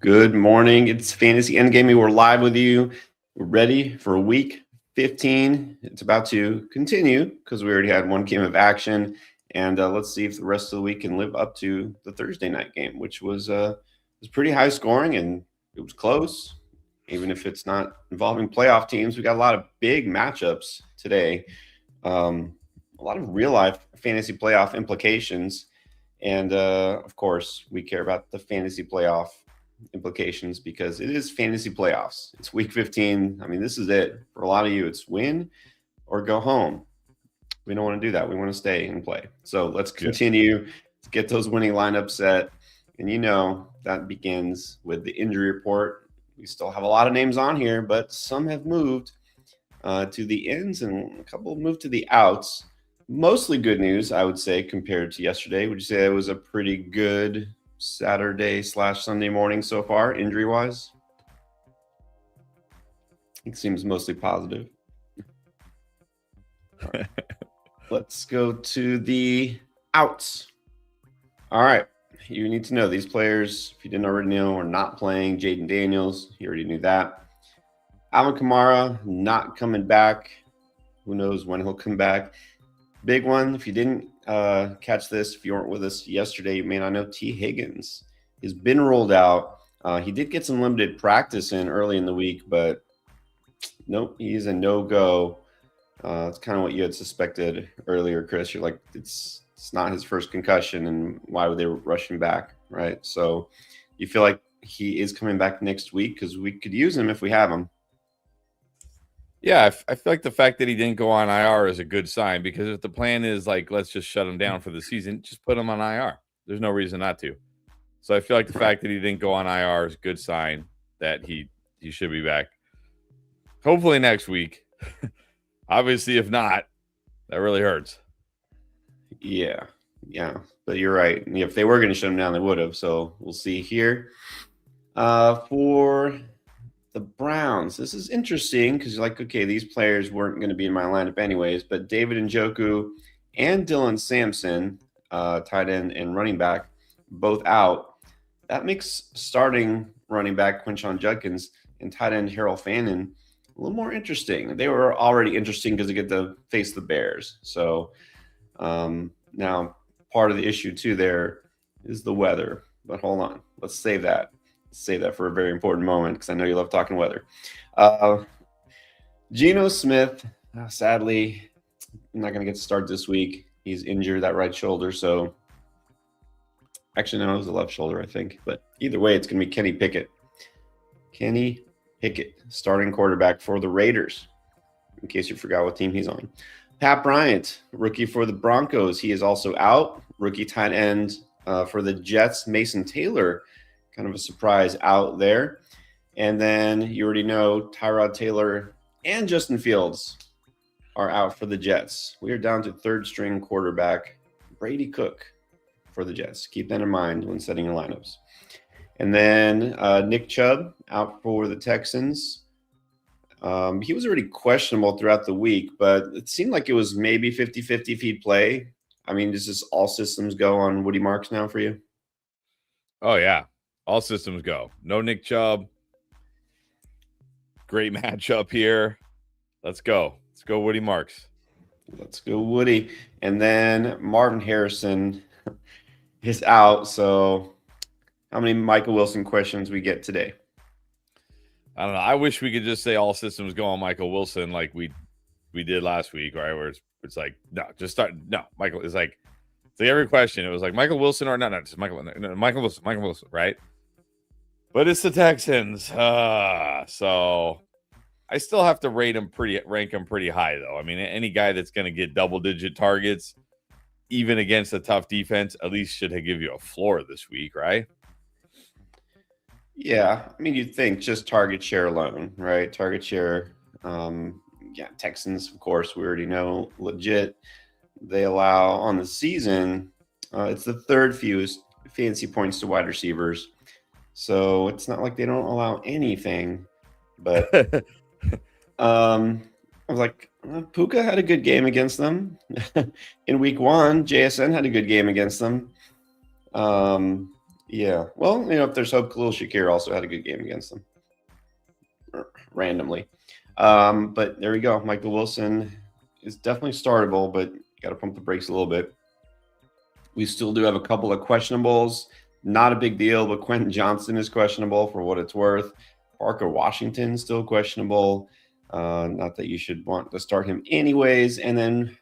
Good morning. It's Fantasy Endgame. We're live with you. We're ready for week 15. It's about to continue because we already had one game of action. And let's see if the rest of the week can live up to the Thursday night game, which was pretty high scoring and it was close. Even if it's not involving playoff teams, we got a lot of big matchups today. A lot of real life fantasy playoff implications. And of course, we care about the fantasy playoff implications because it is fantasy playoffs. It's week 15. I mean, this is it. For a lot of you, it's win or go home. We don't want to do that. We want to stay and play. So let's continue to get those winning lineups set. And that begins with the injury report. We still have a lot of names on here, but some have moved to the ins and a couple have moved to the outs. Mostly good news, I would say, compared to yesterday. Would you say it was a pretty good Saturday/Sunday morning so far, injury-wise? It seems mostly positive. Right. Let's go to the outs. All right. You need to know these players, if you didn't already know, are not playing. Jaden Daniels, you already knew that. Alvin Kamara, not coming back. Who knows when he'll come back. Big one, if you didn't catch this, if you weren't with us yesterday, you may not know T. Higgins has been ruled out. He did get some limited practice in early in the week, but nope, he's a no-go. It's kind of what you had suspected earlier, Chris. You're like, it's not his first concussion, and why would they rush him back, right? So you feel like he is coming back next week because we could use him if we have him. Yeah, I feel like the fact that he didn't go on IR is a good sign because if the plan is like, let's just shut him down for the season, just put him on IR. There's no reason not to. So I feel like the fact that he didn't go on IR is a good sign that he should be back. Hopefully next week. Obviously, if not, that really hurts. Yeah. But you're right. If they were going to shut him down, they would have. So we'll see here. For the Browns, this is interesting because you're like, okay, these players weren't going to be in my lineup anyways, but David Njoku and Dylan Sampson, tight end and running back, both out. That makes starting running back Quinshon Judkins and tight end Harold Fannin a little more interesting. They were already interesting because they get to face the Bears. So now part of the issue too there is the weather. But hold on, let's save that. Save that for a very important moment because I know you love talking weather. Geno Smith, sadly, not going to get to start this week. He's injured that right shoulder. So actually, no, it was the left shoulder, I think. But either way, it's going to be Kenny Pickett. Kenny Pickett, starting quarterback for the Raiders, in case you forgot what team he's on. Pat Bryant, rookie for the Broncos. He is also out. Rookie tight end for the Jets, Mason Taylor, kind of a surprise out there. And then you already know Tyrod Taylor and Justin Fields are out for the Jets. We are down to third string quarterback Brady Cook for the Jets. Keep that in mind when setting your lineups. And then Nick Chubb out for the Texans. He was already questionable throughout the week, but it seemed like it was maybe 50-50 if he'd play. I mean, does this all systems go on Woody Marks now for you? Oh, yeah. All systems go. No Nick Chubb. Great matchup here. Let's go. Let's go Woody Marks. Let's go Woody. And then Marvin Harrison is out. So how many Michael Wilson questions we get today? I don't know. I wish we could just say all systems go on Michael Wilson like we did last week, right? Where it's like, no, just start. No, Michael is like, so every question, it was like Michael Wilson or no, just Michael Wilson, right? But it's the Texans. So I still have to rank him pretty high, though. I mean, any guy that's going to get double-digit targets, even against a tough defense, at least should give you a floor this week, right? Yeah. I mean, you'd think just target share alone, right? Target share. Texans, of course, we already know, legit. They allow on the season, it's the third fewest fantasy points to wide receivers. So it's not like they don't allow anything, but I was like, Puka had a good game against them in week 1. JSN had a good game against them. Yeah. Well, if there's hope, Khalil Shakir also had a good game against them randomly. But there we go. Michael Wilson is definitely startable, but you got to pump the brakes a little bit. We still do have a couple of questionables. Not a big deal, but Quentin Johnson is questionable for what it's worth. Parker Washington still questionable. Not that you should want to start him anyways. And then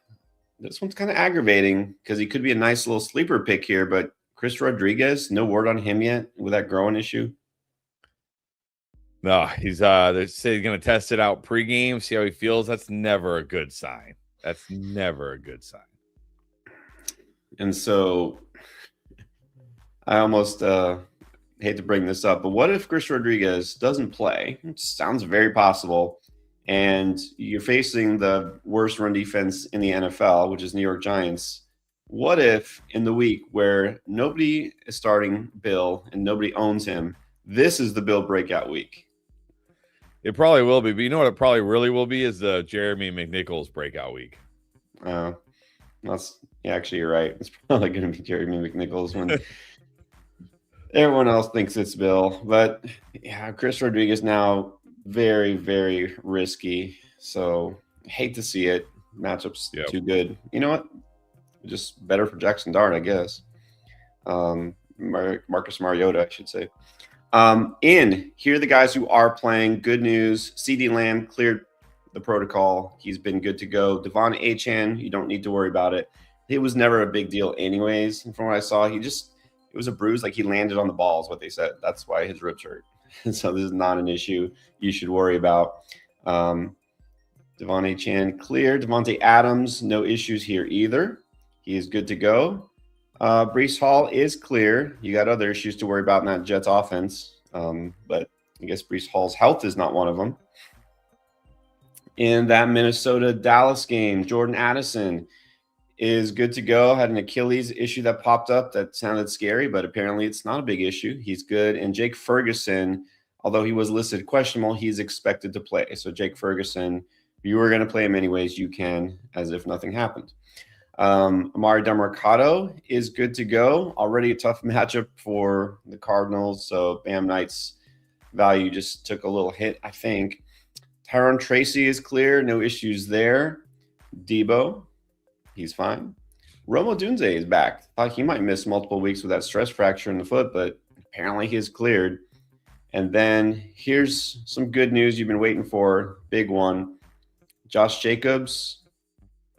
this one's kind of aggravating because he could be a nice little sleeper pick here, but Chris Rodriguez, no word on him yet with that growing issue. No, they say he's going to test it out pregame, see how he feels. That's never a good sign. That's never a good sign. And so I almost hate to bring this up, but what if Chris Rodriguez doesn't play? It sounds very possible. And you're facing the worst run defense in the NFL, which is New York Giants. What if in the week where nobody is starting Bill and nobody owns him, this is the Bill breakout week? It probably will be, but you know what it probably really will be is the Jeremy McNichols breakout week. Actually, you're right. It's probably going to be Jeremy McNichols when everyone else thinks it's Bill. But yeah, Chris Rodriguez now very, very risky. So hate to see it. Matchup's too good. You know what? Just better for Jackson Dart, I guess. Marcus Mariota, I should say. Here are the guys who are playing. Good news. CeeDee Lamb cleared the protocol. He's been good to go. Devon Achane, you don't need to worry about it. It was never a big deal anyways. And from what I saw, it was a bruise. Like he landed on the ball is what they said. That's why his ribs hurt. So this is not an issue you should worry about. Devon Achane clear. Devontae Adams, no issues here either. He is good to go. Breece Hall is clear. You got other issues to worry about in that Jets offense. But I guess Breece Hall's health is not one of them. In that Minnesota-Dallas game, Jordan Addison is good to go. Had an Achilles issue that popped up that sounded scary, but apparently it's not a big issue. He's good. And Jake Ferguson, although he was listed questionable, he's expected to play. So Jake Ferguson, if you were going to play him anyways, you can, as if nothing happened. Amari Demercado is good to go. Already a tough matchup for the Cardinals. So Bam Knight's value just took a little hit, I think. Tyrone Tracy is clear. No issues there. Debo, he's fine. Romo Dunze is back. Thought he might miss multiple weeks with that stress fracture in the foot, but apparently he's cleared. And then here's some good news you've been waiting for. Big one. Josh Jacobs.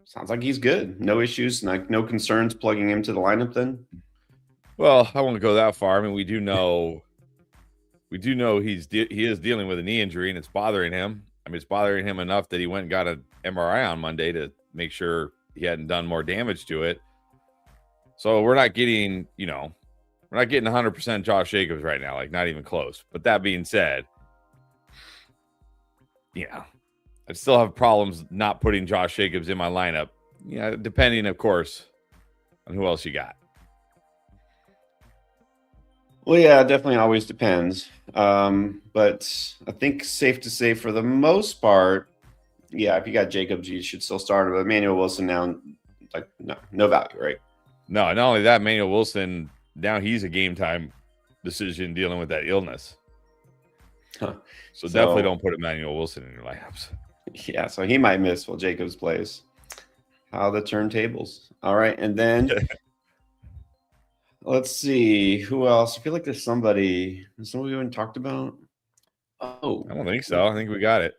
Sounds like he's good. No issues, no concerns plugging him to the lineup then? Well, I won't go that far. I mean, we do know he is dealing with a knee injury and it's bothering him. I mean, it's bothering him enough that he went and got an MRI on Monday to make sure he hadn't done more damage to it. So we're not getting 100% Josh Jacobs right now, like not even close. But that being said, I still have problems not putting Josh Jacobs in my lineup. Yeah, depending, of course, on who else you got. Well, yeah, it definitely always depends. But I think safe to say for the most part, yeah, if you got Jacobs, you should still start him. But Emmanuel Wilson now, like, no value, right? No, not only that, Emmanuel Wilson, now he's a game time decision dealing with that illness. Huh. So definitely don't put Emmanuel Wilson in your lineups. Yeah, so he might miss while Jacobs plays. How the turntables. All right, and then let's see who else. I feel like there's somebody we haven't talked about. Oh, I don't think so. I think we got it.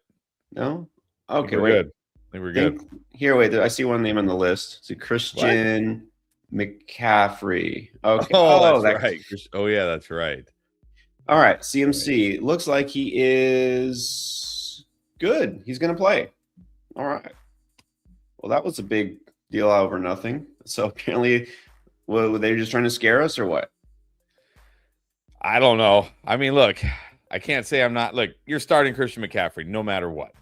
No. Okay, wait. Good. I think we're good. Here, wait. I see one name on the list. It's Christian McCaffrey. Okay. Oh, that's right. Oh, yeah, that's right. All right. CMC looks like he is good. He's going to play. All right. Well, that was a big deal over nothing. So apparently, were they just trying to scare us or what? I don't know. I mean, look, I can't say I'm not. Look, you're starting Christian McCaffrey no matter what.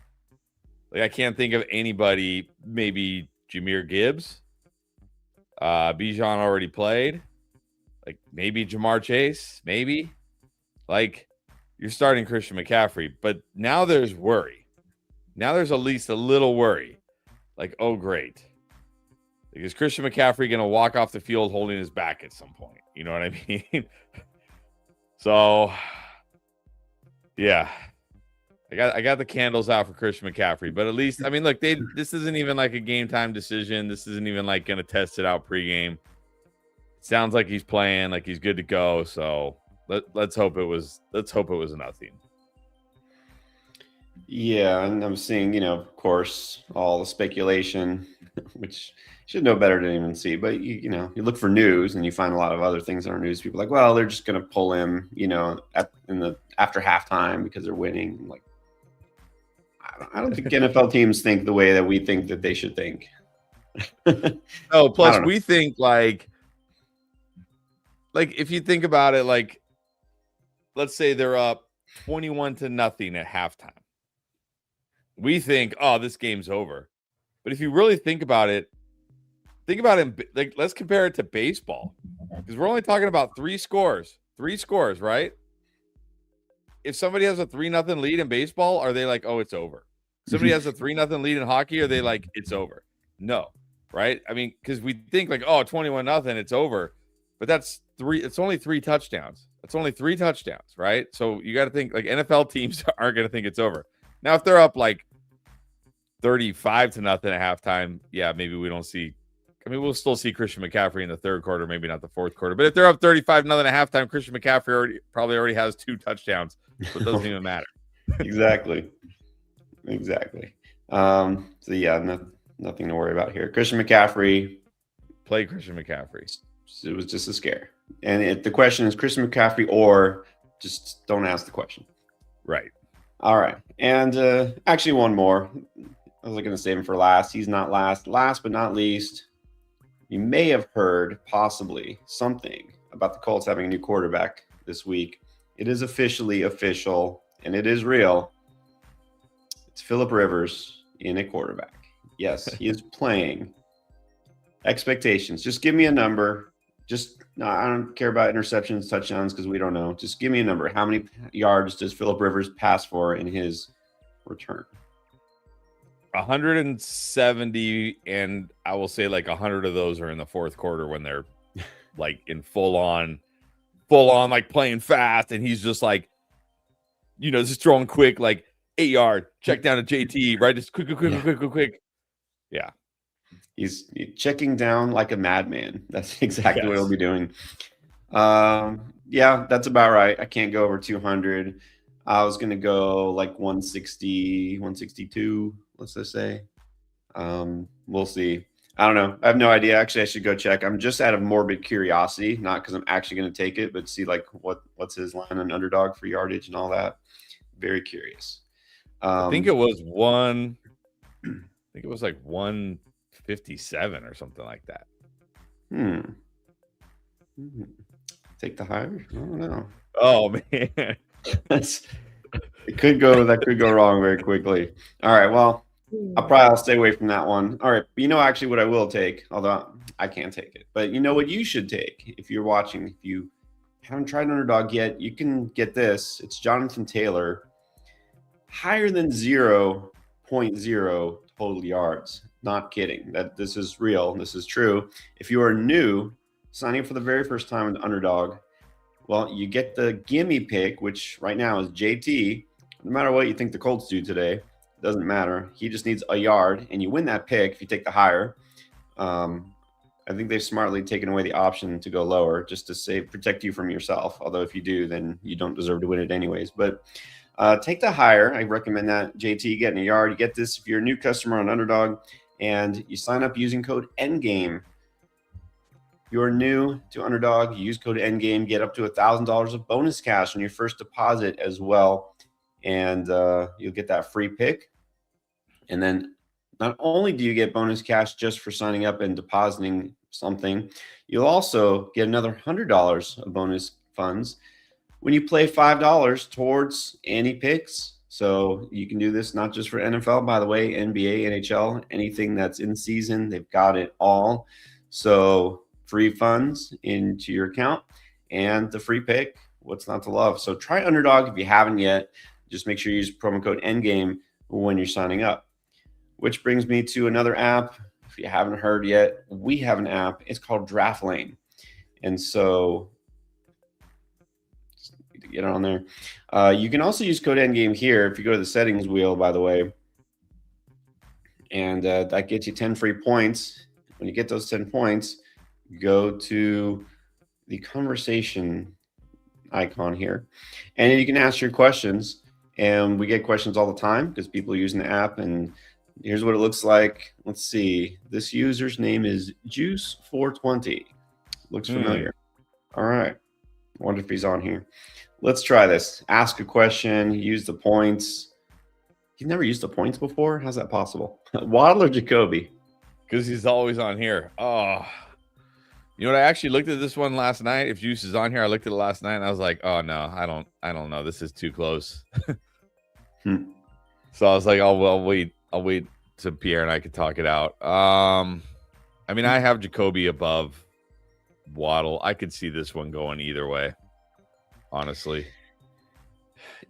Like, I can't think of anybody, maybe Jahmyr Gibbs. Bijan already played. Like, maybe Jamar Chase, maybe. Like, you're starting Christian McCaffrey. But now there's worry. Now there's at least a little worry. Like, oh, great. Like, is Christian McCaffrey going to walk off the field holding his back at some point? You know what I mean? So, yeah, I got the candles out for Christian McCaffrey, but at least, I mean, look, this isn't even like a game time decision. This isn't even like going to test it out pregame. It sounds like he's playing, like he's good to go. So let's hope it was nothing. Yeah, and I'm seeing, of course, all the speculation, which you should know better than even see. But you look for news, and you find a lot of other things in our news. People are like, well, they're just going to pull him, after halftime because they're winning. Like, I don't think NFL teams think the way that we think that they should think. Oh, plus we think like if you think about it, like let's say they're up 21-0 at halftime. We think, oh, this game's over. But if you really think about it, like let's compare it to baseball. Because we're only talking about three scores, right? If somebody has a 3-0 lead in baseball, are they like, oh, it's over? Somebody has a 3-0 lead in hockey, are they like, it's over? No, right? I mean, because we think like, oh, 21-0, it's over. But it's only 3 touchdowns. That's only 3 touchdowns, right? So you got to think like NFL teams aren't going to think it's over. Now, if they're up like 35-0 at halftime, yeah, maybe we don't see. I mean, we'll still see Christian McCaffrey in the third quarter, maybe not the fourth quarter. But if they're up 35-0 at halftime, Christian McCaffrey probably already has 2 touchdowns, so it doesn't even matter. Exactly. So yeah, nothing to worry about here. Christian McCaffrey. Play Christian McCaffrey. It was just a scare. And the question is Christian McCaffrey, or just don't ask the question. Right. All right. And actually one more. I was going to save him for last. He's not last. Last but not least, you may have heard possibly something about the Colts having a new quarterback this week. It is officially official, and it is real. It's Phillip Rivers in a quarterback. Yes, he is playing. Expectations. Just give me a number. I don't care about interceptions, touchdowns, because we don't know. Just give me a number. How many yards does Phillip Rivers pass for in his return? 170, and I will say like 100 of those are in the fourth quarter when they're like in full on like playing fast, and he's just like, just throwing quick, like 8-yard check down to JT, right? Just quick. Yeah. He's checking down like a madman. That's exactly what he'll be doing. Yeah, that's about right. I can't go over 200. I was going to go like 160, 162, let's just say. We'll see. I don't know. I have no idea. Actually, I should go check. I'm just out of morbid curiosity, not because I'm actually going to take it, but see like what's his line on underdog for yardage and all that. Very curious. I think it was like 157 or something like that. Take the higher? I don't know. Oh man. That could go wrong very quickly. All right. Well, I'll stay away from that one. All right. But actually what I will take, although I can't take it, but you know what you should take if you're watching, if you haven't tried underdog yet, you can get this. It's Jonathan Taylor, higher than 0.0 total yards. Not kidding. This is real. This is true. If you are new, signing up for the very first time with underdog, well, you get the gimme pick, which right now is JT. No matter what you think the Colts do today, doesn't matter. He just needs a yard, and you win that pick if you take the higher. I think they've smartly taken away the option to go lower just to protect you from yourself. Although if you do, then you don't deserve to win it anyways. But take the higher. I recommend that. JT getting a yard. You get this if you're a new customer on Underdog, and you sign up using code ENDGAME. You're new to Underdog, you use code ENDGAME, get up to $1,000 of bonus cash on your first deposit as well. And you'll get that free pick. And then not only do you get bonus cash just for signing up and depositing something, you'll also get another $100 of bonus funds when you play $5 towards any picks. So you can do this not just for NFL, by the way, NBA, NHL, anything that's in season, they've got it all. So free funds into your account and the free pick. What's not to love? So try Underdog if you haven't yet. Just make sure you use promo code ENDGAME when you're signing up. Which brings me to another app. If you haven't heard yet, we have an app. It's called Draft Lane. And so get on there. You can also use code endgame here if you go to the settings wheel, by the way. And that gets you 10 free points. When you get those 10 points, go to the conversation icon here, and you can ask your questions. And we get questions all the time because people are using the app. And here's what it looks like. Let's see. This user's name is Juice420. Looks familiar. All right. I wonder if he's on here. Let's try this. Ask a question. Use the points. You've never used the points before? How's that possible? Waddle or Jacoby? Because he's always on here. Oh, you know what? I actually looked at this one last night. If Juice is on here, I looked at it last night and I was like, oh no, I don't know. This is too close. So I was like, oh well, I'll wait to Pierre and I could talk it out. I mean, I have Jacoby above Waddle. I could see this one going either way, honestly.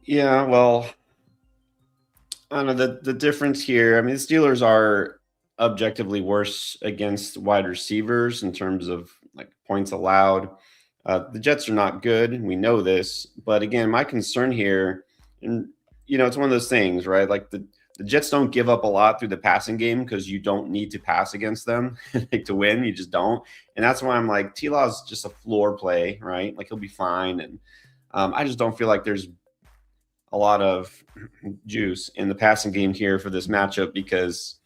Yeah, well, I don't know the difference here. I mean, the Steelers are objectively worse against wide receivers in terms of like points allowed. The Jets are not good. We know this, but again, my concern here, and it's one of those things, right? Like the Jets don't give up a lot through the passing game because you don't need to pass against them like to win. You just don't, and that's why I'm like T-Law's just a floor play, right? Like he'll be fine, and I just don't feel like there's a lot of juice in the passing game here for this matchup because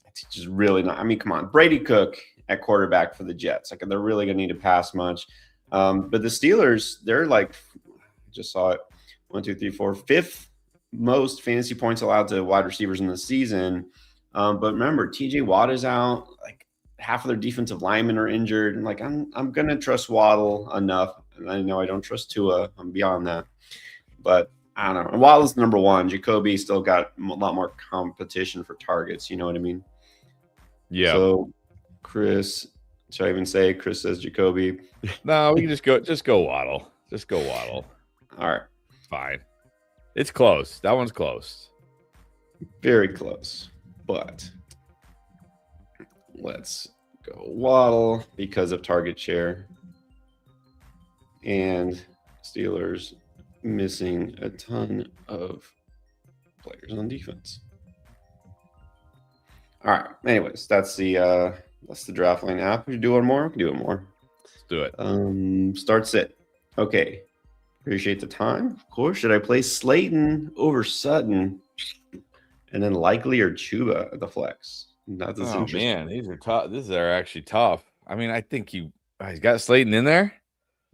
it's just really not. I mean, come on, Brady Cook at quarterback for the Jets. Like they're really going to need to pass much. But the Steelers, they're like, just saw it, 1, 2, 3, 4, fifth most fantasy points allowed to wide receivers in the season. But remember, TJ Watt is out. Like half of their defensive linemen are injured. And like I'm going to trust Waddle enough. And I know I don't trust Tua. I'm beyond that. But I don't know. And Waddle's number one. Jacoby still got a lot more competition for targets. You know what I mean? Yeah. So Chris, should I even say Chris says Jacoby? No, we can just go Waddle. Just go Waddle. All right. Fine. It's close. That one's close. Very close. But let's go Waddle because of target share. And Steelers missing a ton of players on defense. All right. Anyways, that's the draft line app. We do one more. We can do one more. Let's do it. Start sit. Okay. Appreciate the time. Of course. Should I play Slayton over Sutton, and then Likely or Chuba at the flex? That's man, these are tough. These are actually tough. I mean, I think he's got Slayton in there.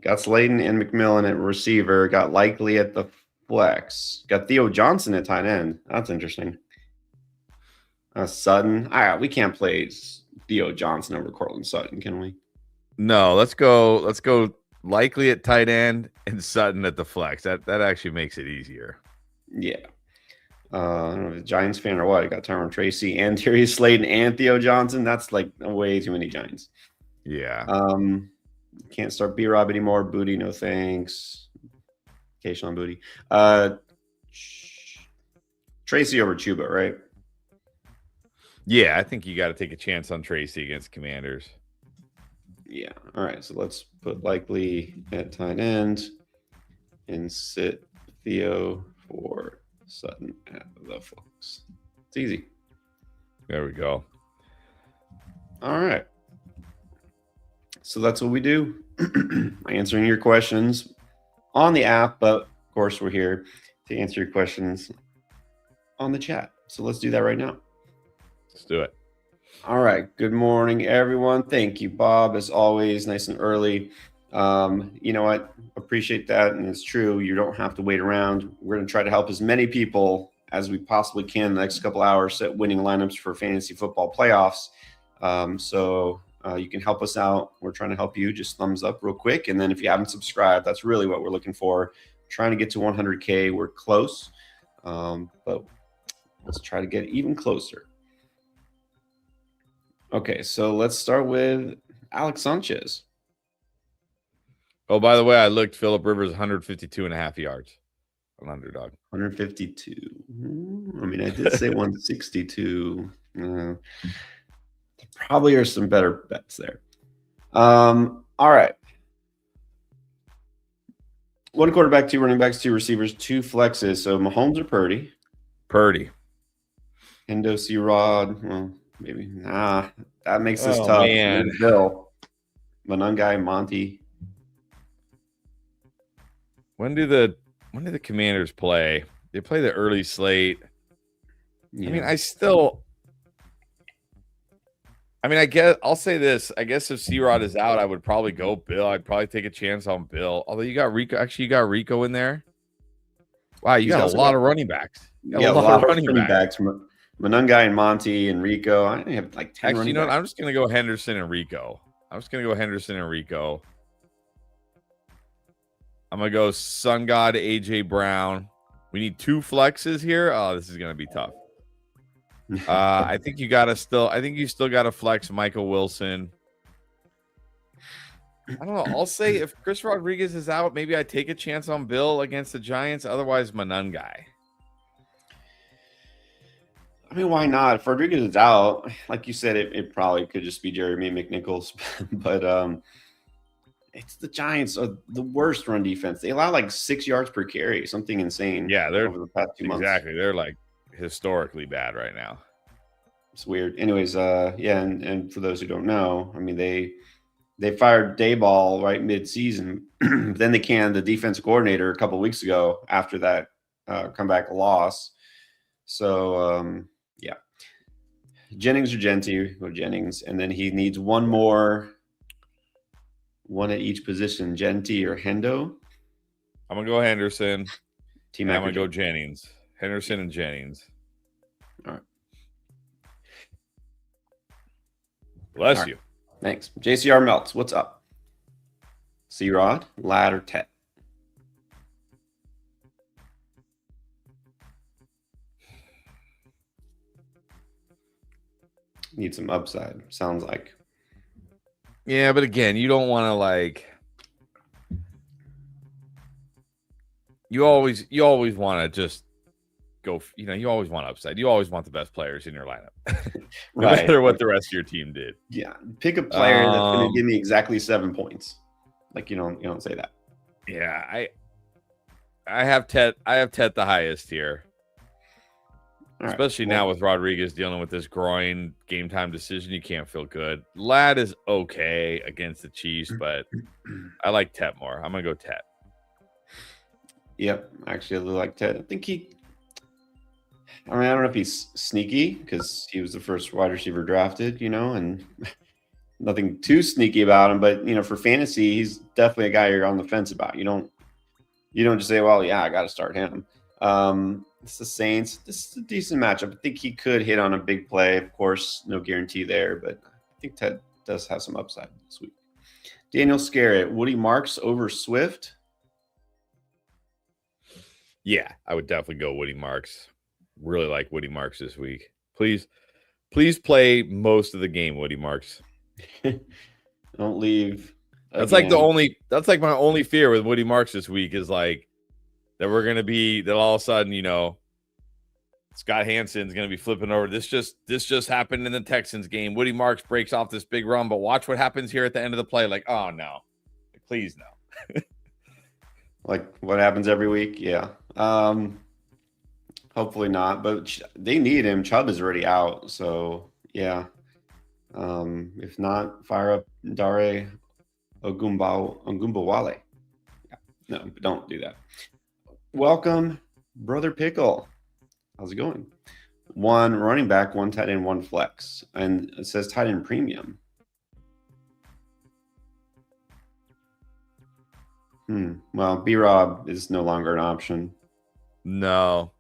Got Slayton and McMillan at receiver. Got Likely at the flex. Got Theo Johnson at tight end. That's interesting. Sutton. We can't play Theo Johnson over Cortland Sutton, can we? No, let's go Likely at tight end and Sutton at the flex. That actually makes it easier. Yeah. I don't know if the Giants fan or what. I got Tyron Tracy and Terry Slayton and Theo Johnson. That's like way too many Giants. Yeah. Can't start B-Rob anymore. Booty, no thanks. Occasion on Booty. Tracy over Chuba, right? Yeah, I think you got to take a chance on Tracy against Commanders. Yeah. All right. So let's put Likely at tight end and sit Theo for Sutton at the flex. It's easy. There we go. All right. So that's what we do. Answering your questions on the app, but of course we're here to answer your questions on the chat. So let's do that right now. Let's do it. All right. Good morning, everyone. Thank you, Bob, as always, nice and early. You know what? Appreciate that. And it's true. You don't have to wait around. We're going to try to help as many people as we possibly can in the next couple hours set winning lineups for fantasy football playoffs. So you can help us out. We're trying to help you. Just thumbs up real quick. And then if you haven't subscribed, that's really what we're looking for. Trying to get to 100K. We're close. But let's try to get even closer. Okay, so let's start with Alex Sanchez. Oh, by the way, I looked. Phillip Rivers 152.5 yards on underdog. 152. I mean, I did say 162. There probably are some better bets there. All right. One quarterback, two running backs, two receivers, two flexes. So Mahomes or Purdy? Purdy. Endo, C-Rod. Well, maybe. Nah, that makes this Oh, tough. man. Maybe Bill. Manungai, Monty. When do the Commanders play? They play the early slate. Yeah. I mean, I guess I'll say this. I guess if C-Rod is out, I would probably go Bill. I'd probably take a chance on Bill. Although you got Rico. Actually, you got Rico in there. Wow, you got a lot of running backs. Yeah, a lot of running backs. Manungai and Monty and Rico. I have like 10 Actually, running you know what? backs. I'm just going to go Henderson and Rico. I'm going to go Sun God, A.J. Brown. We need two flexes here. Oh, this is going to be tough. I think you still got to flex Michael Wilson. I don't know. I'll say if Chris Rodriguez is out, maybe I take a chance on Bill against the Giants. Otherwise, Manungai. I mean, why not? If Rodriguez is out, like you said, it probably could just be Jeremy McNichols. But it's the Giants are the worst run defense. They allow like 6 yards per carry, something insane. Yeah, they're over the past 2 months. Exactly. They're like historically bad right now. It's weird. Anyways, yeah, and for those who don't know, I mean they fired Dayball right mid-season. Then they canned the defensive coordinator a couple of weeks ago after that comeback loss. So yeah, Jennings or Genty or Jennings, and then he needs one at each position, Genty or Hendo. I'm gonna go Henderson. I'm gonna go Jennings. Jennings. Henderson and Jennings. All right. Bless you. Thanks. JCR Melts, what's up? C-Rod, Lad, or Tet? Need some upside, sounds like. Yeah, but again, you don't want to like. You always want to just go. You always want upside. You always want the best players in your lineup, no Right. matter what the rest of your team did. Yeah, pick a player that's going to give me exactly 7 points. Like you don't say that. Yeah, I have Tet. I have Tet the highest here. Right. Especially now with Rodriguez dealing with this groin game time decision, you can't feel good. Lad is okay against the Chiefs, but I like Tet more. I'm gonna go Tet. Yep, actually, I really like Tet. I think I don't know if he's sneaky because he was the first wide receiver drafted, and nothing too sneaky about him. But for fantasy, he's definitely a guy you're on the fence about. You don't just say, well, yeah, I got to start him. It's the Saints. This is a decent matchup. I think he could hit on a big play. Of course, no guarantee there, but I think Ted does have some upside this week. Daniel Scarrett, Woody Marks over Swift. Yeah, I would definitely go Woody Marks. Really like Woody Marks this week. Please play most of the game, Woody Marks. Don't leave. That's like my only fear with Woody Marks this week is like that that all of a sudden, Scott Hansen's gonna be flipping over. This just happened in the Texans game. Woody Marks breaks off this big run, but watch what happens here at the end of the play. Like, oh no, please no. Like what happens every week? Yeah. Hopefully not, but they need him. Chubb is already out, so yeah. If not, fire up Dare Ogunbowale. Yeah. No, don't do that. Welcome, Brother Pickle. How's it going? One running back, one tight end, one flex. And it says tight end premium. Well, B-Rob is no longer an option. No.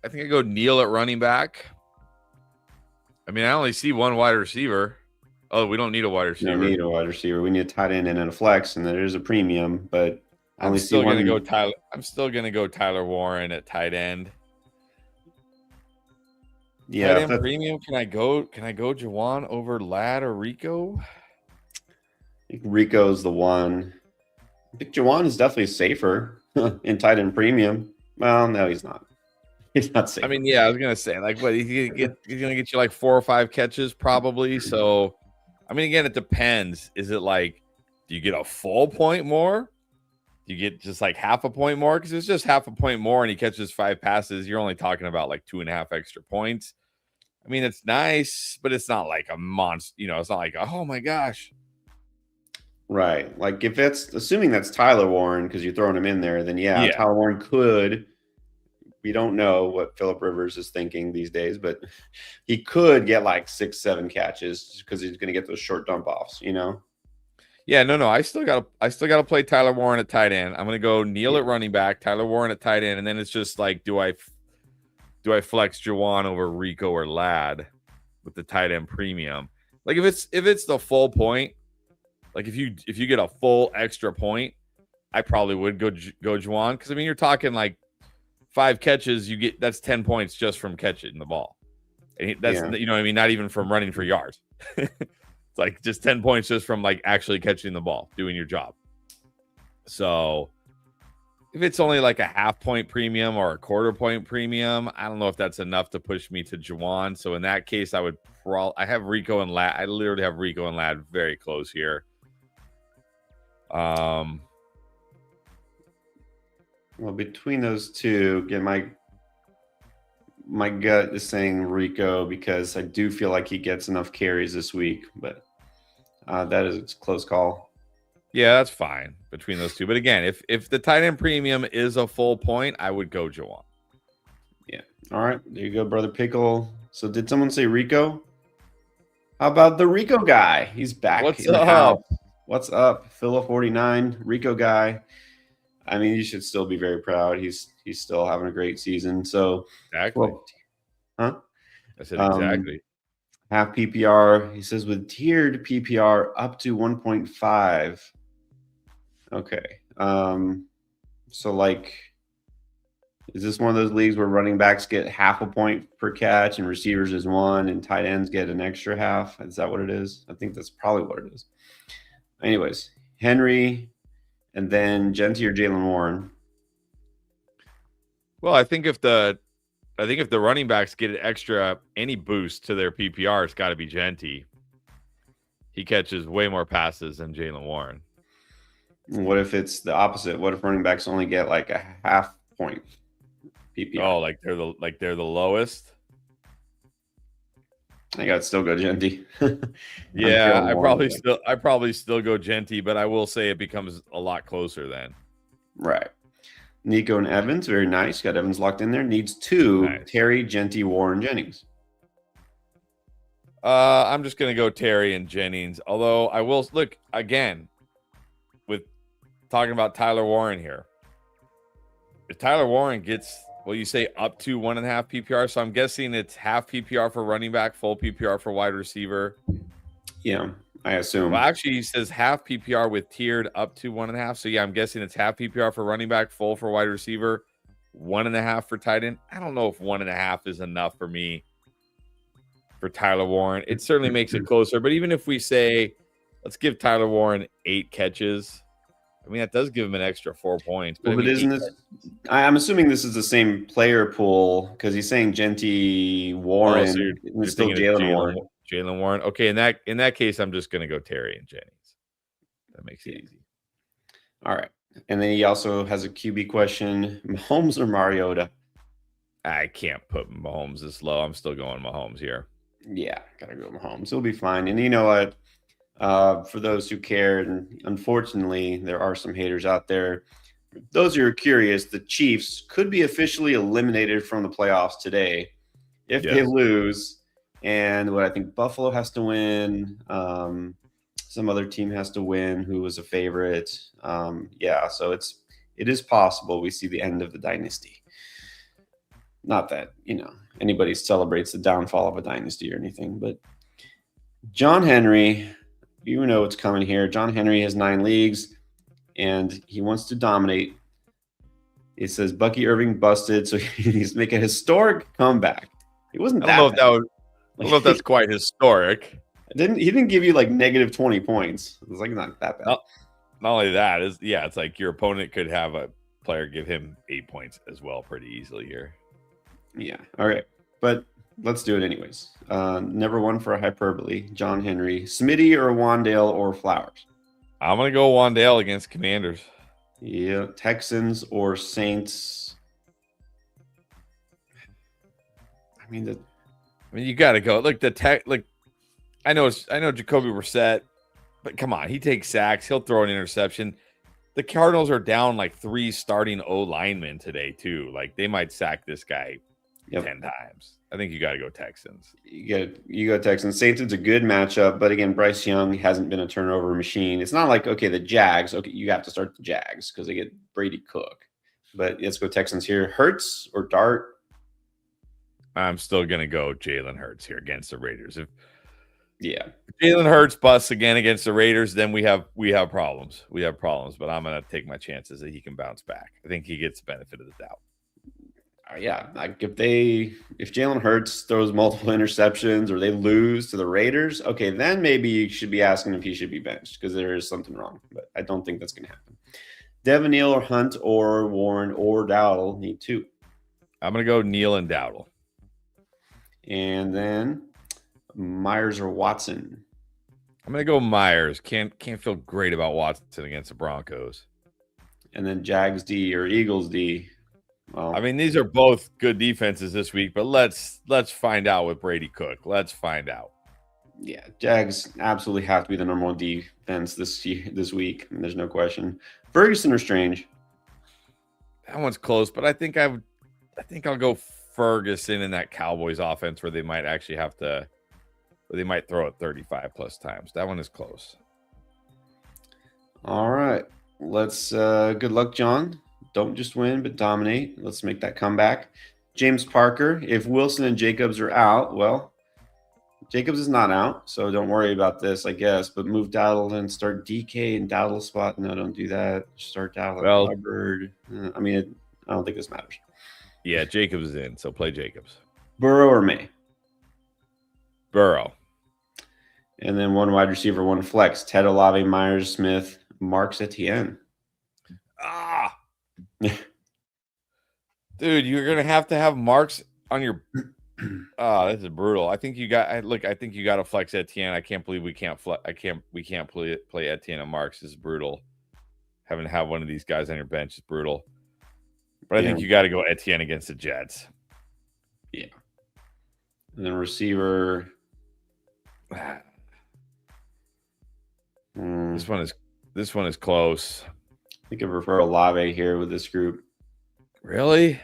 I think I go Neal at running back. I mean, I only see one wide receiver. Oh, we don't need a wide receiver. We don't need a wide receiver. We need a tight end and a flex, and there is a premium, but I'm still going to go Tyler. I'm still going to go Tyler Warren at tight end. Yeah, tight end premium. Can I go Juwan over Lad or Rico? I think Rico's the one. I think Juwan is definitely safer in tight end premium. Well, no, he's not. He's not safe. I mean, yeah, I was gonna say, like, what he's gonna get you like 4 or 5 catches probably. So, I mean, again, it depends. Is it like, do you get a full point more? you get just like half a point more because it's just half a point more and he catches 5 passes. You're only talking about like 2.5 extra points. I mean, it's nice, but it's not like a monster. It's not like, oh my gosh. Right. Like if it's assuming that's Tyler Warren because you're throwing him in there, then yeah, Tyler Warren could. We don't know what Phillip Rivers is thinking these days, but he could get like 6-7 catches because he's going to get those short dump offs. Yeah, no. I still gotta play Tyler Warren at tight end. I'm gonna go Neal at running back, Tyler Warren at tight end, and then it's just like, do I flex Juwan over Rico or Ladd with the tight end premium? Like if it's the full point, like if you get a full extra point, I probably would go Juwan because I mean you're talking like 5 catches, that's 10 points just from catching the ball. And that's what I mean, not even from running for yards. It's like just 10 points just from like actually catching the ball, doing your job. So if it's only like a half point premium or a quarter point premium, I don't know if that's enough to push me to Juwan. So in that case, I have Rico and Ladd. I literally have Rico and Ladd very close here. Well, between those two, again, my gut is saying Rico because I do feel like he gets enough carries this week, but that is a close call. Yeah, that's fine between those two. But again, if the tight end premium is a full point, I would go Juwan. Yeah. All right. There you go, Brother Pickle. So did someone say Rico? How about the Rico guy? He's back. What's up? What's up? Phila49, Rico guy. I mean, you should still be very proud. He's still having a great season. So exactly. I said exactly. Half PPR. He says with tiered PPR up to 1.5. Okay. So like, is this one of those leagues where running backs get half a point per catch and receivers is 1 and tight ends get an extra half? Is that what it is? I think that's probably what it is. Anyways, Henry and then Genty or Jalen Warren. Well, I think if the running backs get an extra any boost to their PPR, it's got to be Genty. He catches way more passes than Jalen Warren. What if it's the opposite? What if running backs only get like a half point PPR? Oh, like they're the lowest. I got to still go Genty. Yeah, I probably still go Genty, but I will say it becomes a lot closer then. Right. Nico and Evans, very nice. Got Evans locked in there. Needs 2. Nice. Terry, Genty, Warren, Jennings. I'm just gonna go Terry and Jennings. Although I will look again with talking about Tyler Warren here. If Tyler Warren gets, well, you say up to 1.5 PPR, so I'm guessing it's half PPR for running back, full PPR for wide receiver. Yeah, I assume. Well, actually, he says half PPR with tiered up to 1.5. So yeah, I'm guessing it's half PPR for running back, full for wide receiver, 1.5 for tight end. I don't know if 1.5 is enough for me for Tyler Warren. It certainly makes it closer. But even if we say, let's give Tyler Warren 8 catches, I mean, that does give him an extra 4 points. But, well, but isn't this? I'm assuming this is the same player pool because he's saying Genty, Warren, so you're still Jalen Warren. Jalen Warren. Okay, in that case, I'm just going to go Terry and Jennings. That makes it easy. All right, and then he also has a QB question: Mahomes or Mariota? I can't put Mahomes this low. I'm still going Mahomes here. Yeah, gotta go Mahomes. He'll be fine. And you know what? For those who care, and unfortunately, there are some haters out there. Those who are curious, the Chiefs could be officially eliminated from the playoffs today if they lose. And what I think Buffalo has to win, some other team has to win who was a favorite. So it is possible we see the end of the dynasty. Not that, anybody celebrates the downfall of a dynasty or anything, but John Henry, you know what's coming here. John Henry has 9 leagues, and he wants to dominate. It says Bucky Irving busted, so he needs to make a historic comeback. It wasn't that bad. I don't know if that's quite historic. He didn't give you like negative 20 points. It was like not that bad. Not only that, it's like your opponent could have a player give him 8 points as well pretty easily here. Yeah. All right. But let's do it anyways. Never one for a hyperbole. John Henry, Smitty or Wandale or Flowers? I'm going to go Wandale against Commanders. Yeah, Texans or Saints. I mean, you got to go. Look, I know Jacoby Brissett, but come on, he takes sacks. He'll throw an interception. The Cardinals are down like 3 starting O linemen today too. Like they might sack this guy 10 times. I think you got to go Texans. You go Texans. Saints is a good matchup, but again, Bryce Young hasn't been a turnover machine. It's not like, okay, the Jags. Okay, you have to start the Jags because they get Brady Cook. But let's go Texans here. Hurts or Dart? I'm still gonna go Jalen Hurts here against the Raiders. If Jalen Hurts busts again against the Raiders, then we have problems. We have problems, but I'm gonna take my chances that he can bounce back. I think he gets the benefit of the doubt. Like if Jalen Hurts throws multiple interceptions or they lose to the Raiders, okay, then maybe you should be asking if he should be benched because there is something wrong. But I don't think that's going to happen. Devin Neal or Hunt or Warren or Dowdle need 2. I'm going to go Neal and Dowdle. And then Myers or Watson. I'm going to go Myers. Can't feel great about Watson against the Broncos. And then Jags D or Eagles D. Well, I mean, these are both good defenses this week, but let's find out with Brady Cook. Let's find out. Yeah, Jags absolutely have to be the number 1 defense this week. And there's no question. Ferguson or Strange? That one's close, but I think I'll go Ferguson in that Cowboys offense where they might actually they might throw it 35 plus times. That one is close. All right. Let's good luck, John. Don't just win, but dominate. Let's make that comeback. James Parker, if Wilson and Jacobs are out, well, Jacobs is not out, so don't worry about this, I guess. But move Dowdle and start DK in Dowdle's spot. No, don't do that. Start Dowdle at Hubbard. I mean, I don't think this matters. Yeah, Jacobs is in, so play Jacobs. Burrow or May? Burrow. And then 1 wide receiver, 1 flex. Ted Olave, Myers, Smith, Marks Etienne. Dude, you're gonna have to have Marks on your. This is brutal. I think you got to flex Etienne. I can't believe we can't play Etienne and Marks. This is brutal. Having to have one of these guys on your bench is brutal. But I think you got to go Etienne against the Jets. Yeah. And then receiver. This one is close. I think I prefer Olave here with this group. Really?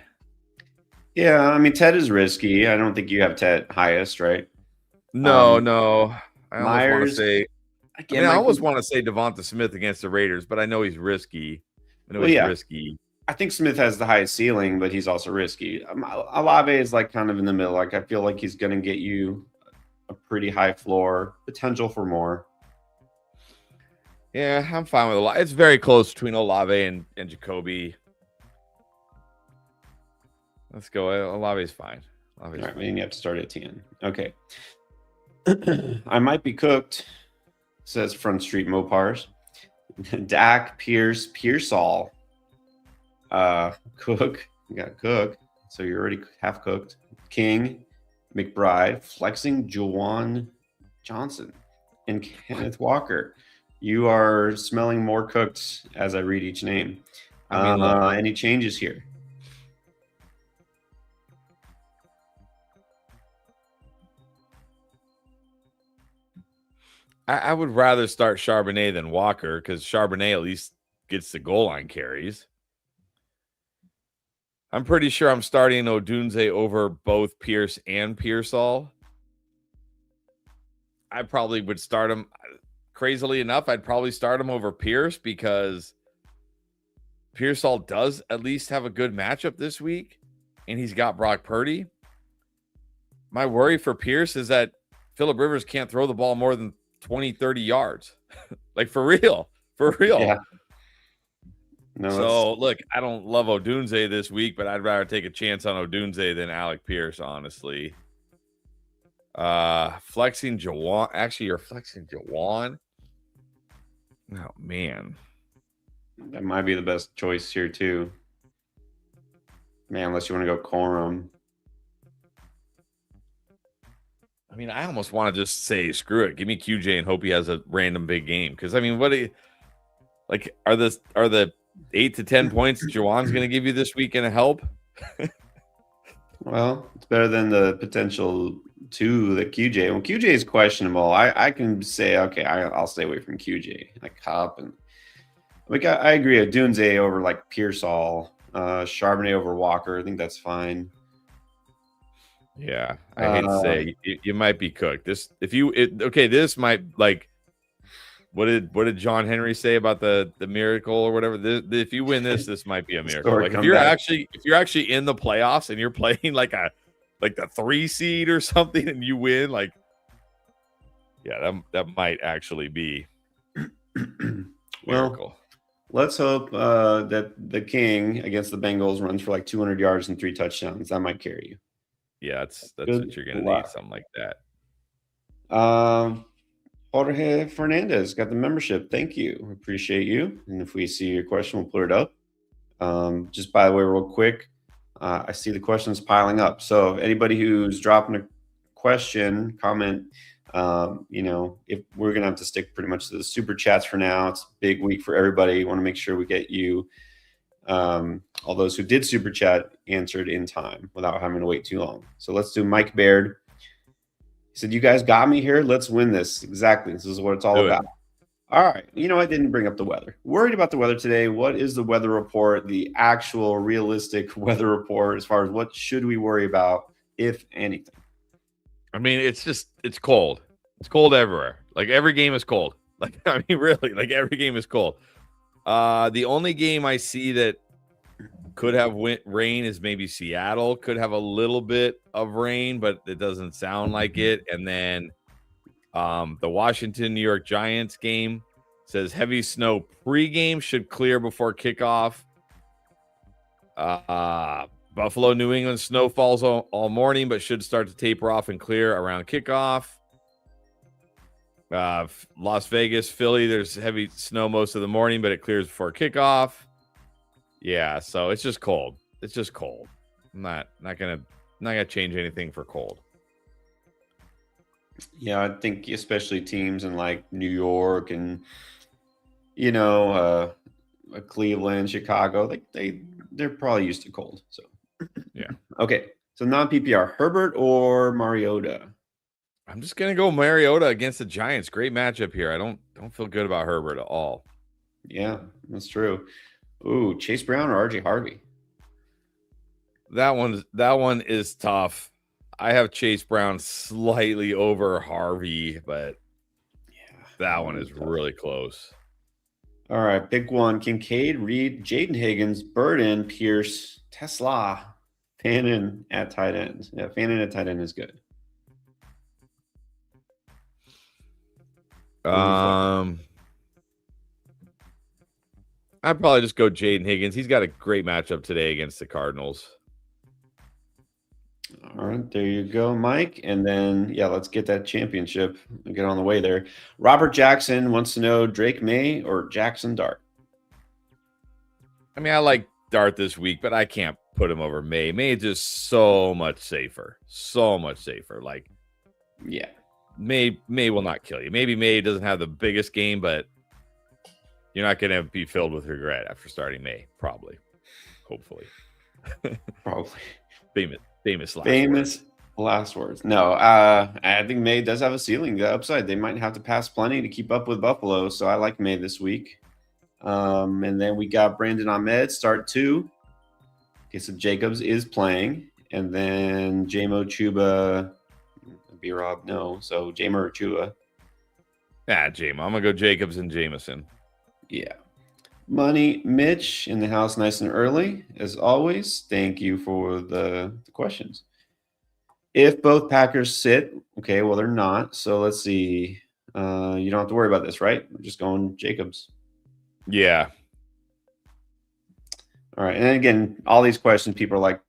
Yeah, I mean, Ted is risky. I don't think you have Ted highest, right? No. Myers. I always want to say Devonta Smith against the Raiders, but I know he's risky. Risky. I think Smith has the highest ceiling, but he's also risky. Olave is like kind of in the middle. Like I feel like he's going to get you a pretty high floor, potential for more. Yeah, I'm fine with Olave. It's very close between Olave and Jacoby. Let's go. Olave's fine. All right, then you have to start at 10. Okay. I might be cooked, says Front Street Mopars. Dak, Pierce, Pearsall. Cook. You got Cook. So you're already half cooked. King, McBride, flexing Juwan Johnson, and Kenneth Walker. You are smelling more cooked as I read each name. Any changes here? I would rather start Charbonnet than Walker because Charbonnet at least gets the goal line carries. I'm pretty sure I'm starting Odunze over both Pierce and Pearsall. I probably would start him. Crazily enough, I'd probably start him over Pierce because Pearsall does at least have a good matchup this week, and he's got Brock Purdy. My worry for Pierce is that Phillip Rivers can't throw the ball more than 20, 30 yards. Like, for real. Yeah. No, so, look, I don't love Odunze this week, but I'd rather take a chance on Odunze than Alec Pierce, honestly. Flexing Jawan. Actually, you're flexing Jawan. Oh, man. That might be the best choice here, too. Man, unless you want to go Corum. I mean, I almost want to just say, screw it. Give me QJ and hope he has a random big game. Because, I mean, are the 8 to 10 points Juwan's going to give you this week and a help. Well, it's better than the potential 2 that QJ. Well, QJ is questionable. I can say, okay, I'll stay away from QJ. Like Cup and like I agree. A Dunze over like Pearsall, Charbonnet over Walker. I think that's fine. Yeah, I hate to say you might be cooked. This this might like what did John Henry say about the miracle or whatever? If you win this might be a miracle. Like if you're actually in the playoffs and you're playing like the 3 seed or something and you win, like that might actually be miracle. Well, let's hope that the King against the Bengals runs for like 200 yards and 3 touchdowns. That might carry you. Yeah, that's what you're gonna need, something like that. Jorge Fernandez got the membership. Thank you. Appreciate you. And if we see your question, we'll put it up. Just by the way, real quick, I see the questions piling up. So anybody who's dropping a question, comment, if we're gonna have to stick pretty much to the super chats for now. It's a big week for everybody. We want to make sure we get you all those who did super chat answered in time without having to wait too long. So let's do Mike Baird. He said, "You guys got me here. Let's win this." Exactly. This is what it's all about. All right. I didn't bring up the weather. Worried about the weather today. What is the weather report? The actual realistic weather report as far as what should we worry about, if anything? I mean, it's cold. It's cold everywhere. Like every game is cold. Like, I mean, really, like every game is cold. The only game I see that could have rain is maybe Seattle could have a little bit of rain, but it doesn't sound like it. And then the Washington New York Giants game says heavy snow pregame should clear before kickoff. Buffalo New England snow falls all morning, but should start to taper off and clear around kickoff. Las Vegas, Philly, there's heavy snow most of the morning, but it clears before kickoff. Yeah, so it's just cold. It's just cold. I'm not gonna change anything for cold. Yeah, I think especially teams in like New York and Cleveland, Chicago, they're probably used to cold. So yeah. Okay. So non-PPR, Herbert or Mariota? I'm just gonna go Mariota against the Giants. Great matchup here. I don't feel good about Herbert at all. Yeah, that's true. Ooh, Chase Brown or RJ Harvey? That one is tough. I have Chase Brown slightly over Harvey, but that one is tough. Really close. All right, pick one. Kincaid, Reed, Jaden Higgins, Burden, Pierce, Tesla, Fannin at tight end. Yeah, Fannin at tight end is good. I'd probably just go Jaden Higgins. He's got a great matchup today against the Cardinals. All right, there you go, Mike. And then, let's get that championship and get on the way there. Robert Jackson wants to know Drake May or Jackson Dart. I mean, I like Dart this week, but I can't put him over May. May is just so much safer. So much safer. Like, yeah. May will not kill you. Maybe May doesn't have the biggest game, but you're not going to be filled with regret after starting May, probably. Hopefully. Probably. Famous last words. No, I think May does have a ceiling, the upside. They might have to pass plenty to keep up with Buffalo, so I like May this week. And then we got Brandon Ahmed, start 2. Okay, so Jacobs is playing. And then J-Mo Chuba, B-Rob, no. So J-Mo or Chuba? J-Mo. I'm going to go Jacobs and Jameson. Yeah. Money Mitch in the house nice and early, as always. Thank you for the questions. If both Packers sit, okay, well, they're not. So let's see. You don't have to worry about this, right? We're just going Jacobs. Yeah. All right. And then again, all these questions, people are like,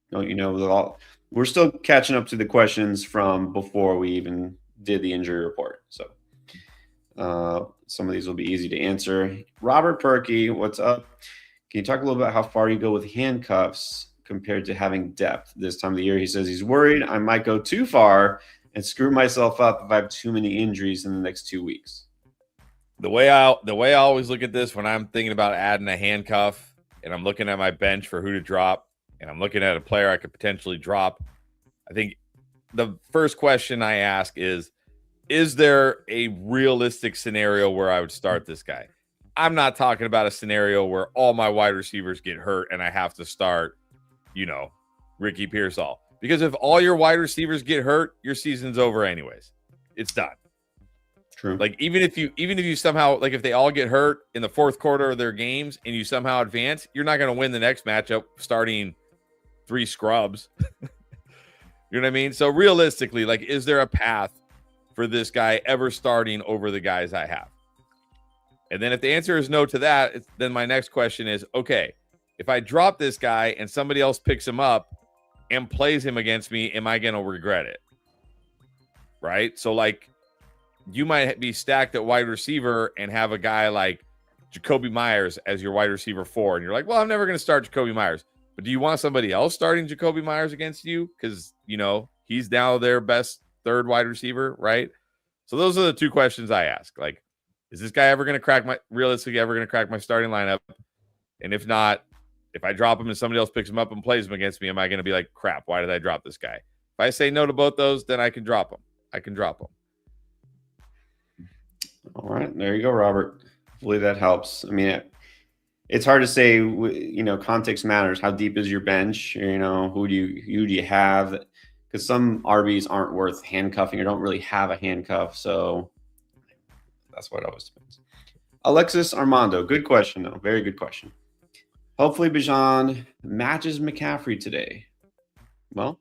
we're still catching up to the questions from before we even did the injury report. So some of these will be easy to answer. Robert Perky, what's up? Can you talk a little about how far you go with handcuffs compared to having depth this time of the year? He says he's worried I might go too far and screw myself up if I have too many injuries in the next 2 weeks. The way I always look at this when I'm thinking about adding a handcuff and I'm looking at my bench for who to drop, and I'm looking at a player I could potentially drop, I think the first question I ask is there a realistic scenario where I would start this guy? I'm not talking about a scenario where all my wide receivers get hurt and I have to start, Ricky Pearsall. Because if all your wide receivers get hurt, your season's over anyways. It's done. True. Like even if you somehow, like if they all get hurt in the fourth quarter of their games and you somehow advance, you're not going to win the next matchup starting 3 scrubs. You know what I mean? So realistically, like, is there a path for this guy ever starting over the guys I have? And then if the answer is no to that, then my next question is, okay, if I drop this guy and somebody else picks him up and plays him against me, am I going to regret it? Right? So like you might be stacked at wide receiver and have a guy like Jacoby Myers as your wide receiver 4. And you're like, well, I'm never going to start Jacoby Myers. But do you want somebody else starting Jacoby Myers against you? Because, he's now their best third wide receiver, right? So those are the 2 questions I ask. Like, is this guy realistically ever going to crack my starting lineup? And if not, if I drop him and somebody else picks him up and plays him against me, am I going to be like, crap, why did I drop this guy? If I say no to both those, then I can drop him. All right, there you go, Robert. Hopefully that helps. I mean, it's hard to say, context matters. How deep is your bench? Who do you have? Because some RBs aren't worth handcuffing or don't really have a handcuff. So that's what it always depends. Alexis Armando, good question, though. Very good question. Hopefully Bijan matches McCaffrey today. Well,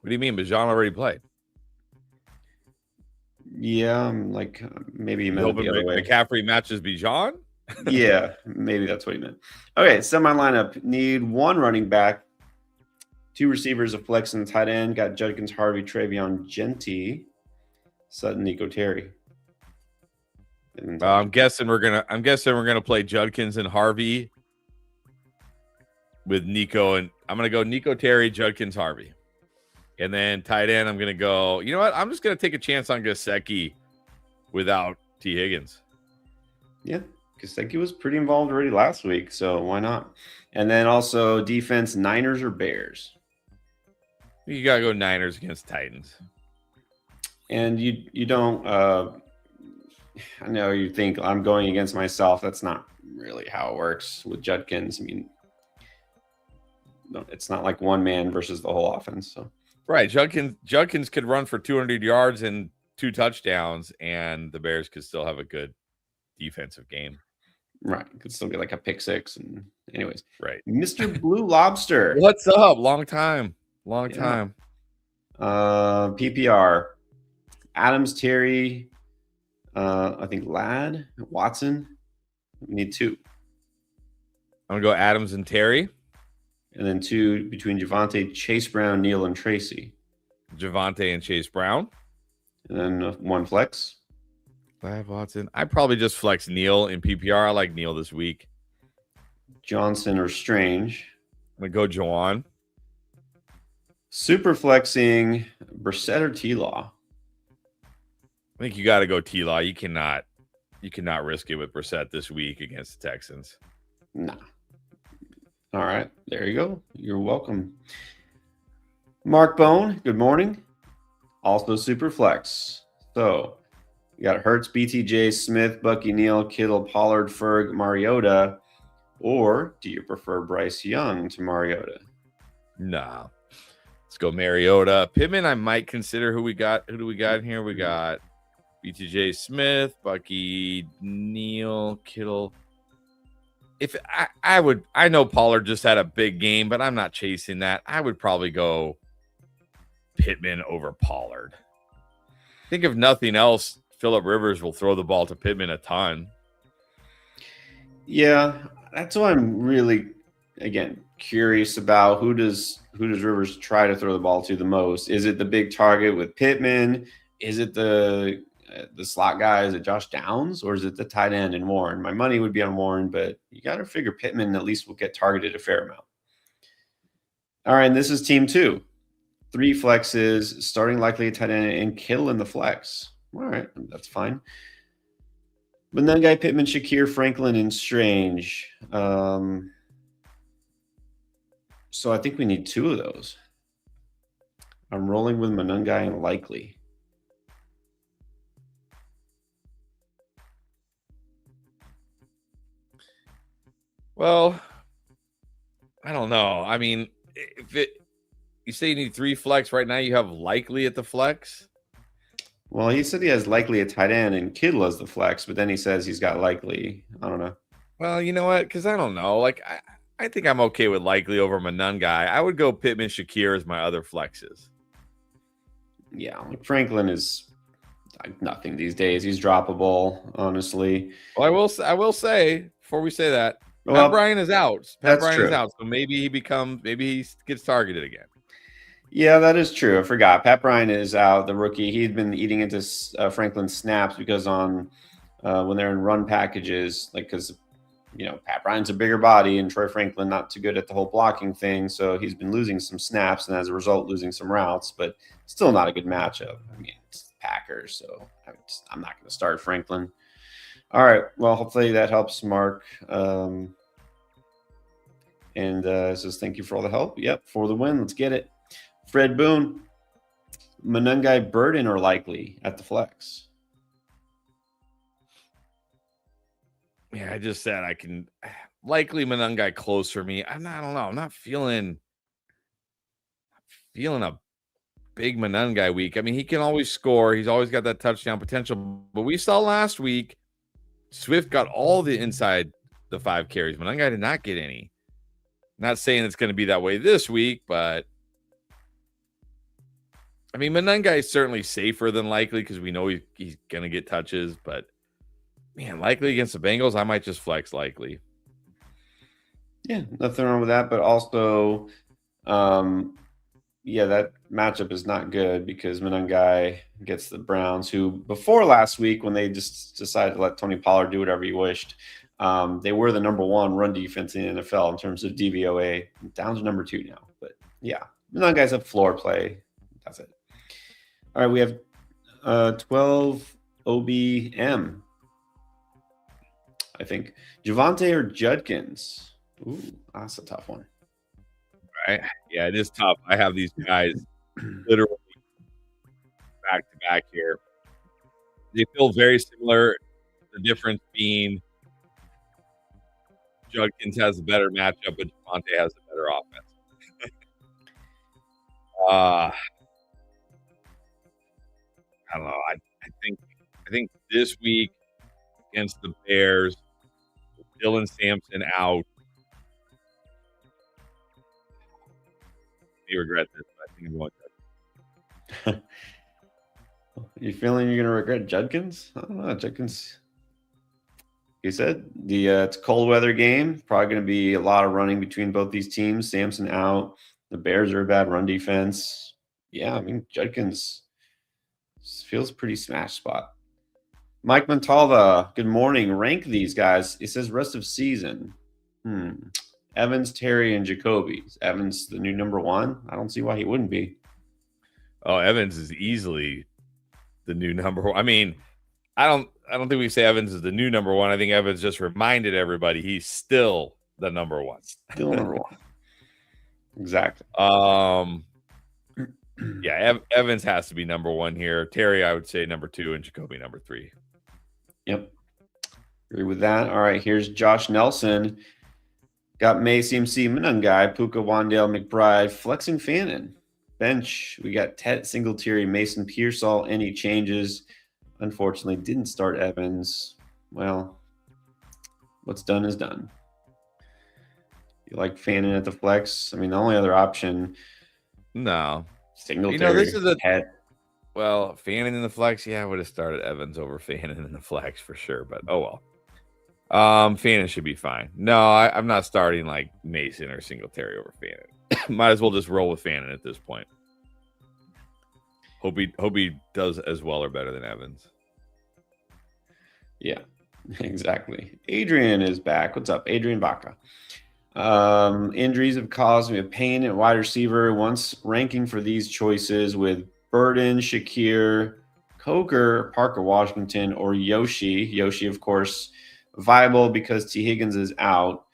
what do you mean? Bijan already played. Yeah, like maybe he meant the other way. McCaffrey matches Bijan? Yeah, maybe that's what he meant. Okay, semi lineup. Need 1 running back, 2 receivers, a flex, and a tight end. Got Judkins, Harvey, Travion, Genty, Sutton, Nico, Terry. I'm guessing we're gonna play Judkins and Harvey with Nico, and I'm gonna go Nico, Terry, Judkins, Harvey. And then tight end, I'm going to go, you know what? I'm just going to take a chance on Gesicki without T. Higgins. Yeah, Gesicki was pretty involved already last week, so why not? And then also defense, Niners or Bears? You got to go Niners against Titans. And you don't I know you think I'm going against myself. That's not really how it works with Judkins. I mean, no, it's not like one man versus the whole offense, so. Right. Judkins could run for 200 yards and 2 touchdowns, and the Bears could still have a good defensive game. Right. Could still get like a pick 6. And anyways. Right. Mr. Blue Lobster. What's up? Long time. PPR. Adams, Terry, I think Ladd, Watson. We need 2. I'm going to go Adams and Terry. And then 2 between Javonte, Chase Brown, Neal, and Tracy. Javonte and Chase Brown. And then 1 flex. Ladd, Watson. I probably just flex Neal in PPR. I like Neal this week. Johnson or Strange. I'm going to go Juwan. Super flexing Brissett or T-Law. I think you got to go T-Law. You cannot risk it with Brissett this week against the Texans. Nah. All right, there you go. You're welcome. Mark Bone, good morning. Also super flex. So you got Hurts, BTJ, Smith, Bucky, Neal, Kittle, Pollard, Ferg, Mariota. Or do you prefer Bryce Young to Mariota? Nah. Let's go Mariota. Pittman, I might consider who we got. Who do we got in here? We got BTJ, Smith, Bucky, Neal, Kittle. If I know Pollard just had a big game, but I'm not chasing that. I would probably go Pittman over Pollard. I think if nothing else, Phillip Rivers will throw the ball to Pittman a ton. Yeah, that's what I'm really, again, curious about. Who does Rivers try to throw the ball to the most? Is it the big target with Pittman? Is it the slot guy? Is it Josh Downs, or is it the tight end in Warren? My money would be on Warren, but you got to figure Pittman at least will get targeted a fair amount. All right, and this is team 2. 3 flexes, starting likely a tight end and Kittle in the flex. All right, that's fine. Manungai, Pittman, Shakir, Franklin, and Strange. So I think we need 2 of those. I'm rolling with Manungai and Likely. Well, I don't know. I mean, if you say you need 3 flex right now, you have Likely at the flex. Well, he said he has Likely at tight end and Kittle as the flex, but then he says he's got Likely. I don't know. Well, you know what? Because I don't know. Like, I think I'm okay with Likely over Manungai. I would go Pittman, Shakir as my other flexes. Yeah, like Franklin is like nothing these days. He's droppable, honestly. Well, I will say before we say that, Well, Pat Bryant is out. Pat that's Bryant true. is out, so maybe he gets targeted again. Yeah, that is true. I forgot. Pat Bryant is out, the rookie. He'd been eating into Franklin's snaps because on when they're in run packages, like because Pat Bryant's a bigger body and Troy Franklin not too good at the whole blocking thing, so he's been losing some snaps and as a result losing some routes, but still not a good matchup. I mean, it's the Packers, so I'm not going to start Franklin. All right, well, hopefully that helps, Mark. And says thank you for all the help. Yep, for the win. Let's get it. Fred Boone, Manungai, Burden are Likely at the flex. Yeah, I just said I can Likely Manungai close for me. I don't know. I'm not feeling a big Manungai week. I mean, he can always score. He's always got that touchdown potential. But we saw last week, Swift got all the inside the 5 carries. Manungai did not get any. Not saying it's going to be that way this week, but I mean, Manungai is certainly safer than Likely because we know he's going to get touches. But man, Likely against the Bengals, I might just flex Likely. Yeah, nothing wrong with that. But also, that matchup is not good because Manungai gets the Browns, who before last week when they just decided to let Tony Pollard do whatever he wished, they were the number 1 run defense in the NFL in terms of DVOA. Down to number 2 now. But yeah, Manungai's a floor play. That's it. All right, we have 12 OBM. I think Javonte or Judkins. Ooh, that's a tough one. Right? Yeah, it is tough. I have these guys literally back to back here. They feel very similar. The difference being Judkins has a better matchup, but Javonte has a better offense. I don't know. I think this week against the Bears, with Dylan Sampson out, you regret this, but I think I'm going to. You feeling you're going to regret Judkins? I don't know. Judkins, he said it's a cold weather game. Probably going to be a lot of running between both these teams. Sampson out. The Bears are a bad run defense. Yeah, I mean, Judkins feels pretty smash spot. Mike Montalva, good morning. Rank these guys. It says rest of season. Evans, Terry, and Jacoby. Is Evans the new number 1? I don't see why he wouldn't be. Oh, Evans is easily the new number 1. I mean, I don't think we say Evans is the new number 1. I think Evans just reminded everybody he's still the number 1. Still number 1. Exactly. Yeah, Evans has to be number 1 here. Terry, I would say number 2, and Jacoby number 3. Yep. Agree with that. All right, here's Josh Nelson. Got May, CMC, Manungai, Puka, Wandale, McBride, flexing Fannin. Bench, we got Ted, Singletary, Mason, Pearsall. Any changes? Unfortunately, didn't start Evans. Well, what's done is done. You like Fannin at the flex? I mean, the only other option. No. Singletary. This is well, Fannin in the flex. Yeah, I would have started Evans over Fannin in the flex for sure. But oh well. Fannin should be fine. No, I'm not starting like Mason or Singletary over Fannin. Might as well just roll with Fannin at this point. Hope he does as well or better than Evans. Yeah, exactly. Adrian is back. What's up, Adrian Baca? Injuries have caused me a pain at wide receiver. Once ranking for these choices with Burden, Shakir, Coker, Parker Washington, or Yoshi. Yoshi, of course, viable because T. Higgins is out.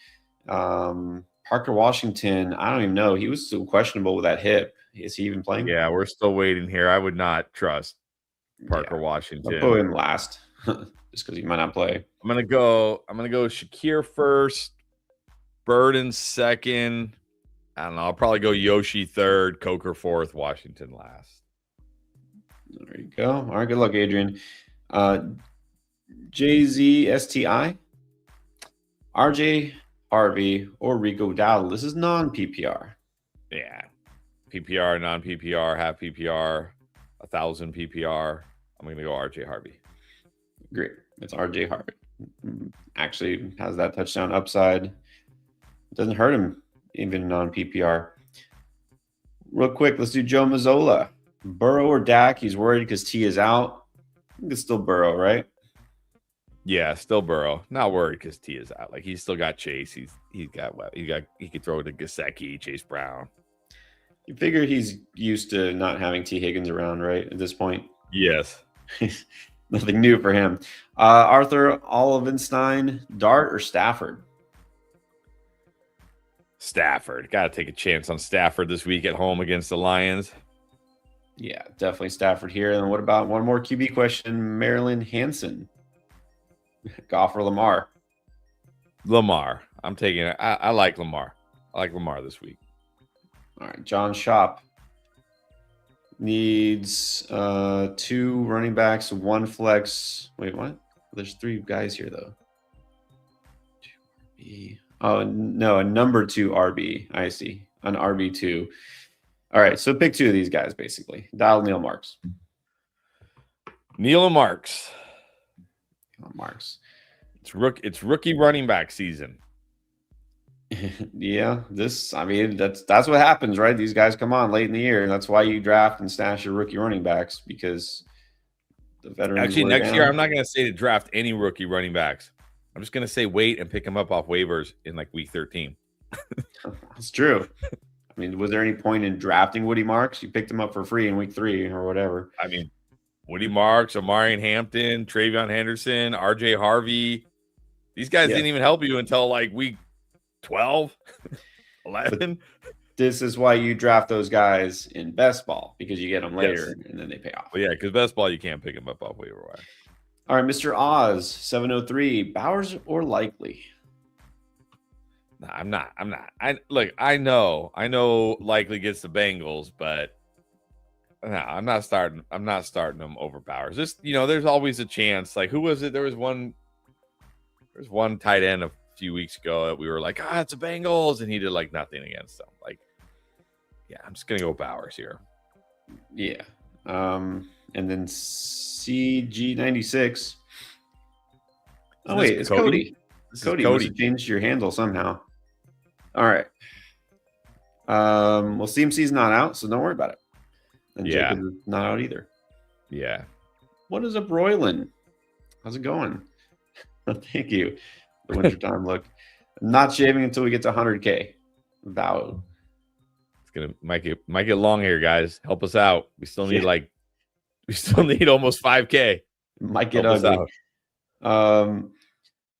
Parker Washington, I don't even know. He was still questionable with that hip. Is he even playing? Yeah, we're still waiting here. I would not trust Parker I'll Washington. put him last just because he might not play. I'm gonna go Shakir first, Burden second. I don't know. I'll probably go Yoshi third, Coker fourth, Washington last. There you go. All right, good luck, Adrian. JZSTI, RJ Harvey, or Rico Dowdle. This is non-PPR. Yeah. PPR, non-PPR, half PPR, 1,000 PPR. I'm going to go RJ Harvey. Great. It's RJ Harvey. Actually has that touchdown upside. It doesn't hurt him, even non-PPR. Real quick, let's do Joe Mazzola. Burrow or Dak? He's worried because T is out. I think it's still Burrow, right? Yeah, still Burrow. Not worried because T is out. Like, he's still got Chase. He could throw it to Gesicki, Chase Brown. You figure he's used to not having T. Higgins around, right? At this point. Yes. Nothing new for him. Arthur Olivenstein, Dart or Stafford? Stafford. Got to take a chance on Stafford this week at home against the Lions. Yeah, definitely Stafford here. And what about one more QB question? Marilyn Hanson. Goff or Lamar? Lamar. I'm taking it. I like Lamar. I like Lamar this week. All right, John Shop needs 2 running backs, 1 flex. Wait, what? There's 3 guys here, though. 2 RB. Oh, no, a number 2 RB. I see. An RB2. All right, so pick 2 of these guys, basically. Dial Neil Marks. Neil and Marks. Marks. It's rookie running back season. Yeah, that's what happens, right? These guys come on late in the year, and that's why you draft and stash your rookie running backs, because the veterans. Actually, next year I'm not going to say to draft any rookie running backs. I'm just going to say wait and pick them up off waivers in like week 13. That's true. I mean, was there any point in drafting Woody Marks? You picked him up for free in week 3 or whatever. I mean, Woody Marks, Omarion Hampton, Travion Henderson, RJ Harvey. These guys didn't even help you until like week 12, 11. But this is why you draft those guys in best ball, because you get them later and then they pay off. Well, yeah, because best ball, you can't pick them up off waiver wire. All right, Mr. Oz, 703, Bowers or Likely? No, I'm not. I know Likely gets the Bengals, but no, I'm not starting them over Bowers. There's always a chance. Like, who was it? There's one tight end a few weeks ago that we were like, it's the Bengals, and he did like nothing against them. Like, yeah, I'm just gonna go Bowers here. Yeah. And then CG96. Oh, wait, it's Cody. Cody must have changed your handle somehow. All right. Well, CMC's not out, so don't worry about it. And Jacob is not out either. Yeah. What is up, Royland? How's it going? Thank you. The wintertime look. Not shaving until we get to 100K. Vowed. It's might get long here, guys. Help us out. We still need almost 5K. Might get ugly.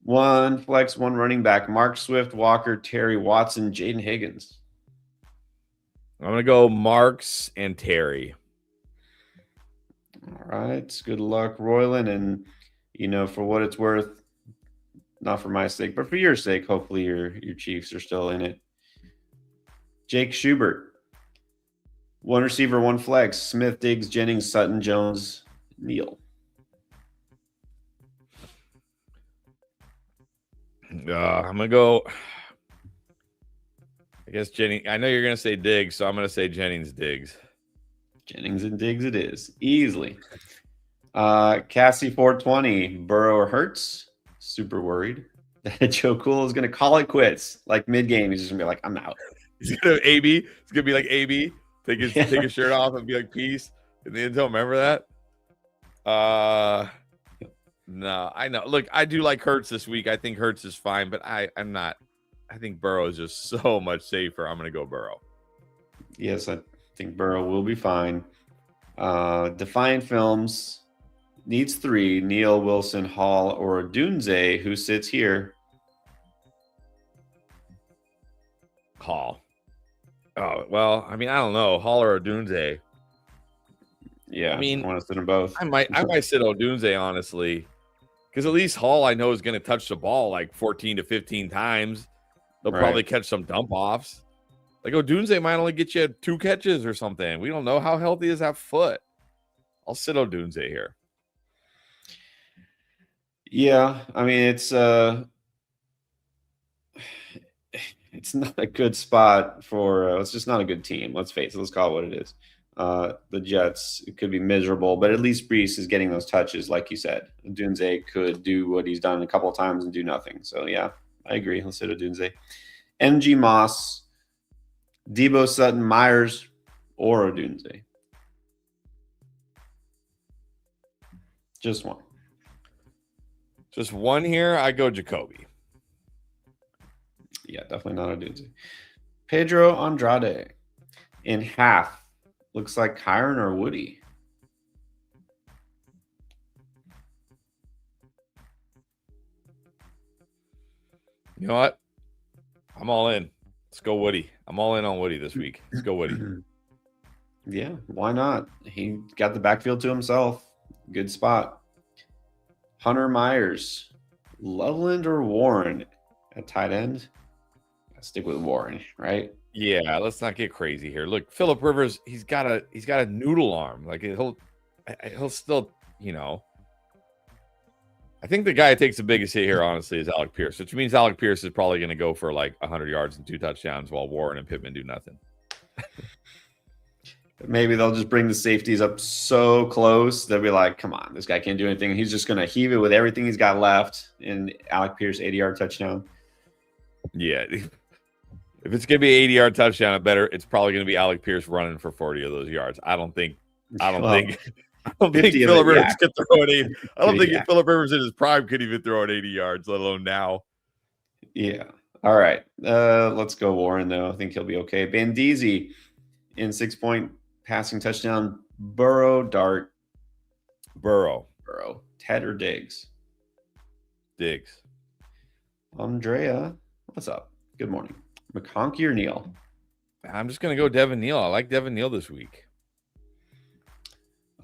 1 flex, 1 running back. Mark Swift, Walker, Terry Watson, Jaden Higgins. I'm gonna go Marks and Terry. All right. Good luck, Royland. And for what it's worth, not for my sake, but for your sake, hopefully your Chiefs are still in it. Jake Schubert. 1 receiver, 1 flex. Smith, Diggs, Jennings, Sutton, Jones, Neal. I'm gonna go. I guess Jennings. I know you're gonna say Diggs, so I'm gonna say Jennings, Diggs. Jennings and Diggs it is. Easily. Cassie 420. Burrow or Hurts? Super worried that Joe Cool is gonna call it quits. Like mid-game, he's just gonna be like, I'm out. He's gonna AB. It's gonna be like AB. Take his shirt off and be like, peace. In the end zone, remember that? No, I know. Look, I do like Hurts this week. I think Hurts is fine, but I'm not. I think Burrow is just so much safer. I'm going to go Burrow. Yes, I think Burrow will be fine. Defiant Films, Needs 3. Neal, Wilson, Hall, or Dunze, who sits here. Hall. Oh, well, I mean, I don't know. Hall or Odunze. Yeah, I mean, I want to sit them both. I might sit Odunze, honestly. Because at least Hall, I know, is going to touch the ball like 14 to 15 times. They'll probably catch some dump offs. Like Odunze might only get you 2 catches or something. We don't know how healthy is that foot. I'll sit Odunze here. Yeah, I mean it's not a good spot for. It's just not a good team. Let's face it. Let's call it what it is. The Jets, it could be miserable, but at least Brees is getting those touches, like you said. Dunze could do what he's done a couple of times and do nothing. So yeah, I agree. Let's sit Dunze. MG Moss, Debo Sutton, Myers, or Dunze. Just one. Just one here. I go Jacoby. Yeah, definitely not Dunze. Pedro Andrade in half. Looks like Kyron or Woody. You know what? I'm all in. Let's go Woody. I'm all in on Woody this week. Let's go Woody. Yeah, why not? He got the backfield to himself. Good spot. Hunter Myers, Loveland or Warren at tight end? Gotta stick with Warren, right? Yeah, let's not get crazy here. Look, Phillip Rivers, he's got a noodle arm. Like he'll still, I think the guy who takes the biggest hit here, honestly, is Alec Pierce, which means Alec Pierce is probably going to go for like 100 yards and 2 touchdowns while Warren and Pittman do nothing. Maybe they'll just bring the safeties up so close they'll be like, come on, this guy can't do anything. He's just going to heave it with everything he's got left. And Alec Pierce, 80-yard touchdown. Yeah. If it's going to be an 80-yard touchdown, it's probably going to be Alec Pierce running for 40 of those yards. I don't think Phillip Rivers could throw an 80. I don't think Phillip Rivers in his prime could even throw an 80 yards, let alone now. Yeah. All right. Let's go Warren, though. I think he'll be okay. Bandizi in 6-point passing touchdown. Burrow, Dart. Burrow. Ted or Diggs? Diggs. Andrea, what's up? Good morning. McConkey or Neal? I'm just going to go Devin Neal. I like Devin Neal this week.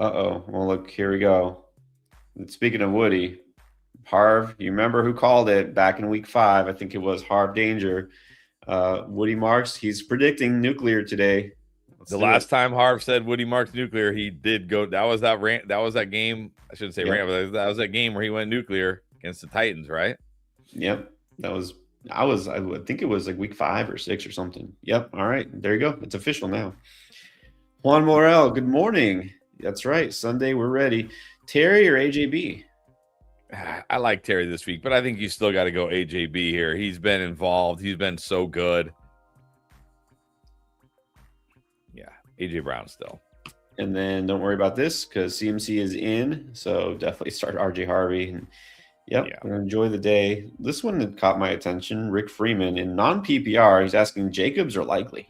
Uh-oh. Well, look, here we go. Speaking of Woody, Harv, you remember who called it back in week 5? I think it was Harv Danger. Woody Marks, he's predicting nuclear today. The last time Harv said Woody Marks nuclear, he did go. That was that rant. That was that game. I shouldn't say rant, but that was that game where he went nuclear against the Titans, right? Yep. I think it was like week 5 or 6 or something. Yep. All right. There you go. It's official now. Juan Morel, good morning. That's right. Sunday, we're ready. Terry or AJB? I like Terry this week, but I think you still got to go AJB here. He's been involved. He's been so good. Yeah, AJ Brown still. And then don't worry about this because CMC is in. So definitely start RJ Harvey. And we're going to enjoy the day. This one caught my attention. Rick Freeman in non-PPR. He's asking Jacobs or Likely.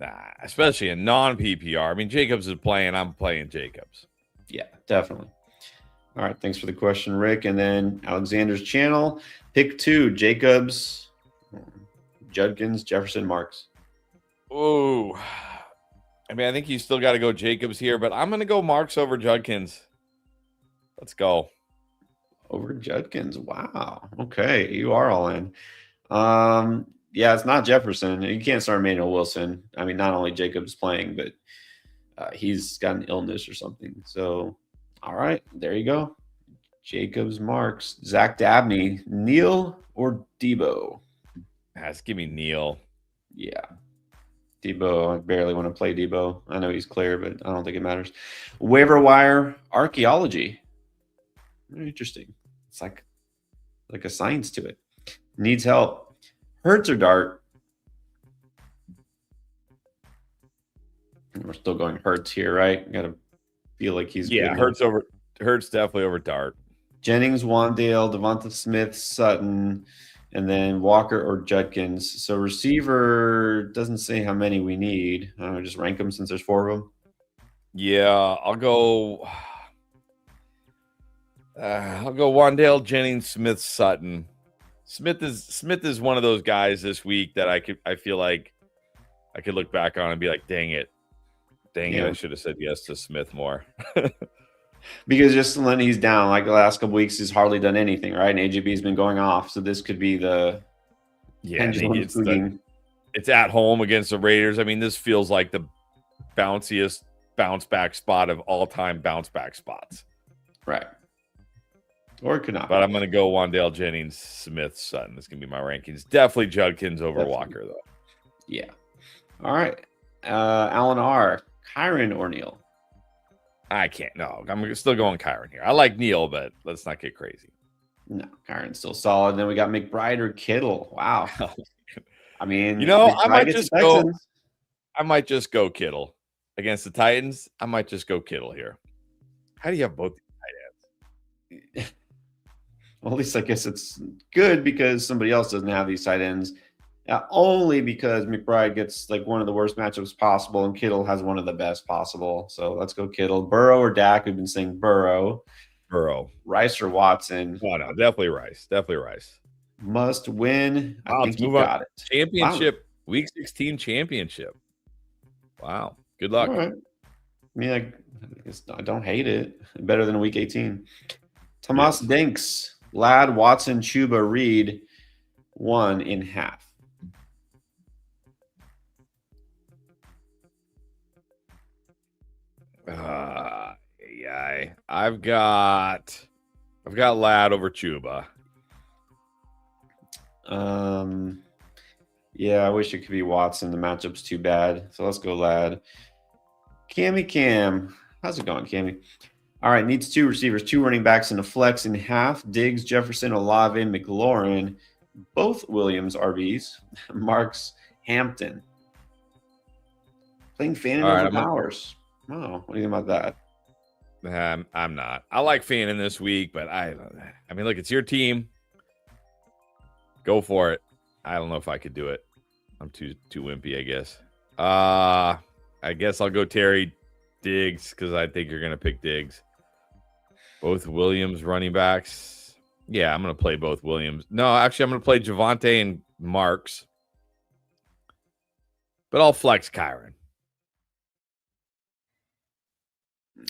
Nah, especially in non-PPR. I mean, Jacobs is playing. I'm playing Jacobs. Yeah, definitely. All right, thanks for the question, Rick. And then Alexander's channel, pick 2, Jacobs, Judkins, Jefferson, Marks. Oh, I mean, I think you still got to go Jacobs here, but I'm going to go Marks over Judkins. Let's go. Over Judkins. Wow. Okay, you are all in. Yeah, it's not Jefferson. You can't start Emmanuel Wilson. I mean, not only Jacobs playing, but he's got an illness or something. So, all right, there you go. Jacobs, Marks, Zach Dabney, Neal or Debo? Just give me Neal. Yeah. Debo, I barely want to play Debo. I know he's clear, but I don't think it matters. Waiver wire archaeology. Very interesting. It's like a science to it. Needs help. Hurts or Dart? We're still going Hurts here, right? Got to feel like he's good. Hurts definitely over Dart. Jennings, Wandale, Devonta Smith, Sutton, and then Walker or Judkins. So receiver doesn't say how many we need. Just rank them since there's 4 of them. Yeah, I'll go. I'll go Wandale Jennings, Smith, Sutton. Smith is one of those guys this week that I feel like I could look back on and be like, dang it, I should have said yes to Smith more. Because just when he's down, like the last couple weeks, he's hardly done anything, right? And AJB's been going off, so this could be the pendulum swinging. It's at home against the Raiders. I mean, this feels like the bounciest bounce back spot of all time bounce back spots, right? Or it could not. But I'm going to go Wandale Jennings, Smith, Sutton. This is going to be my rankings. Definitely Judkins over Walker, though. Yeah. All right. Alan R. Kyron or Neal? I can't. No, I'm still going Kyron here. I like Neal, but let's not get crazy. No, Kyron's still solid. Then we got McBride or Kittle. Wow. I mean, I might just go Kittle against the Titans. I might just go Kittle here. How do you have both tight ends? Well, at least I guess it's good because somebody else doesn't have these tight ends. Only because McBride gets like one of the worst matchups possible, and Kittle has one of the best possible. So let's go Kittle. Burrow or Dak? We've been saying Burrow. Rice or Watson? Oh, no, definitely Rice. Must win. I think you got it. Championship, Week 16 championship. Wow. Good luck. All right. I mean, I don't hate it. Better than Week 18. Tomas Dinks, Ladd, Watson, Chuba, Reed, 1.5. Yeah, I've got Ladd over Chuba. Yeah, I wish it could be Watson. The matchup's too bad. So let's go Ladd. Cam. How's it going, Cammy? All right, needs 2 receivers, 2 running backs, and a flex in half. Diggs, Jefferson, Olave, McLaurin. Both Williams RBs. Marks, Hampton. Playing Fannin over Bowers. Oh, what do you think about that? I'm not. I like Fannin this week, but I mean, look, it's your team. Go for it. I don't know if I could do it. I'm too wimpy, I guess. I guess I'll go Terry Diggs because I think you're going to pick Diggs. Both Williams running backs. Yeah, I'm going to play both Williams. No, actually, I'm going to play Javonte and Marks. But I'll flex Kyron.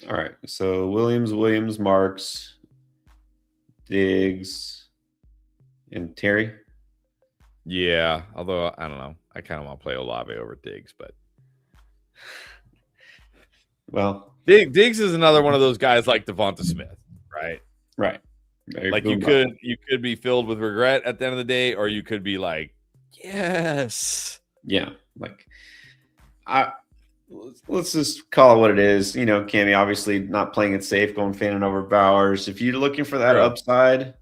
All right. So Williams, Marks, Diggs, and Terry. Yeah, although I don't know. I kind of want to play Olave over Diggs, but well, Diggs is another one of those guys like Devonta Smith, right? Right. Like you could be filled with regret at the end of the day, or you could be like, yes. Yeah. Like let's just call it what it is. You know, Cammy obviously not playing it safe, going Fannin over Bowers. If you're looking for that upside,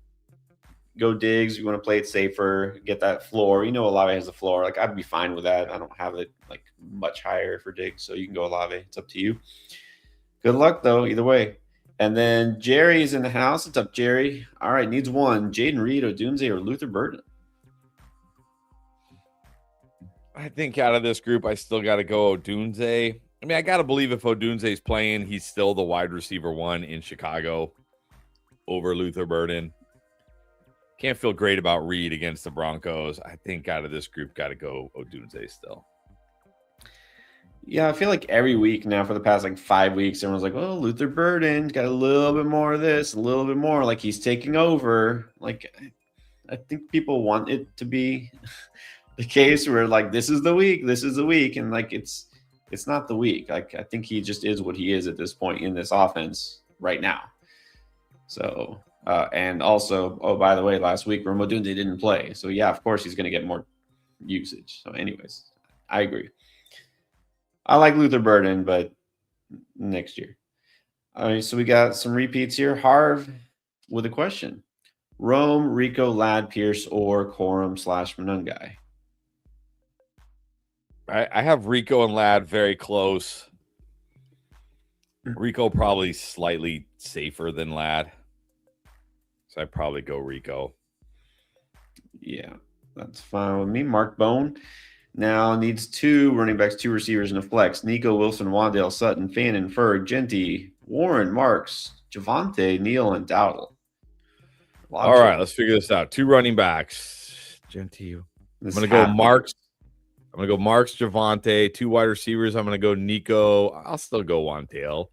go Diggs. You want to play it safer, get that floor. You know, Olave has a floor. Like I'd be fine with that. I don't have it like much higher for Diggs, so you can go Olave. It's up to you. Good luck though, either way. And then Jerry's in the house. It's up, Jerry. All right, needs 1. Jaden Reed, Odunze, or Luther Burden. I think out of this group, I still got to go Odunze. I mean, I got to believe if Odunze's playing, he's still the wide receiver 1 in Chicago over Luther Burden. Can't feel great about Reed against the Broncos. I think out of this group, got to go Odunze still. Yeah, I feel like every week now for the past like 5 weeks, everyone's like, "Oh, Luther Burden got a little bit more of this, a little bit more, like he's taking over." Like, I think people want it to be the case where like this is the week, and like it's not the week. Like I think he just is what he is at this point in this offense right now. So, and also, oh by the way, last week Rome Odunze didn't play, so yeah, of course he's going to get more usage. So, anyways, I agree. I like Luther Burden, but next year. All right, so we got some repeats here. Harv with a question. Rome, Rico, Ladd, Pierce, or Corum / Manungai? I have Rico and Ladd very close. Rico probably slightly safer than Ladd. So I'd probably go Rico. Yeah, that's fine with me. Mark Bone. Now needs 2 running backs, 2 receivers, and a flex. Nico, Wilson, Wandale, Sutton, Fannin, Ferg, Genty, Warren, Marks, Javonte, Neal, and Dowdle. All right, let's figure this out. 2 running backs. Gentile. I'm going to go Marks. I'm going to go Marks, Javante. 2 wide receivers. I'm going to go Nico. I'll still go Wantail.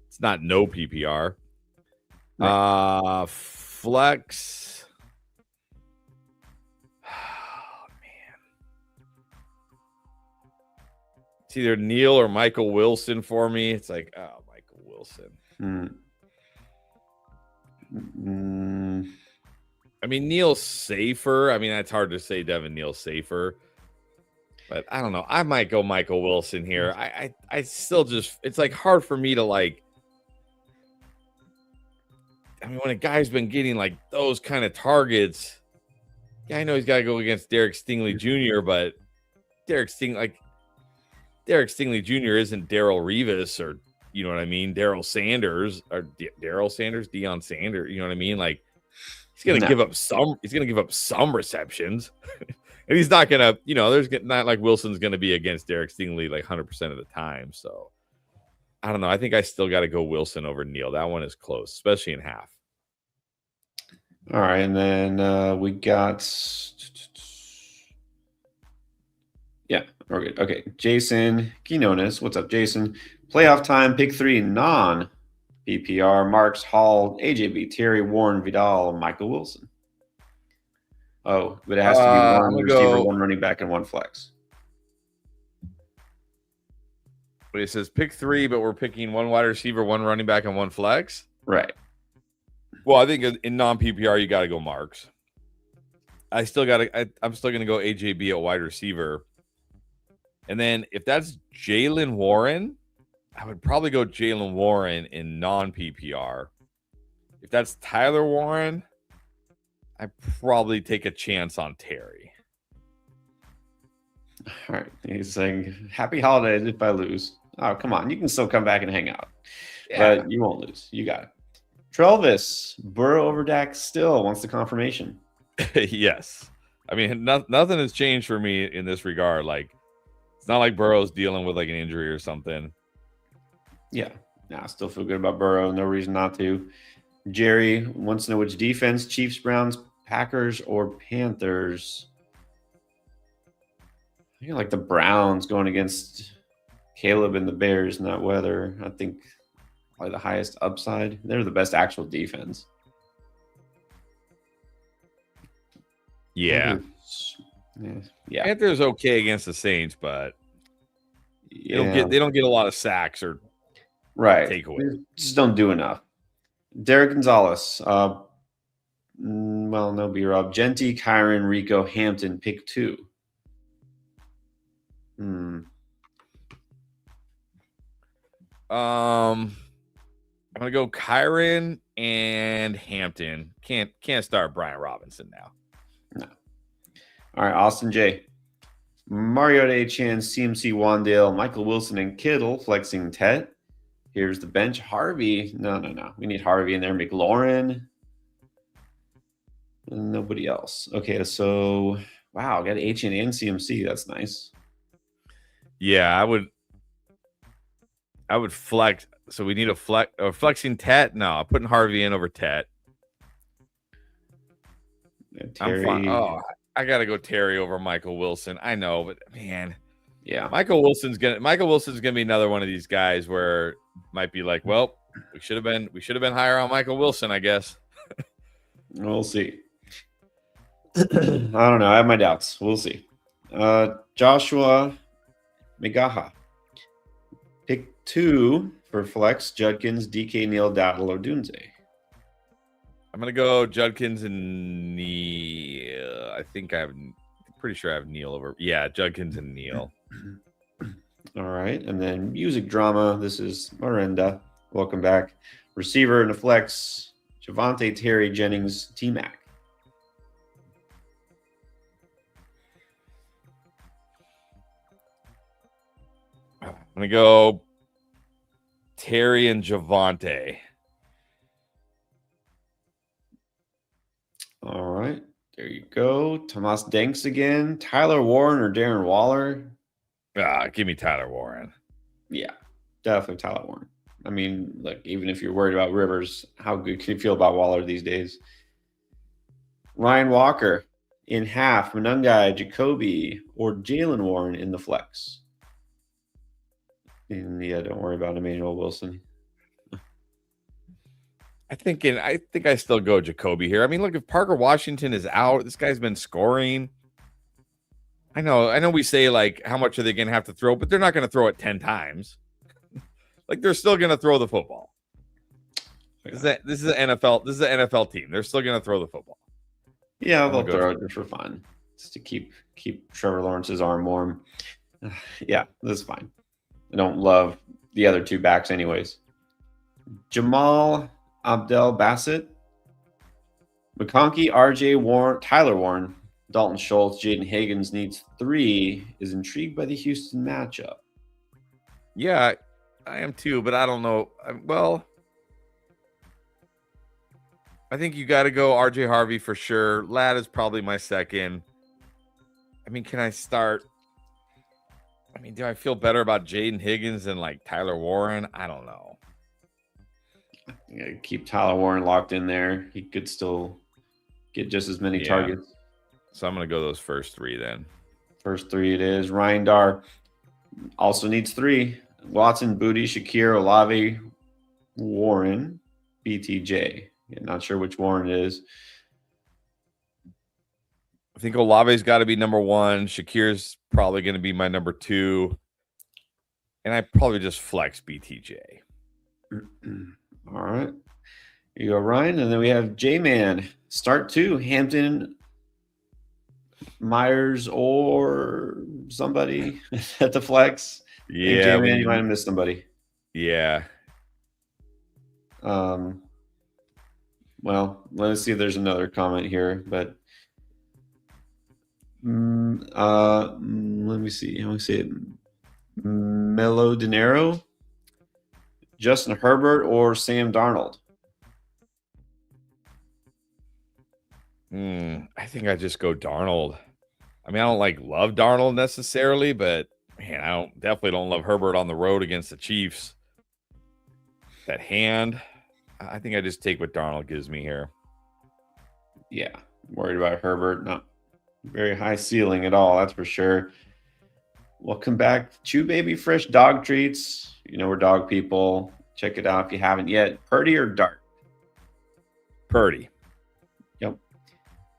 It's not no PPR. Right. Flex. Oh, man. It's either Neil or Michael Wilson for me. It's like, oh, Michael Wilson. I mean, Neil's safer. I mean, that's hard to say Devin Neil's safer. But I don't know. I might go Michael Wilson here. I still just, it's like hard for me to like, I mean, when a guy's been getting like those kind of targets, yeah, I know he's got to go against Derek Stingley Jr., but Derek Stingley Jr. isn't Darrell Revis or, you know what I mean? Deion Sanders, Deion Sanders, you know what I mean? Like, he's going to give up some receptions. And he's not going to, you know, there's not like Wilson's going to be against Derek Stingley like 100% of the time. So I don't know. I think I still got to go Wilson over Neil. That one is close, especially in half. All right. And then we got, yeah, we're good. Okay. Jason Quinones. What's up, Jason? Playoff time, pick 3, non-PPR, Marks, Hall, AJB, Terry, Warren, Vidal, Michael Wilson. Oh, but it has to be 1 receiver, 1 running back, and 1 flex. But it says pick 3, but we're picking 1 wide receiver, 1 running back, and 1 flex. Right. Well, I think in non-PPR, you got to go Marks. I'm still going to go AJB at wide receiver. And then if that's Jaylen Warren, I would probably go Jaylen Warren in non-PPR. If that's Tyler Warren, I'd probably take a chance on Terry. All right. He's saying, happy holidays if I lose. Oh, come on. You can still come back and hang out. Yeah. But you won't lose. You got it. Trelvis, Burrow over Dak still wants the confirmation. Yes. I mean, nothing has changed for me in this regard. Like, it's not like Burrow's dealing with like an injury or something. Yeah. I still feel good about Burrow. No reason not to. Jerry wants to know which defense, Chiefs, Browns, Packers, or Panthers. I feel like the Browns going against Caleb and the Bears in that weather. I think probably the highest upside. They're the best actual defense. Yeah. Yeah. Panthers okay against the Saints, but they don't get a lot of sacks or takeaways. Just don't do enough. Derek Gonzalez. Well, no B-Rob. Genty, Kyron, Rico, Hampton, pick 2. I'm gonna go Kyron and Hampton. Can't start Brian Robinson now. No. All right, Austin J. Mariota, Chan, CMC, Wandale, Michael Wilson, and Kittle flexing Tet. Here's the bench. Harvey. No. We need Harvey in there. McLaurin. And nobody else. Okay, so wow, got HN and CMC. That's nice. Yeah, I would flex. So we need a flex or flexing Tet. No, I'm putting Harvey in over Tet. Yeah, Terry. I'm fine. Oh, I gotta go Terry over Michael Wilson. I know, but man, yeah, Michael Wilson's gonna be another one of these guys where it might be like, well, we should have been higher on Michael Wilson, I guess. We'll see. I don't know. I have my doubts. We'll see. Joshua Megaha. Pick 2 for flex. Judkins, DK, Neal, Dowdle, or Dunze. I'm gonna go Judkins and Neal. Pretty sure I have Neal over. Yeah, Judkins and Neal. All right, and then music drama. This is Miranda. Welcome back. Receiver and a flex. Javante, Terry, Jennings, T-Mac. I'm gonna go Terry and Javante. All right, there you go. Tomas Danks again. Tyler Warren or Darren Waller? Give me Tyler Warren. Yeah, definitely Tyler Warren. I mean, look, even if you're worried about Rivers, how good can you feel about Waller these days? Ryan Walker in half, Monungai, Jacoby, or Jalen Warren in the flex. And yeah, don't worry about Emmanuel Wilson. I think I still go Jacoby here. I mean, look, if Parker Washington is out, this guy's been scoring. I know we say like how much are they gonna have to throw, but they're not gonna throw it 10 times. Like they're still gonna throw the football. This is an NFL team. They're still gonna throw the football. Yeah, they'll throw it just for fun. Just to keep Trevor Lawrence's arm warm. Yeah, that's fine. I don't love the other two backs anyways. Jamal Abdel Bassett, McConkey, RJ Warren, Tyler Warren, Dalton Schultz, Jaden Higgins needs 3. Is intrigued by the Houston matchup. Yeah, I am too, but I don't know. Well, I think you got to go RJ Harvey for sure. Ladd is probably my second. I mean, can I start? I mean, do I feel better about Jaden Higgins than like Tyler Warren? I don't know. Keep Tyler Warren locked in there. He could still get just as many targets. So I'm going to go those first 3 then. First 3 it is. Ryan Darr also needs 3. Watson, Booty, Shakir, Olave, Warren, BTJ. Yeah, not sure which Warren it is. I think Olave's got to be number 1. Shakir's probably going to be my number 2. And I probably just flex BTJ. All right. Here you go, Ryan. And then we have J-Man. Start 2. Hampton, Myers, or somebody at the flex. Yeah. J-Man, you might have missed somebody. Yeah. Well, let's see if there's another comment here, but let me see. How do I say it? Melo Dinero, Justin Herbert, or Sam Darnold? I think I just go Darnold. I mean, I don't love Darnold necessarily, but man, I definitely don't love Herbert on the road against the Chiefs. That hand, I think I just take what Darnold gives me here. Yeah, worried about Herbert. Not very high ceiling at all, that's for sure. Welcome back. Chew Baby Fresh Dog Treats. You know we're dog people. Check it out if you haven't yet. Purdy or Dart? Purdy. Yep.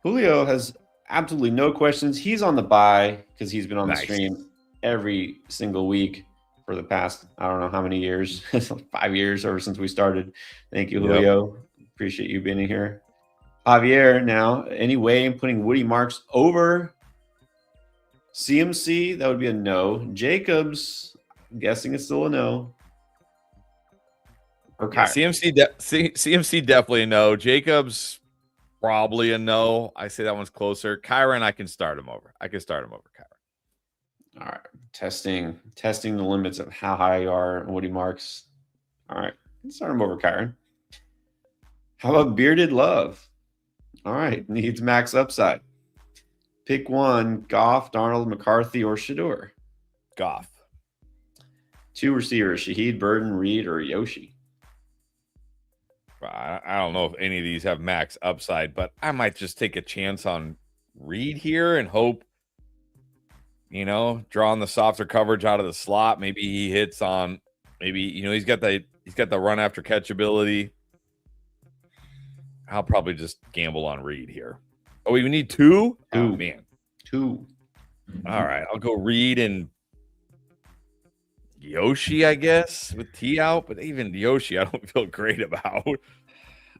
Julio has absolutely no questions. He's on the bye because he's been on the stream every single week for the past, I don't know how many years, 5 years ever since we started. Thank you, Julio. Yep. Appreciate you being here. Javier, now, any way in putting Woody Marks over CMC? That would be a no. Jacobs, I'm guessing it's still a no. Okay. CMC definitely a no. Jacobs probably a no. I say that one's closer. Kyron, I can start him over. Kyron. All right. Testing the limits of how high you are on Woody Marks. All right. Start him over Kyron. How about Bearded Love? All right. Needs max upside. Pick one. Goff, Darnold, McCarthy, or Shador. Goff. 2 receivers. Shaheed, Burden, Reed, or Yoshi. I don't know if any of these have max upside, but I might just take a chance on Reed here and hope, drawing the softer coverage out of the slot. Maybe he hits on, he's got the run after catch ability. I'll probably just gamble on Reed here. Oh, we need 2? Oh, man. 2. All right. I'll go Reed and Yoshi, I guess, with T out. But even Yoshi, I don't feel great about.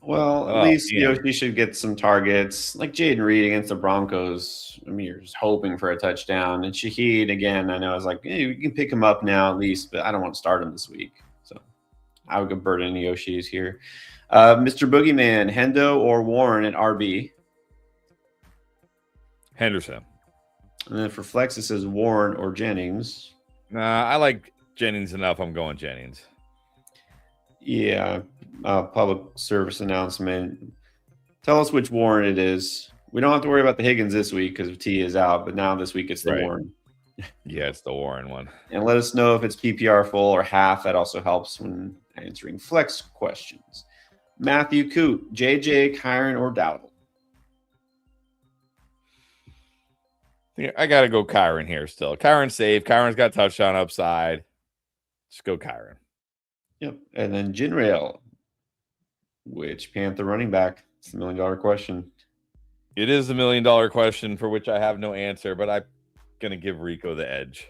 Well, at least Yoshi should get some targets. Like Jaden Reed against the Broncos. I mean, you're just hoping for a touchdown. And Shaheed, again, I know I was like, hey, we can pick him up now at least, but I don't want to start him this week. So I would go Burden and Yoshi's here. Mr. Boogeyman, Hendo or Warren at RB? Henderson. And then for Flex, it says Warren or Jennings. I like Jennings enough. I'm going Jennings. Yeah. Public service announcement. Tell us which Warren it is. We don't have to worry about the Higgins this week because T is out, but now this week it's the Warren. Yeah, it's the Warren one. And let us know if it's PPR full or half. That also helps when answering Flex questions. Matthew Coot, JJ, Kyron, or Dowdle? I got to go Kyron here still. Kyron's safe. Kyron's got touchdown upside. Just go Kyron. Yep. And then Jinrail. Which Panther running back? It's the $1 million question. It is the $1 million question for which I have no answer, but I'm going to give Rico the edge.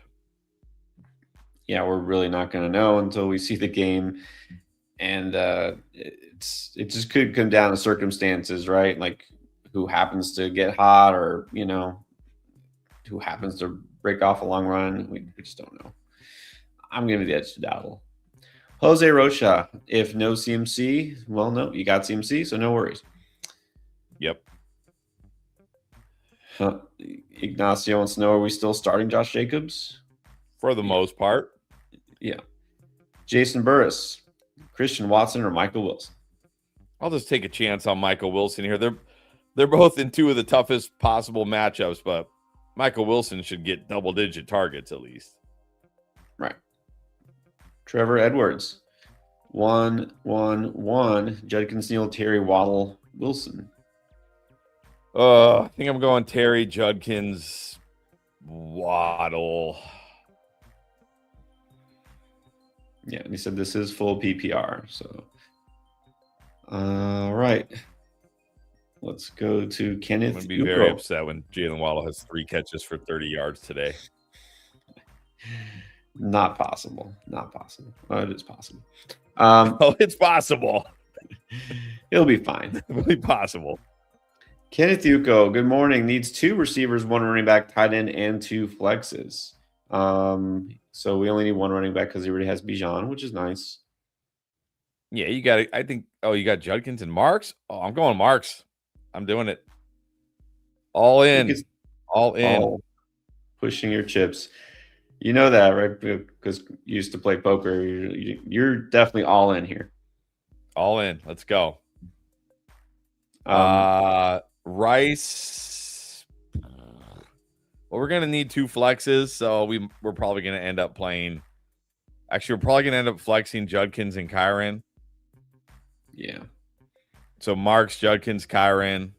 Yeah, we're really not going to know until we see the game. And it just could come down to circumstances, right? Like who happens to get hot or, who happens to break off a long run. We just don't know. I'm going to be the edge to Dowdle. Jose Rocha, if no CMC, well, no, you got CMC, so no worries. Yep. Ignacio wants to know, are we still starting Josh Jacobs? For the most part. Yeah. Jason Burris, Christian Watson, or Michael Wilson? I'll just take a chance on Michael Wilson here. They're both in two of the toughest possible matchups, but Michael Wilson should get double-digit targets at least. Right. Trevor Edwards, 1-1-1. Judkins, Neal, Terry, Waddle, Wilson. I think I'm going Terry, Judkins, Waddle. Yeah, and he said this is full PPR. So, all right. Let's go to Kenneth. I'm going to be very upset when Jalen Waddle has 3 catches for 30 yards today. Not possible. Not possible. Oh, it is possible. It's possible. It'll be fine. It'll be possible. Kenneth Yuko, good morning. Needs 2 receivers, 1 running back, tight end, and 2 flexes. So we only need 1 running back because he already has Bijan, which is nice. Yeah, you got it. I think. Oh, you got Judkins and Marks. Oh, I'm going Marks. I'm doing it. All in. All in. All pushing your chips. You know that, right? Because you used to play poker. You're definitely all in here. All in. Let's go. Rice. Well, we're gonna need 2 flexes, so we're probably gonna end up playing. Actually, we're probably gonna end up flexing Judkins and Kyron. Yeah. So Marks, Judkins, Kyron,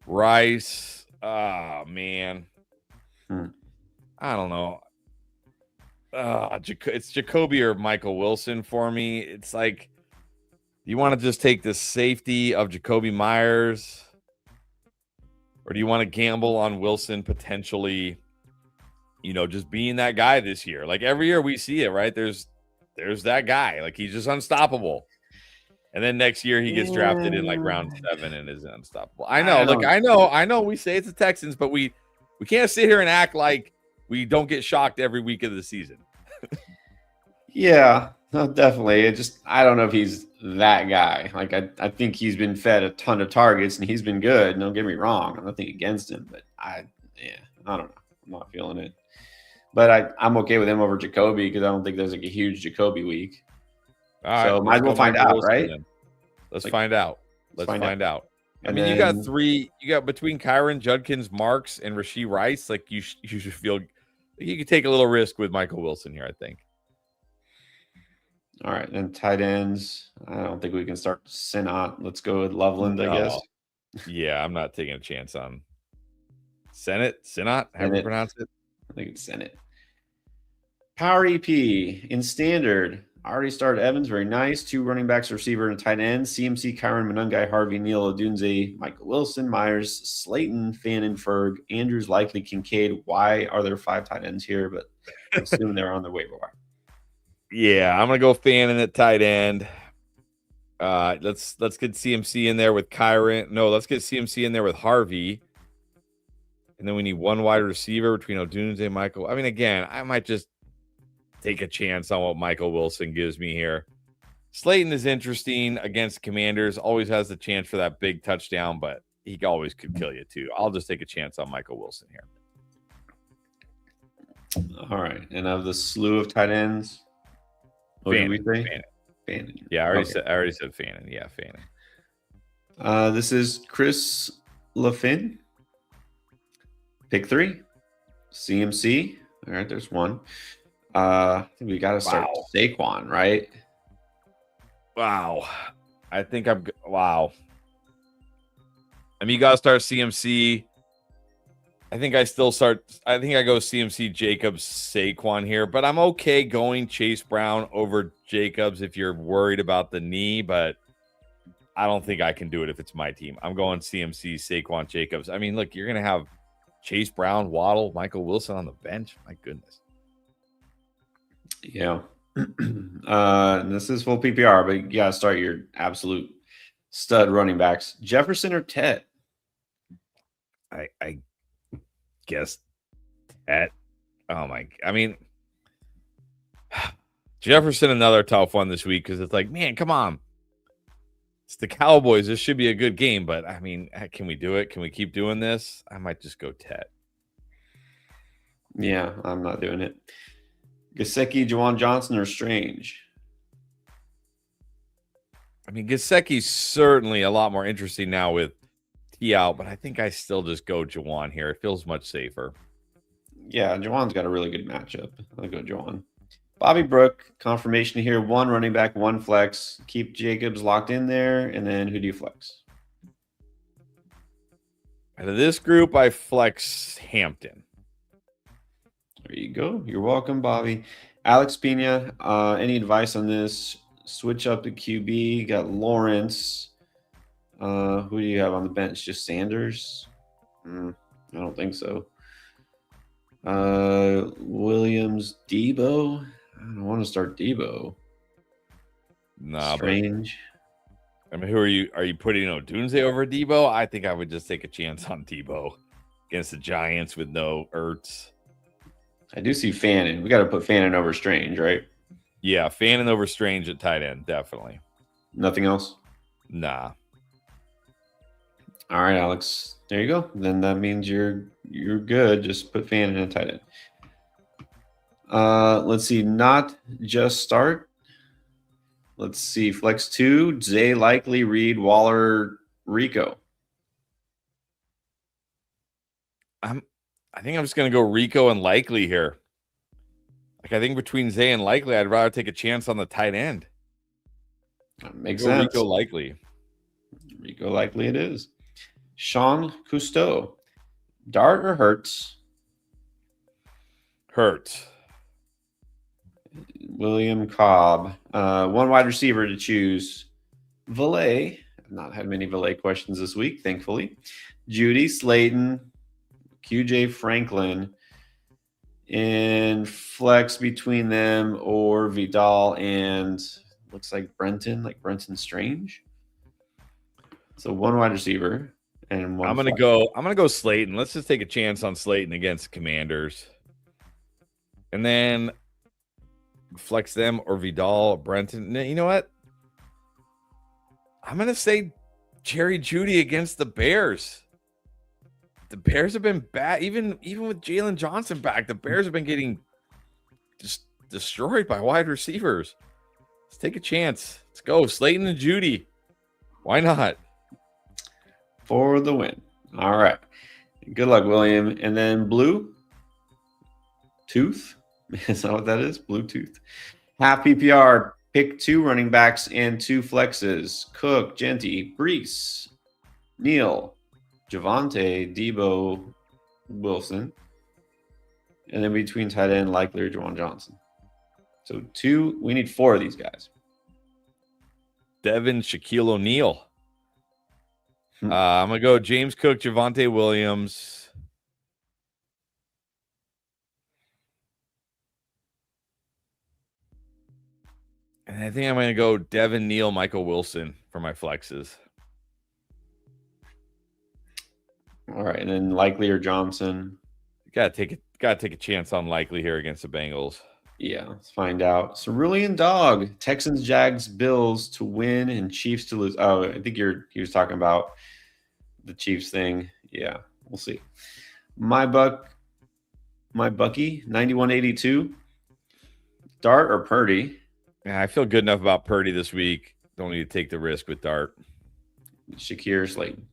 Rice. Oh man. I don't know. It's Jacoby or Michael Wilson for me. It's like, you want to just take the safety of Jacoby Myers, or do you want to gamble on Wilson potentially, just being that guy this year? Like every year we see it, right? There's that guy. Like he's just unstoppable. And then next year he gets drafted in like round 7 and is unstoppable. I know. I know we say it's the Texans, but we can't sit here and act like we don't get shocked every week of the season. Yeah, no, definitely. I don't know if he's that guy. Like I think he's been fed a ton of targets and he's been good. Don't get me wrong. I'm nothing against him, but I don't know. I'm not feeling it. But I'm okay with him over Jacoby because I don't think there's like a huge Jacoby week. All right, so might as well find out, right? Let's find out. Let's find out. I mean, you got 3. You got between Kyron, Judkins, Marks, and Rashee Rice. Like you should feel you could take a little risk with Michael Wilson here, I think. All right, and tight ends. I don't think we can start Sinat. Let's go with Loveland, I guess. Yeah, I'm not taking a chance on Sinat. How do you pronounce it? I think it's Senate. Power EP in standard. I already started Evans, very nice. 2 running backs, receiver, and tight end. CMC, Kyron, Monungai, Harvey, Neal, Odunze, Michael Wilson, Myers, Slayton, Fannin, Ferg, Andrews, Likely, Kincaid. Why are there 5 tight ends here? But I assume they're on the waiver wire. Yeah, I'm gonna go Fannin at tight end. Let's get CMC in there with Kyron. No, let's get CMC in there with Harvey. And then we need 1 wide receiver between Odunze and Michael. I mean, again, I might just take a chance on what Michael Wilson gives me here. Slayton is interesting against Commanders. Always has the chance for that big touchdown, but he always could kill you too. I'll just take a chance on Michael Wilson here. All right. And of the slew of tight ends, what did we say? Fannin. Yeah, I already said Fannin. Yeah, Fannin. This is Chris LaFin. Pick 3. CMC. All right, there's 1. I think we got to start Saquon, right? Wow. I think wow. I mean, you got to start CMC. I think I go CMC Jacobs Saquon here, but I'm okay going Chase Brown over Jacobs if you're worried about the knee, but I don't think I can do it if it's my team. I'm going CMC Saquon Jacobs. I mean, look, you're going to have Chase Brown, Waddle, Michael Wilson on the bench. My goodness. Yeah. This is full PPR, but you got to start your absolute stud running backs. Jefferson or Ted? I guess Ted. Oh, my. I mean, Jefferson, another tough one this week because it's like, man, come on. It's the Cowboys. This should be a good game, but I mean, can we do it? Can we keep doing this? I might just go Ted. Yeah, I'm not doing it. Gesicki, Juwan Johnson, or Strange? I mean, Gesicki's certainly a lot more interesting now with T out, but I think I still just go Juwan here. It feels much safer. Yeah, Juwan's got a really good matchup. I'll go Juwan. Bobby Brook, confirmation here. 1 running back, 1 flex. Keep Jacobs locked in there, and then who do you flex? Out of this group, I flex Hampton. There you go. You're welcome, Bobby. Alex Pena, any advice on this? Switch up to QB. Got Lawrence. Who do you have on the bench? Just Sanders? I don't think so. Williams, Debo. I don't want to start Debo. Nah, Strange. But, I mean, who are you? Are you putting Odunze over Debo? I think I would just take a chance on Debo against the Giants with no Ertz. I do see Fannin. We got to put Fannin over Strange, right? Yeah, Fannin over Strange at tight end, definitely. Nothing else? Nah. All right, Alex. There you go. Then that means you're good. Just put Fannin in tight end. Let's see. Not just start. Let's see. Flex 2. Zay, Likely, Reed, Waller, Rico. I think I'm just going to go Rico and Likely here. Like, I think between Zay and Likely, I'd rather take a chance on the tight end. That makes sense. Rico Likely. Rico Likely it is. Sean Cousteau. Dart or Hurts? Hurts. William Cobb. 1 wide receiver to choose. Valet. I've not had many Valet questions this week, thankfully. Judy, Slayton, QJ Franklin, and flex between them or Vidal and looks like Brenton Strange. So 1 wide receiver and 1. I'm gonna go Slayton. Let's just take a chance on Slayton against the Commanders. And then flex them or Vidal, Brenton. You know what? I'm gonna say Jerry Jeudy against the Bears. The Bears have been bad, even with Jalen Johnson back. The Bears have been getting just destroyed by wide receivers. Let's take a chance. Let's go, Slayton and Jeudy. Why not? For the win. All right. Good luck, William. And then Blue Tooth. Is that what that is? Bluetooth. Half PPR. Pick 2 running backs and 2 flexes. Cook, Genty, Brees, Neal, Javonte, Debo, Wilson. And then between tight end, Likely or Juwan Johnson. So 2, we need 4 of these guys. Devin, Shaquille O'Neal. I'm going to go James Cook, Javonte Williams. And I think I'm going to go Devin, Neal, Michael Wilson for my flexes. All right, and then Likely or Johnson. Got to take a chance on Likely here against the Bengals. Yeah, let's find out. Cerulean Dog, Texans, Jags, Bills to win and Chiefs to lose. Oh, I think he was talking about the Chiefs thing. Yeah, we'll see. My Bucky, 9182. Dart or Purdy? Yeah, I feel good enough about Purdy this week. Don't need to take the risk with Dart. Shakir, Slayton.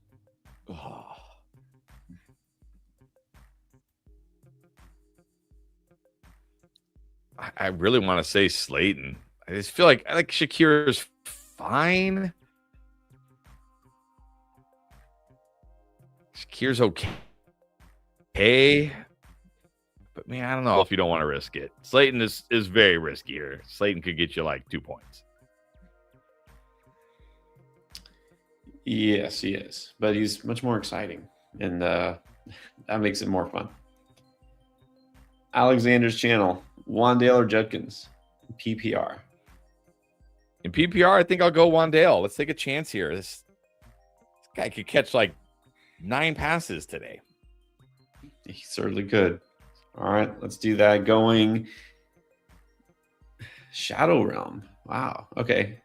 Oh. I really want to say Slayton. I just feel like Shakir is fine. Shakir's okay. okay. But man, I don't know if you don't want to risk it. Slayton is very risky here. Slayton could get you like 2 points. Yes, he is. But he's much more exciting. And that makes it more fun. Alexander's channel, Wandale or Judkins? PPR. In PPR, I think I'll go Wandale. Let's take a chance here. This guy could catch like 9 passes today. He certainly could. All right, let's do that. Going Shadow Realm. Wow. Okay.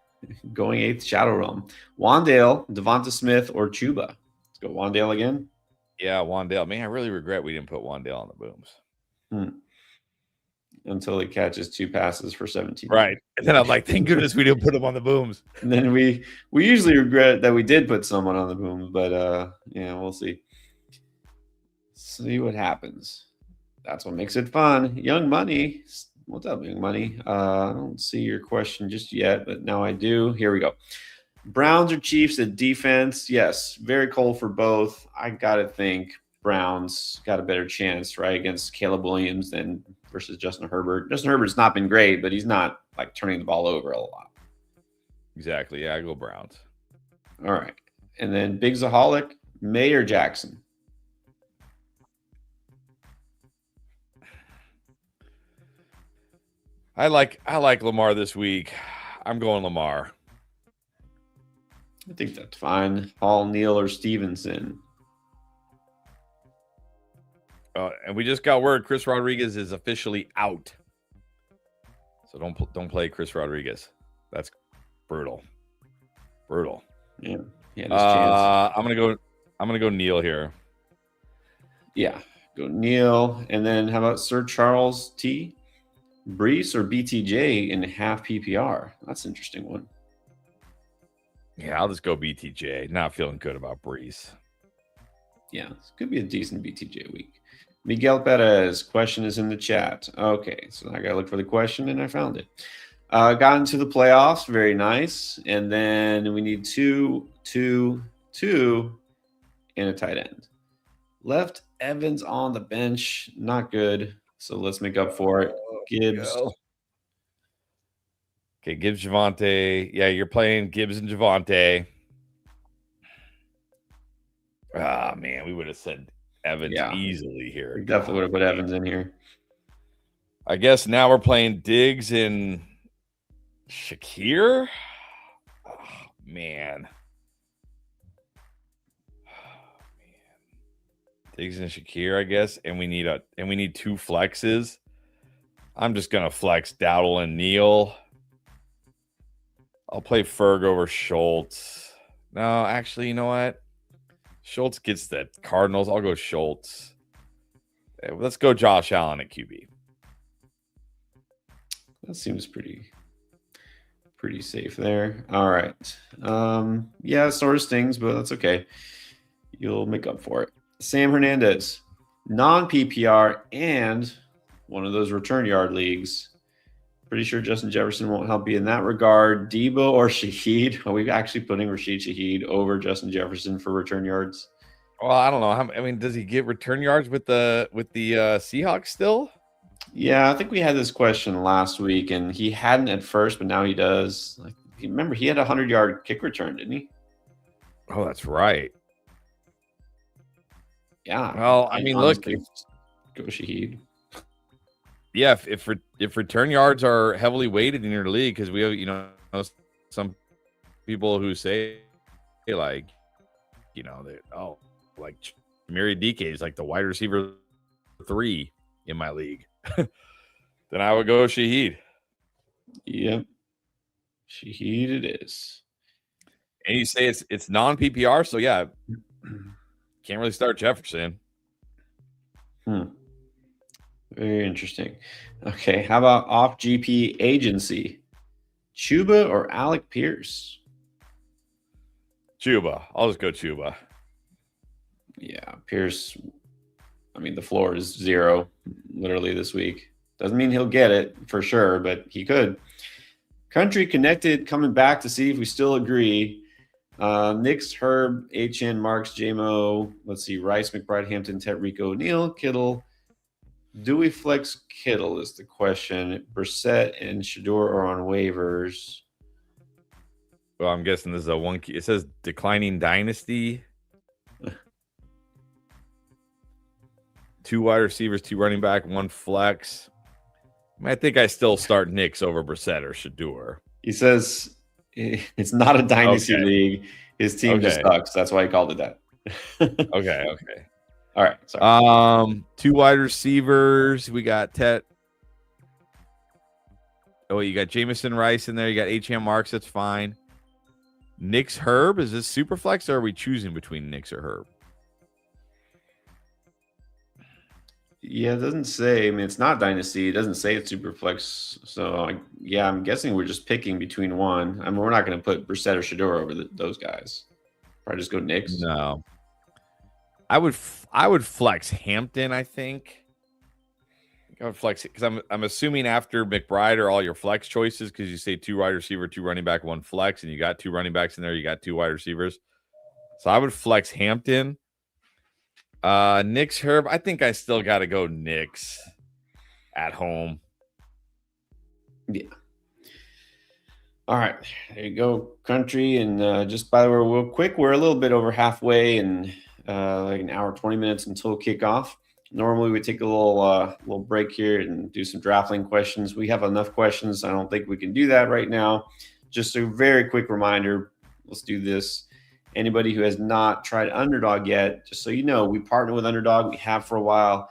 Going 8th Shadow Realm. Wandale, Devonta Smith, or Chuba? Let's go Wandale again. Yeah, Wandale. Man, I really regret we didn't put Wandale on the booms. Until he catches 2 passes for 17. Right. And then I'm like, thank goodness we didn't put him on the booms. And then we usually regret that we did put someone on the booms, but yeah, we'll see. See what happens. That's what makes it fun. Young Money. What's up, Young Money? I don't see your question just yet, but now I do. Here we go. Browns or Chiefs at defense? Yes, very cold for both. I got to think Browns got a better chance, right, against Caleb Williams than versus Justin Herbert. Justin Herbert's not been great, but he's not like turning the ball over a lot. Exactly. Yeah, I go Browns. All right. And then Big Zaholic, May or Jackson? I like Lamar this week. I'm going Lamar. I think that's fine. Hall, Neal, or Stevenson? And we just got word Chris Rodriguez is officially out. So don't play Chris Rodriguez. That's brutal. Brutal. Yeah. He had his chance. I'm gonna go Neal here. Yeah. Go Neal. And then how about Sir Charles T? Brees or BTJ in half PPR? That's an interesting one. Yeah, I'll just go BTJ. Not feeling good about Brees. Yeah, this could be a decent BTJ week. Miguel Perez, question is in the chat. Okay, so I got to look for the question, and I found it. Got into the playoffs. Very nice. And then we need two, and a tight end. Left Evans on the bench. Not good. So let's make up for it. Gibbs. Okay, Gibbs, Javonte. Yeah, you're playing Gibbs and Javonte. Ah, man, we would have said Evans easily here. We definitely would have put Evans in here. I guess now we're playing Diggs and Shakir. Oh, man. Diggs and Shakir, I guess, and we need 2 flexes. I'm just gonna flex Dowdle and Neal. I'll play Ferg over Schultz. No, actually, you know what? Schultz gets the Cardinals. I'll go Schultz. Let's go Josh Allen at QB. That seems pretty safe there. All right. Yeah, it sort of stings, but that's okay. You'll make up for it. Sam Hernandez, non-PPR and one of those return yard leagues. Pretty sure Justin Jefferson won't help you in that regard. Debo or Shaheed? Are we actually putting Rashid Shaheed over Justin Jefferson for return yards? Well, I don't know. I mean, does he get return yards with the Seahawks still? Yeah, I think we had this question last week, and he hadn't at first, but now he does. Like, remember, he had a 100-yard kick return, didn't he? Oh, that's right. Yeah. Well, I mean, look, go Shaheed. Yeah, if return yards are heavily weighted in your league, because we have some people who say like like Mary DK is like the wide receiver 3 in my league, then I would go Shaheed. Yep, Shaheed it is. And you say it's non PPR, so yeah, can't really start Jefferson. Very interesting. Okay, how about off GP agency? Chuba or Alec Pierce? Chuba. I'll just go Chuba. Yeah, Pierce. I mean, the floor is 0 literally this week. Doesn't mean he'll get it for sure, but he could. Country Connected coming back to see if we still agree. Knicks, Herb, HN, Marks, JMO. Let's see, Rice, McBride, Hampton, Tet, Rico, O'Neal, Kittle. Do we flex Kittle is the question. Brissett and Shador are on waivers. Well, I'm guessing this is a one key. It says declining dynasty. 2 wide receivers, 2 running back, 1 flex. I think I still start Knicks over Brissett or Shador. He says it's not a dynasty league. His team just sucks. That's why he called it that. Okay. All right. Sorry. 2 wide receivers. We got Tet. Oh, you got Jamison Rice in there. You got H.M. Marks. That's fine. Knicks Herb. Is this super flex or are we choosing between Knicks or Herb? Yeah, it doesn't say. I mean, it's not dynasty. It doesn't say it's super flex. So, yeah, I'm guessing we're just picking between one. I mean, we're not going to put Brissett or Shador over those guys. Probably just go Knicks. No. I would flex Hampton, I think. I would flex it because I'm assuming after McBride are all your flex choices because you say 2 wide receiver, 2 running back, 1 flex, and you got 2 running backs in there. You got 2 wide receivers. So I would flex Hampton. Knicks Herb. I think I still got to go Knicks at home. Yeah. All right. There you go, country. And just by the way, real quick, we're a little bit over halfway and like an hour, 20 minutes until kickoff. Normally we take a little break here and do some draftling questions. We have enough questions. I don't think we can do that right now. Just a very quick reminder. Let's do this. Anybody who has not tried Underdog yet, just so you know, we partner with Underdog. We have for a while.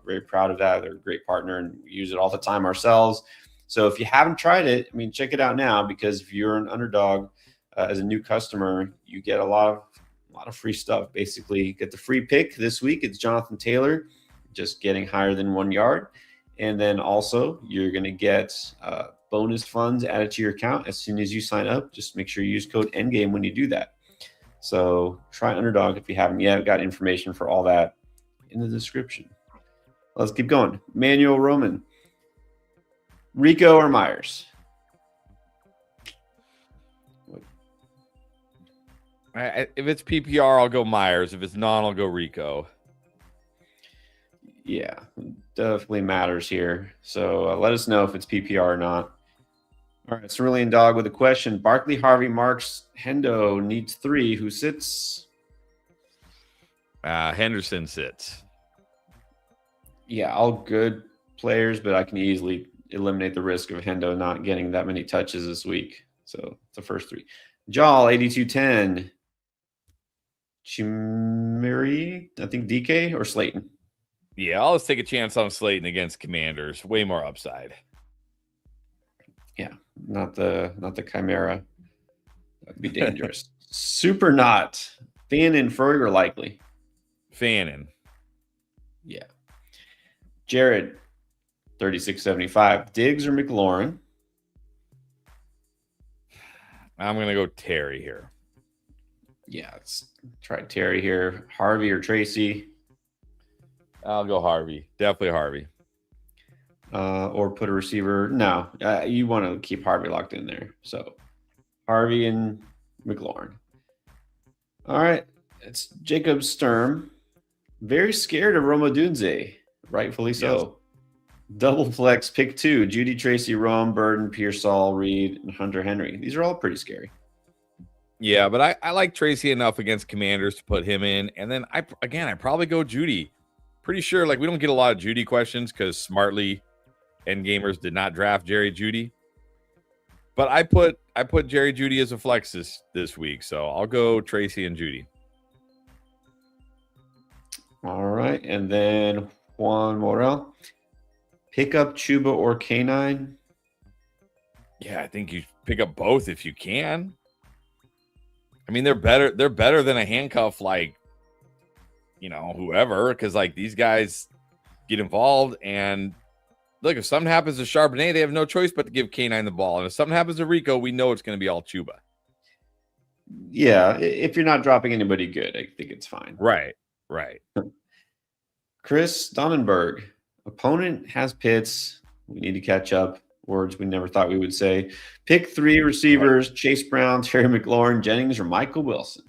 Very proud of that. They're a great partner and we use it all the time ourselves. So if you haven't tried it, I mean, check it out now because if you're an Underdog as a new customer, you get a lot of free stuff. Basically, you get the free pick this week. It's Jonathan Taylor, just getting higher than 1 yard. And then also you're going to get bonus funds added to your account as soon as you sign up. Just make sure you use code ENDGAME when you do that. So try Underdog if you haven't yet. I've got information for all that in the description. Let's keep going. Manuel Roman. Rico or Myers? If it's PPR, I'll go Myers. If it's non, I'll go Rico. Yeah, definitely matters here. So let us know if it's PPR or not. All right, Cerulean Dog with a question. Barkley, Harvey, Marks, Hendo needs 3. Who sits? Henderson sits. Yeah, all good players, but I can easily eliminate the risk of Hendo not getting that many touches this week. So it's the first 3. Jal, 8210. Chimeri, I think DK or Slayton. Yeah, I'll just take a chance on Slayton against Commanders. Way more upside. Yeah, not the Chimera. That'd be dangerous. Super not. Fannin, Ferg, or likely? Fannin. Yeah. Jared, 3675. Diggs or McLaurin? I'm going to go Terry here. Yeah, let's try Terry here. Harvey or Tracy? I'll go Harvey. Definitely Harvey. Or put a receiver. No, you want to keep Harvey locked in there. So Harvey and McLaurin. All right. It's Jacob Sturm. Very scared of Roma Dunze. Rightfully so. Yes. Double flex, pick 2. Judy, Tracy, Rome, Burden, Pearsall, Reed, and Hunter Henry. These are all pretty scary. Yeah, but I like Tracy enough against Commanders to put him in. And then I probably go Judy. Pretty sure we don't get a lot of Judy questions because Smartly and Gamers did not draft Jerry Judy. But I put Jerry Judy as a flex this week. So I'll go Tracy and Judy. All right. And then Juan Morel. Pick up Chuba or K9? Yeah, I think you pick up both if you can. I mean, they're better than a handcuff whoever, because these guys get involved. And look, if something happens to Charbonnet, they have no choice but to give K9 the ball. And if something happens to Rico, we know it's going to be all Chuba. Yeah, if you're not dropping anybody good, I think it's fine. Right. Chris Donnenberg. Opponent has Pitts. We need to catch up. Words we never thought we would say. Pick 3 receivers: Chase Brown, Terry McLaurin, Jennings, or Michael Wilson.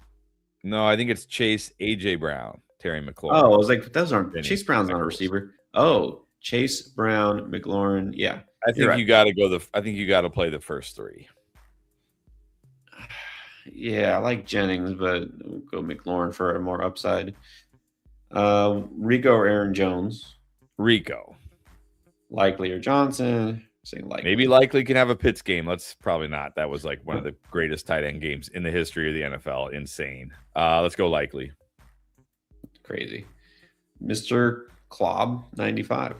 No, I think it's Chase, AJ Brown, Terry McLaurin. Oh, I was like, those aren't Jennings, Chase Brown's not a receiver. Oh, Chase Brown, McLaurin. Yeah, I think you got to go I think you got to play the first 3. Yeah, I like Jennings, but we'll go McLaurin for a more upside. Rico or Aaron Jones? Rico. Likely or Johnson? Saying likely. Maybe Likely can have a Pitts game. Let's probably not. That was like one of the greatest tight end games in the history of the NFL. Insane. Let's go Likely. Crazy. Mr. Klob 95.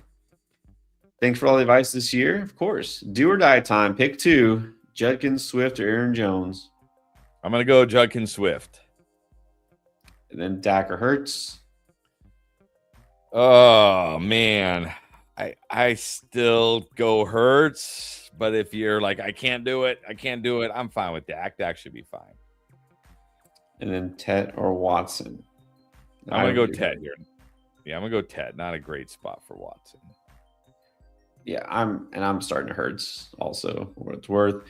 Thanks for all the advice this year. Of course. Do or die time. Pick 2. Judkins, Swift, or Aaron Jones. I'm going to go Judkins, Swift. And then Dak or Hurts. Oh, man. I still go Hurts. But if you're like, I can't do it, I'm fine with Dak. Dak should be fine. And then Tet or Watson. I'm going to go Ted here. Yeah, I'm going to go Ted. Not a great spot for Watson. Yeah, I'm starting to Hurts also, for what it's worth.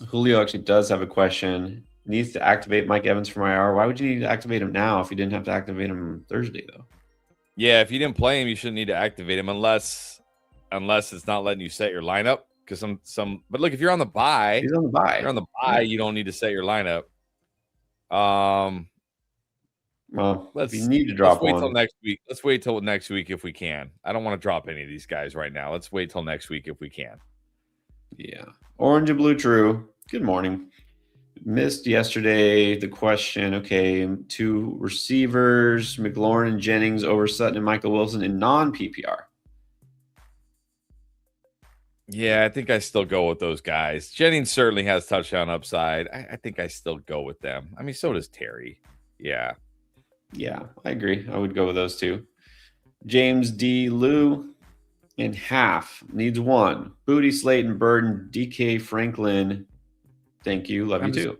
Julio actually does have a question. Needs to activate Mike Evans from IR. Why would you need to activate him now if you didn't have to activate him Thursday, though? Yeah, if you didn't play him, you shouldn't need to activate him unless it's not letting you set your lineup. Because but look, if you're on the bye, He's on the bye. You're on the bye, you don't need to set your lineup. Well, if you need to drop let's wait one till next week. Let's wait till next week if we can. I don't want to drop any of these guys right now. Let's wait till next week if we can. Yeah. Orange and Blue True. Good morning. Missed yesterday the question. Okay, 2 receivers, McLaurin and Jennings over Sutton and Michael Wilson in non-PPR. Yeah, I think I still go with those guys. Jennings certainly has touchdown upside. I think I still go with them. I mean, so does Terry. Yeah. Yeah, I agree. I would go with those 2. James D. Lou in half needs 1. Booty, Slayton, Burden, DK, Franklin. Thank you. Love you too.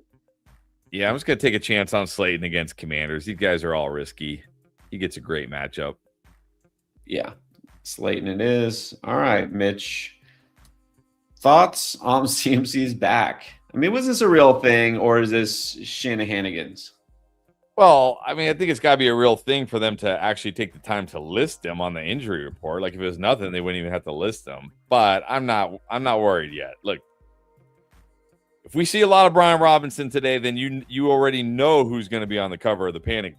Yeah, I'm just going to take a chance on Slayton against Commanders. These guys are all risky. He gets a great matchup. Yeah, Slayton it is. All right, Mitch. Thoughts on CMC's back? I mean, was this a real thing or is this Shanahanigans? Well, I mean, I think it's got to be a real thing for them to actually take the time to list him on the injury report. Like if it was nothing, they wouldn't even have to list him. But I'm not worried yet. Look, if we see a lot of Brian Robinson today, then you already know who's going to be on the cover of the panic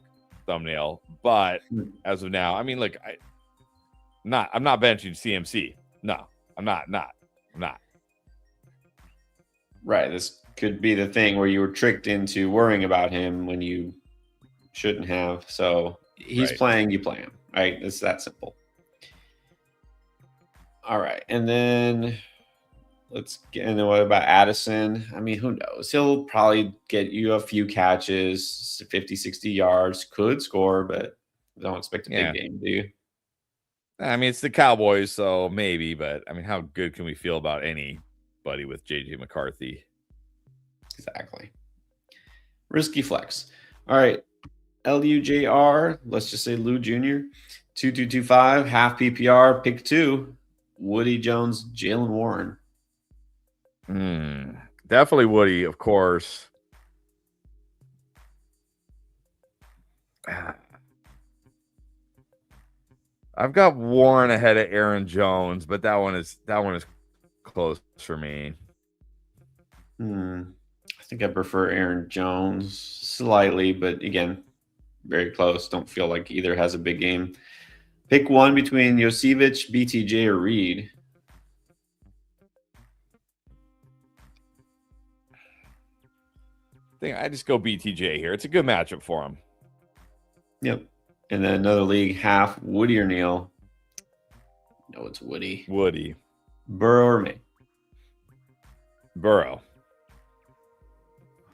thumbnail. But as of now, I mean, look, I'm not benching CMC. No, I'm not. Right. This could be the thing where you were tricked into worrying about him when you shouldn't have. So he's playing, you play him. Right. It's that simple. All right. And then let's get into what about Addison? I mean, who knows? He'll probably get you a few catches, 50, 60 yards, could score, but don't expect a big game, do you? I mean, it's the Cowboys, so maybe, but I mean, how good can we feel about anybody with JJ McCarthy? Exactly. Risky flex. All right. LUJR, let's just say Lou Jr., 2225, half PPR, pick 2, Woody Jones, Jalen Warren. Definitely Woody, of course. I've got Warren ahead of Aaron Jones, but that one is close for me. I think I prefer Aaron Jones slightly, but again, very close. Don't feel like either has a big game. Pick 1 between Yosevich, BTJ, or Reed. I just go BTJ here. It's a good matchup for him. Yep. And then another league, half Woody or Neal. No, it's Woody. Woody. Burrow or May? Burrow.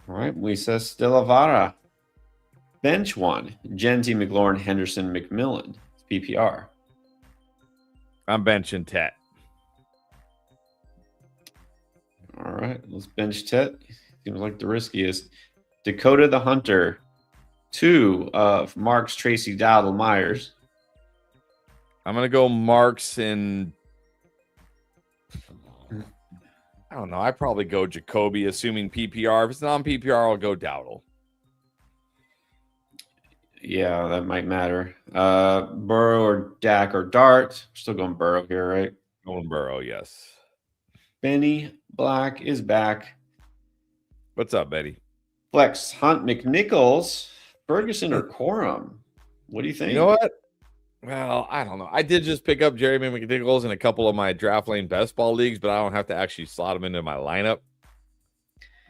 All right. Luisa Stilavara. Bench 1. Genty, McLaurin, Henderson, McMillan. PPR. I'm benching Tet. All right. Let's bench Tet. Seems like the riskiest. Dakota the Hunter. 2 of Marks, Tracy, Dowdle, Myers. I'm gonna go Marks and I don't know. I probably go Jacoby, assuming PPR. If it's non PPR, I'll go Dowdle. Yeah, that might matter. Burrow or Dak or Dart. Still going Burrow here, right? Going Burrow, yes. Benny Black is back. What's up, Betty? Flex, Hunt, McNichols, Ferguson, or Corum. What do you think? You know what? Well, I don't know. I did just pick up Jeremy McNichols in a couple of my draft lane best ball leagues, but I don't have to actually slot him into my lineup.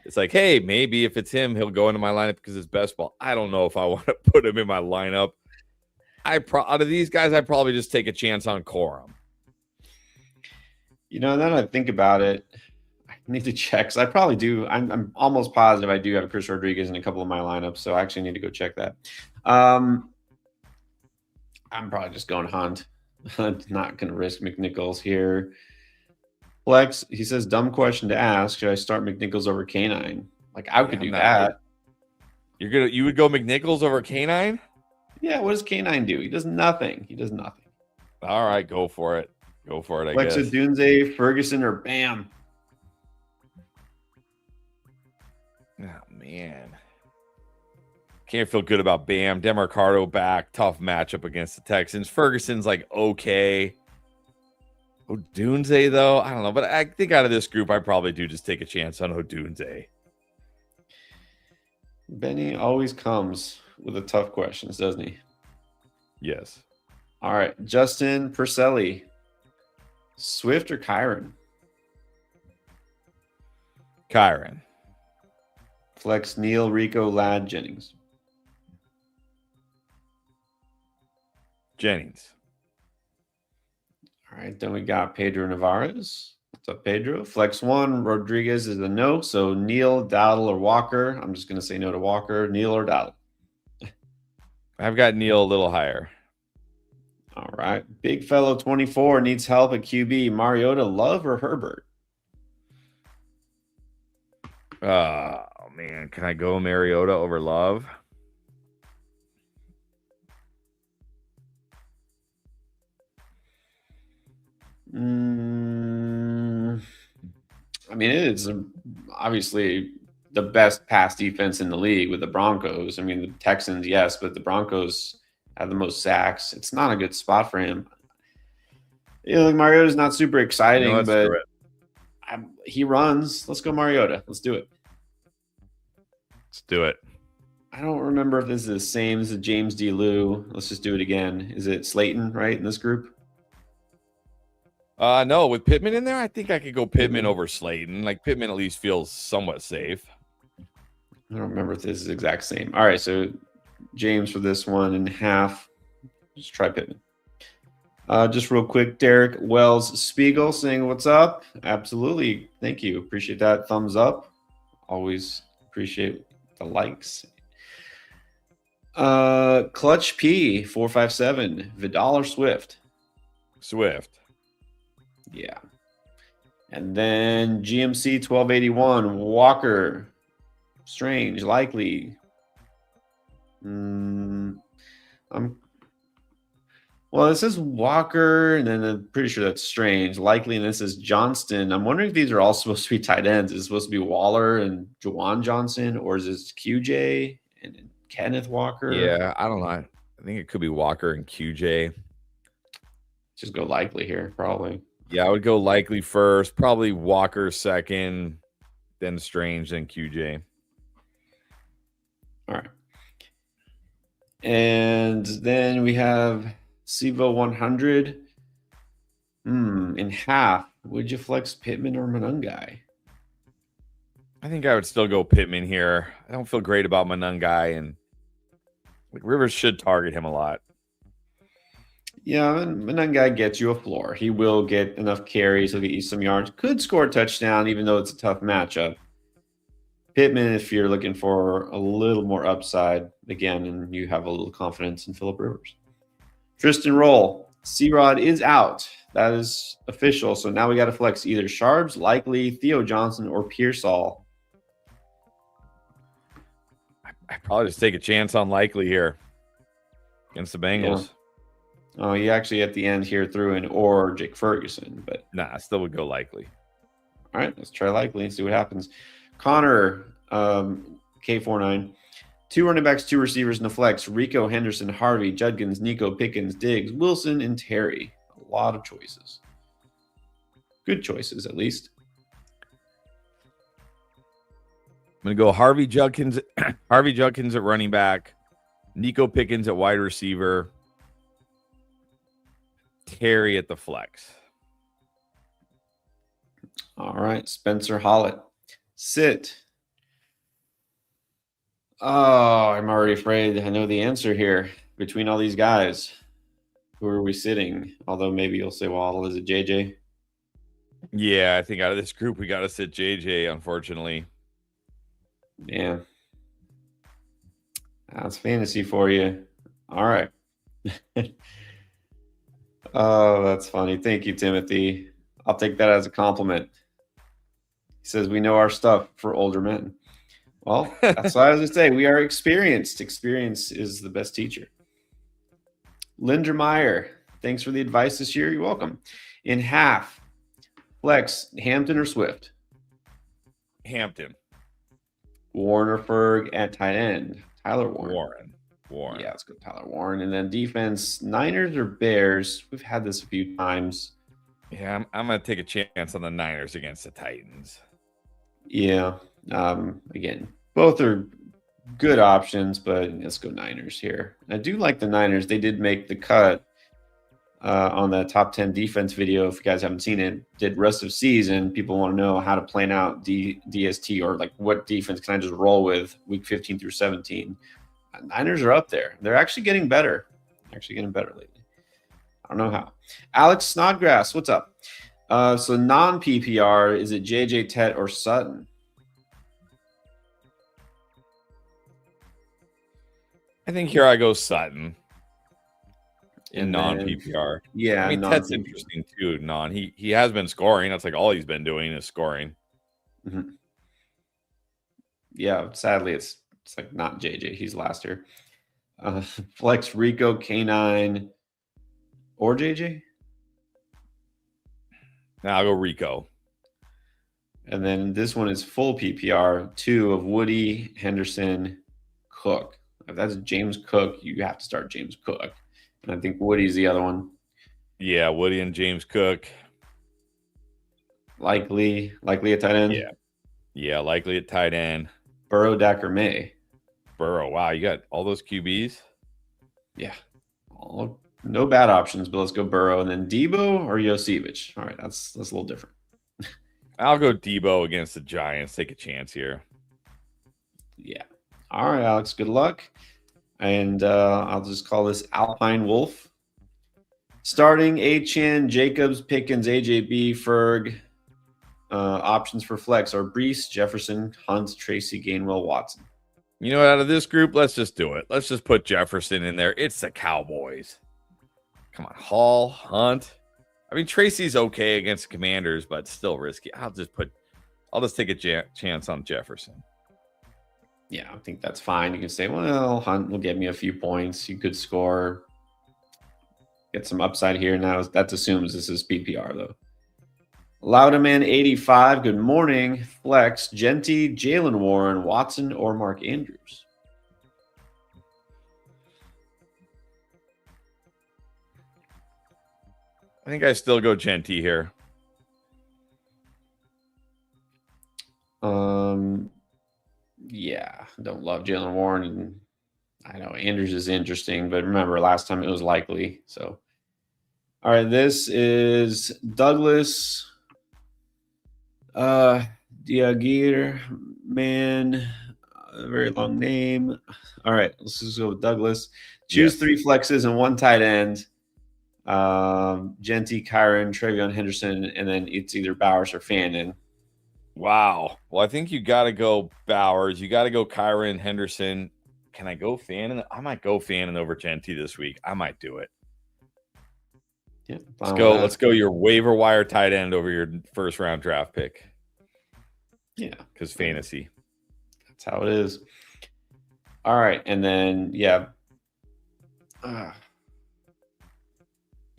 It's like, hey, maybe if it's him, he'll go into my lineup because it's best ball. I don't know if I want to put him in my lineup. Out of these guys, I'd probably just take a chance on Corum. You know, now that I think about it, I need to check. So I probably do. I'm almost positive I do have Chris Rodriguez in a couple of my lineups, so I actually need to go check that. I'm probably just going Hunt. I'm not going to risk McNichols here. Flex, he says, dumb question to ask. Should I start McNichols over K9? Like, I could do that. You would go McNichols over K9? Yeah, what does K9 do? He does nothing. All right, go for it. I Flex guess. with Dunze, Ferguson, or Bam? Oh, man. Can't feel good about Bam. Demarcado back. Tough matchup against the Texans. Ferguson's like okay. Odunze, though, I don't know. But I think out of this group, I probably do just take a chance on Odunze. Benny always comes with the tough questions, doesn't he? Yes. All right. Justin Purcelli. Swift or Kyron? Kyron. Flex, Neil, Rico, Ladd, Jennings. Jennings. All right, then we got Pedro Navarez. What's up, Pedro? Flex 1, Rodriguez is a no. So Neil, Dowdle, or Walker. I'm just going to say no to Walker. Neil or Dowdle? I've got Neil a little higher. All right. Big Fellow 24 needs help at QB. Mariota, Love, or Herbert? Oh, man. Can I go Mariota over Love? I mean, it is obviously the best pass defense in the league with the Broncos. I mean, the Texans, yes, but the Broncos have the most sacks. It's not a good spot for him. You know, like Mariota's not super exciting, but he runs. Let's go Mariota. Let's do it. I don't remember if this is the same as the James D. Lou. Let's just do it again. Is it Slayton, right, in this group? No, with Pittman in there, I think I could go Pittman over Slayton. Like Pittman at least feels somewhat safe. I don't remember if this is the exact same. All right, so James for this 1.5. Just try Pittman. Just real quick, Derek Wells Spiegel saying, what's up? Absolutely. Thank you. Appreciate that. Thumbs up. Always appreciate the likes. Clutch P 457. Vidal or Swift? Swift. Yeah. And then GMC 1281. Walker. Strange. Likely. Well, this is Walker, and then I'm pretty sure that's Strange. Likely, and this is Johnston. I'm wondering if these are all supposed to be tight ends. Is it supposed to be Waller and Juwan Johnson, or is this QJ and Kenneth Walker? Yeah, I don't know. I think it could be Walker and QJ. Just go Likely here, probably. Yeah, I would go Likely first, probably Walker second, then Strange, then QJ. All right. And then we have Sivo 100. In half, would you flex Pittman or Monungai? I think I would still go Pittman here. I don't feel great about Monungai, and like Rivers should target him a lot. Yeah, Monungai gets you a floor. He will get enough carries. He'll get you some yards. Could score a touchdown, even though it's a tough matchup. Pittman, if you're looking for a little more upside, again, and you have a little confidence in Phillip Rivers. Tristan Roll, C-Rod is out. That is official. So now we got to flex either Sharps, Likely, Theo Johnson, or Pearsall. I probably just take a chance on Likely here against the Bengals. Oh, you actually at the end here threw in or Jake Ferguson, but Nah, I still would go likely. all right, let's try likely and see what happens. Connor, K49. 2 running backs, 2 receivers in the flex. Rico, Henderson, Harvey, Judkins, Nico, Pickens, Diggs, Wilson, and Terry. A lot of choices. Good choices, at least. I'm gonna go Harvey Judkins, Harvey Judkins at running back, Nico Pickens at wide receiver, Terry at the flex. All right, Spencer Hollett. Sit. Oh, I'm already afraid I know the answer here. Between all these guys, who are we sitting? Although maybe you'll say, well, is it JJ? Yeah, I think out of this group, we got to sit JJ, unfortunately. Yeah. That's fantasy for you. All right. Oh, that's funny. Thank you, Timothy. I'll take that as a compliment. He says we know our stuff for older men. Well, that's what I was going to say. We are experienced. Experience is the best teacher. Lindermeyer, thanks for the advice this year. You're welcome. In half, flex, Hampton or Swift? Hampton. Warren or Ferg at tight end? Tyler Warren. Warren. Yeah, let's go Tyler Warren. And then defense, Niners or Bears? We've had this a few times. Yeah, I'm going to take a chance on the Niners against the Titans. Yeah. Again, both are good options, but let's go Niners here. I do like the Niners. They did make the cut on the top 10 defense video. If you guys haven't seen it, did rest of season. People want to know how to plan out DST or like what defense can I just roll with week 15 through 17. Niners are up there. They're actually getting better. Lately. I don't know how. Alex Snodgrass, what's up? So non-PPR, is it JJ, Tet, or Sutton? I think here I go Sutton in non-PPR. Yeah, I mean, Tet's interesting too. He has been scoring. That's like all he's been doing is scoring. Mm-hmm. Yeah, sadly, it's like not JJ. He's last year. Flex Rico, K9, or JJ? Now I'll go Rico. And then this one is full PPR, 2 of Woody, Henderson, Cook. If that's James Cook, you have to start James Cook. And I think Woody's the other one. Yeah, Woody and James Cook. Likely a tight end. Yeah, likely at tight end. Burrow, Dak, or May. Burrow. Wow, you got all those QBs? Yeah. No bad options, but let's go Burrow. And then Debo or Yosevich. All right, that's a little different. I'll go Debo against the Giants. Take a chance here. Yeah. All right, Alex, good luck. And I'll just call this Alpine Wolf. Starting Achane, Jacobs, Pickens, AJB, Ferg. Options for flex are Brees, Jefferson, Hunt, Tracy, Gainwell, Watson. You know, out of this group, let's just do it. Let's just put Jefferson in there. It's the Cowboys. Come on, Hall, Hunt. I mean, Tracy's okay against Commanders, but still risky. I'll just take a chance on Jefferson. Yeah, I think that's fine. You can say, well, Hunt will get me a few points. You could score, get some upside here. Now that assumes this is PPR, though. Loudaman 85, good morning. Flex, Genty, Jalen Warren, Watson, or Mark Andrews? I think I still go Genty here. Yeah, don't love Jalen Warren. And I know Andrews is interesting, but remember last time it was likely. So, all right, this is Douglas Diagir, man, a very long name. All right, let's just go with Douglas. Choose 3 flexes and 1 tight end. Genty, Kyron, Trevion Henderson, and then it's either Bowers or Fannin. Wow. Well, I think you got to go Bowers. You got to go Kyron, Henderson. Can I go Fannin? I might go Fannin over Genty this week. I might do it. Yeah, let's go your waiver wire tight end over your first round draft pick. Yeah, because fantasy. That's how it is. All right, and then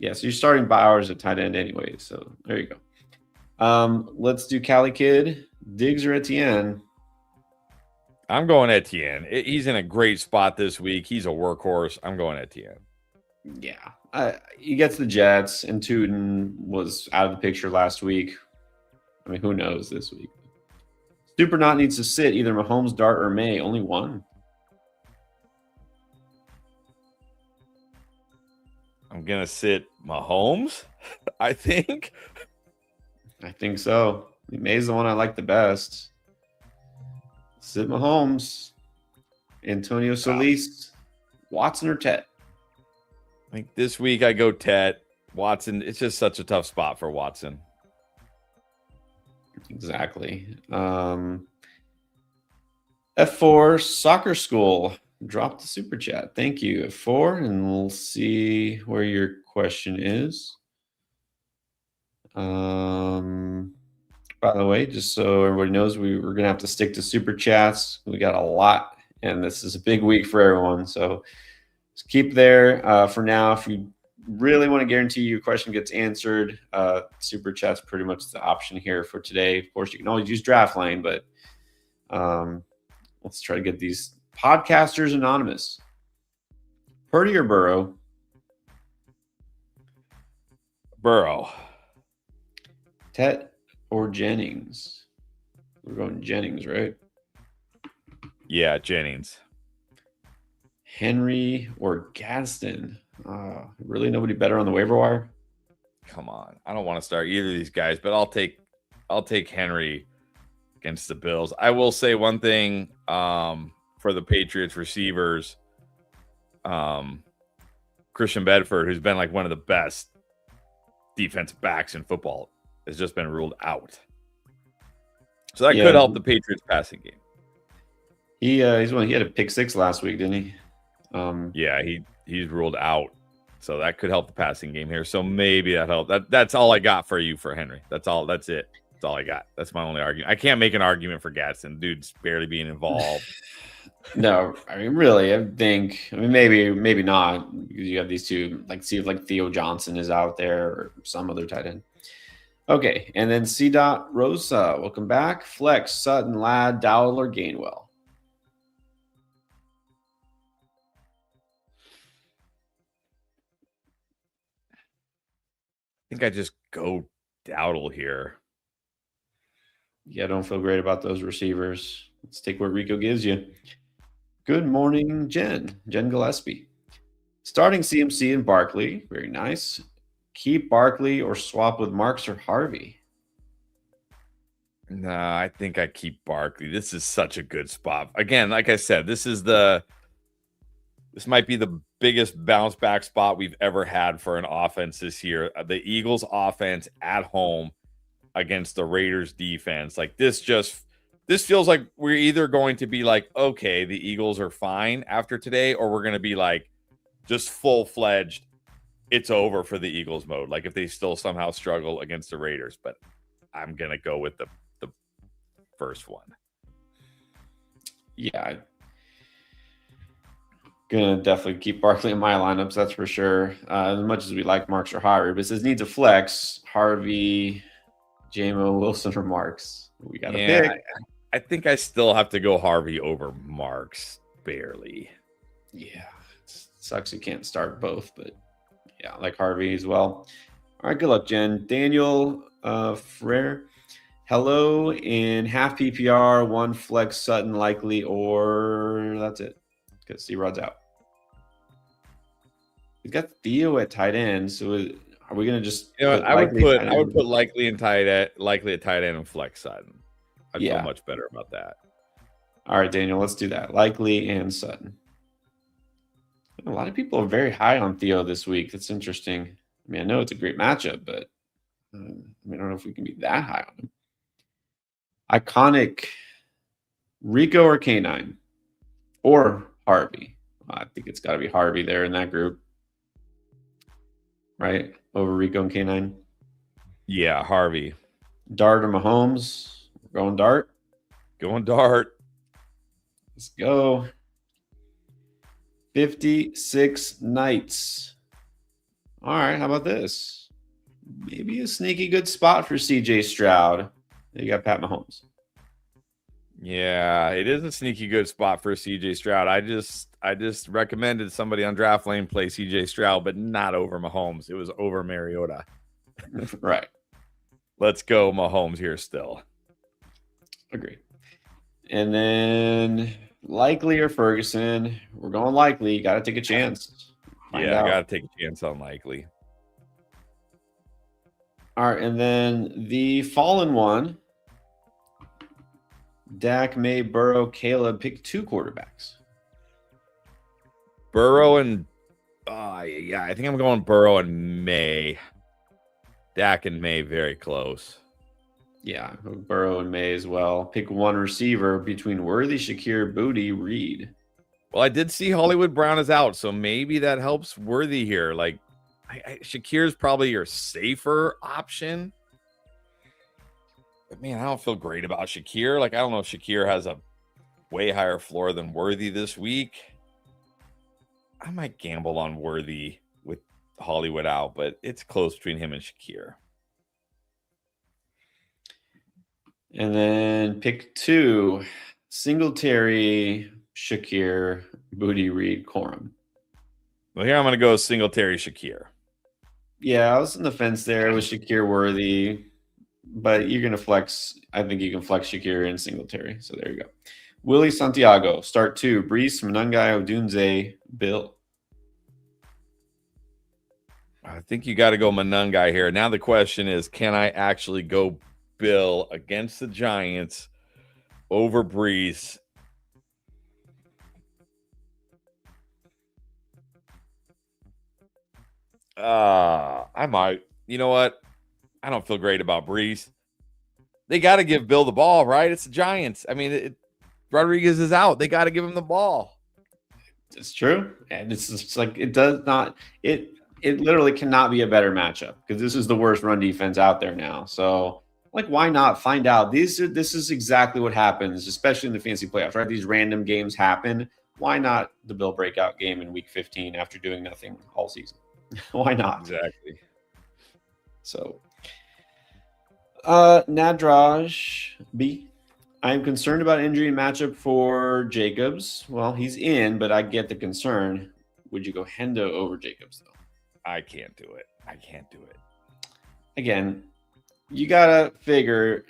Yeah, so you're starting Bowers at tight end anyway. So there you go. Let's do Cali Kid, Diggs or Etienne. I'm going Etienne. He's in a great spot this week. He's a workhorse. I'm going Etienne. Yeah, he gets the Jets, and Tootin was out of the picture last week. I mean, who knows this week? Supernaut needs to sit either Mahomes, Dart, or May. Only one. I'm going to sit Mahomes, I think. I think so. May's the one I like the best. Sit Mahomes, Antonio Solis, Watson, or Tet. I think this week I go Tet. Watson, it's just such a tough spot for Watson. Exactly. F4 Soccer School dropped the super chat. Thank you, F4, and we'll see where your question is. By the way, just so everybody knows, we're going to have to stick to super chats. We got a lot, and this is a big week for everyone. So just keep there for now. If you really want to guarantee your question gets answered, super chat's pretty much the option here for today. Of course, you can always use Draft Lane, but let's try to get these podcasters anonymous. Purdy or Burrow? Burrow. Tet or Jennings? We're going Jennings, right? Yeah, Jennings. Henry or Gadsden? Really nobody better on the waiver wire? Come on. I don't want to start either of these guys, but I'll take Henry against the Bills. I will say one thing for the Patriots receivers. Christian Bedford, who's been like one of the best defensive backs in football, has just been ruled out. So that could help the Patriots passing game. He had a pick six last week, didn't he? Yeah, he's ruled out. So that could help the passing game here. So maybe that helped. That's all I got for you for Henry. That's all. That's it. That's all I got. That's my only argument. I can't make an argument for Gadsden. Dude's barely being involved. No, I mean, really, I think. I mean, maybe not. Because you have these two. Like, see if like Theo Johnson is out there or some other tight end. Okay, and then C. Rosa, welcome back. Flex, Sutton, Ladd, Dowell, or Gainwell. I think I just go Dowdle here. Yeah, don't feel great about those receivers. Let's take what Rico gives you. Good morning, Jen Gillespie. Starting CMC and Barkley. Very nice. Keep Barkley or swap with Marks or Harvey. Nah, I think I keep Barkley. This is such a good spot. Again, like I said, this might be the biggest bounce back spot we've ever had for an offense this year. The Eagles offense at home against the Raiders defense. Like this feels like we're either going to be like, okay, the Eagles are fine after today, or we're going to be like just full-fledged, it's over for the Eagles mode. Like if they still somehow struggle against the Raiders, but I'm going to go with the first one. Yeah. Gonna definitely keep Barkley in my lineups, that's for sure. As much as we like Marks or Harvey, but it says needs a flex. Harvey, JMO, Wilson, or Marks. We got to pick. I think I still have to go Harvey over Marks, barely. Yeah, it sucks you can't start both, but yeah, I like Harvey as well. All right, good luck, Jen. Daniel Frere. Hello in half PPR, one flex Sutton likely, or that's it. Because C-Rod's out. He's got Theo at tight end, so are we gonna just? I would put likely at tight end and flex Sutton. I'd feel much better about that. All right, Daniel, let's do that. Likely and Sutton. A lot of people are very high on Theo this week. That's interesting. I mean, I know it's a great matchup, but I don't know if we can be that high on him. Iconic Rico or K9 or Harvey. I think it's got to be Harvey there in that group, right? Over Rico and K9. Yeah, Harvey. Dart or Mahomes? We're going Dart. Going Dart. Let's go. 56 nights All right, how about this? Maybe a sneaky good spot for CJ Stroud. You got Pat Mahomes. Yeah, it is a sneaky good spot for CJ Stroud. I just recommended somebody on Draft Lane play CJ Stroud, but not over Mahomes. It was over Mariota. Right. Let's go Mahomes here still. Agree. And then Likely or Ferguson. We're going Likely. Got to take a chance. I got to take a chance on Likely. All right, and then the fallen one. Dak, May, Burrow, Caleb. Pick 2 quarterbacks. Burrow and I think I'm going Burrow and May. Dak and May very close. Yeah, Burrow and May as well. Pick 1 receiver between Worthy, Shakir, Booty, Reed. Well, I did see Hollywood Brown is out, so maybe that helps Worthy here. Like, Shakir's probably your safer option. But, man, I don't feel great about Shakir. Like, I don't know if Shakir has a way higher floor than Worthy this week. I might gamble on Worthy with Hollywood out, but it's close between him and Shakir. And then pick 2, Singletary, Shakir, Booty, Reed, Corum. Well, here I'm going to go Singletary, Shakir. Yeah, I was in the fence there with Shakir, Worthy, but you're going to flex. I think you can flex Shakir and Singletary. So there you go. Willie Santiago, start 2, Brees, Manungai, Odunze, Bill. I think you got to go Manungai here. Now the question is, can I actually go Bill against the Giants over Brees? I might. You know what? I don't feel great about Brees. They got to give Bill the ball, right? It's the Giants. I mean, Rodriguez is out. They got to give him the ball. It's true. And it's just like it does not – it literally cannot be a better matchup because this is the worst run defense out there now. So, like, why not find out? This is exactly what happens, especially in the fantasy playoffs, right? These random games happen. Why not the Bill breakout game in Week 15 after doing nothing all season? Why not? Exactly. So, Nadraj B. I am concerned about injury and matchup for Jacobs. Well, he's in, but I get the concern. Would you go Hendo over Jacobs, though? I can't do it. Again, you got to figure